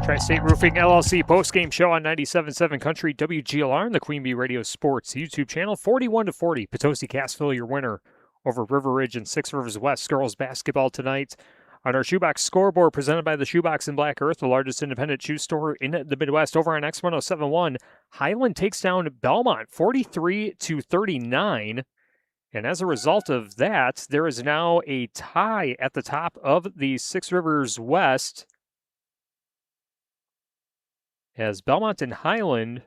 Tri-State Roofing LLC post-game show on 97.7 Country, WGLR, and the Queen Bee Radio Sports YouTube channel. 41-40, Potosi Cassville, your winner over River Ridge and Six Rivers West girls basketball tonight. On our Shoebox scoreboard, presented by the Shoebox in Black Earth, the largest independent shoe store in the Midwest. Over on X1071, Highland takes down Belmont 43-39. And as a result of that, there is now a tie at the top of the Six Rivers West, as Belmont and Highland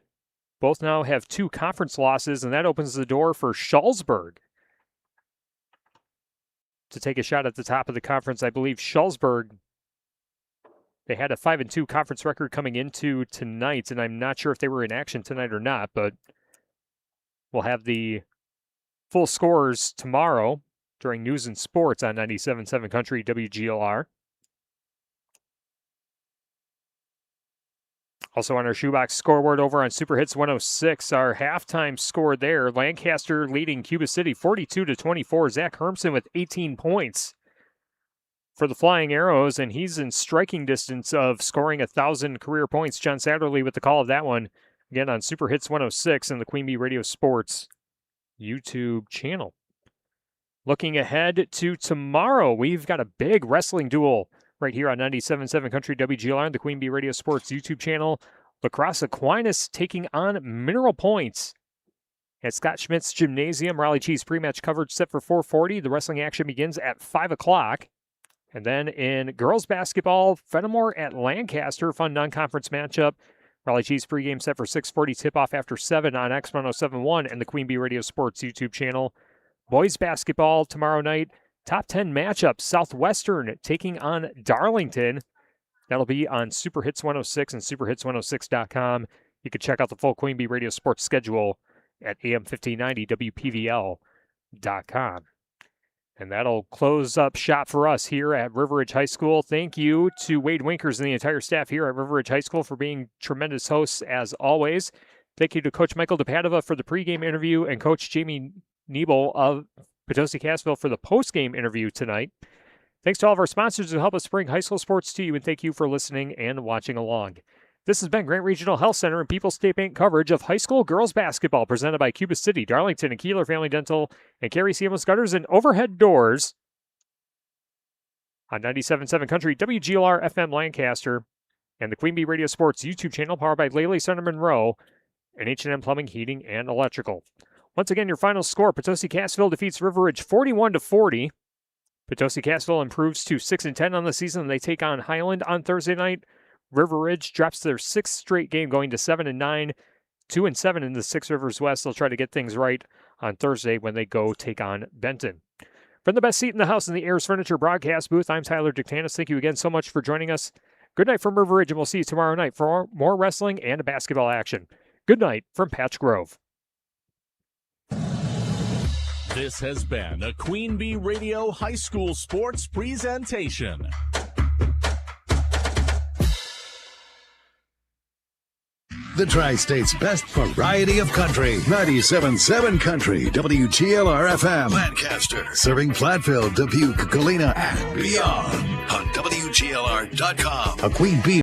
both now have 2 conference losses, and that opens the door for Schulzburg to take a shot at the top of the conference. I believe Schulzburg, they had a 5-2 conference record coming into tonight, and I'm not sure if they were in action tonight or not, but we'll have the full scores tomorrow during News and Sports on 97.7 Country WGLR. Also on our Shoebox scoreboard over on Super Hits 106, our halftime score there, Lancaster leading Cuba City 42-24. Zach Hermson with 18 points for the Flying Arrows, and he's in striking distance of scoring 1,000 career points. John Satterley with the call of that one, again on Super Hits 106 and the Queen Bee Radio Sports YouTube channel. Looking ahead to tomorrow, we've got a big wrestling duel right here on 97.7 Country WGLR and the Queen Bee Radio Sports YouTube channel. La Crosse Aquinas taking on Mineral Points at Scott Schmidt's Gymnasium. Raleigh Cheese pre-match coverage set for 4:40. The wrestling action begins at 5 o'clock. And then in girls basketball, Fenimore at Lancaster, fun non-conference matchup. Raleigh Cheese pregame set for 6:40, tip-off after 7 on X1071 and the Queen Bee Radio Sports YouTube channel. Boys basketball tomorrow night, top 10 matchup, Southwestern taking on Darlington. That'll be on Super Hits 106 and superhits106.com. You can check out the full Queen Bee Radio Sports schedule at AM1590WPVL.com. And that'll close up shop for us here at River Ridge High School. Thank you to Wade Winkers and the entire staff here at River Ridge High School for being tremendous hosts as always. Thank you to Coach Michael DePadova for the pregame interview and Coach Jamie Niebel of Potosi Cassville for the postgame interview tonight. Thanks to all of our sponsors who help us bring high school sports to you, and thank you for listening and watching along. This has been Grant Regional Health Center and People's State Bank coverage of high school girls basketball presented by Cuba City, Darlington, and Kieler Family Dental, and Carey Seamless Gutters and Overhead Doors on 97.7 Country WGLR FM Lancaster and the Queen Bee Radio Sports YouTube channel powered by Lely Center Monroe and H&M Plumbing, Heating, and Electrical. Once again, your final score, Potosi Cassville defeats River Ridge 41-40. Potosi Cassville improves to 6-10 on the season. They take on Highland on Thursday night. River Ridge drops their 6th straight game, going to 7-9, 2-7 in the Six Rivers West. They'll try to get things right on Thursday when they go take on Benton. From the best seat in the house in the Ayers Furniture broadcast booth, I'm Tyler Dictanis. Thank you again so much for joining us. Good night from River Ridge, and we'll see you tomorrow night for more wrestling and basketball action. Good night from Patch Grove. This has been a Queen Bee Radio High School Sports presentation. The Tri-State's best variety of country. 97.7 Country, WGLR FM. Lancaster, serving Platteville, Dubuque, Galena, and beyond on WGLR.com. A Queen Bee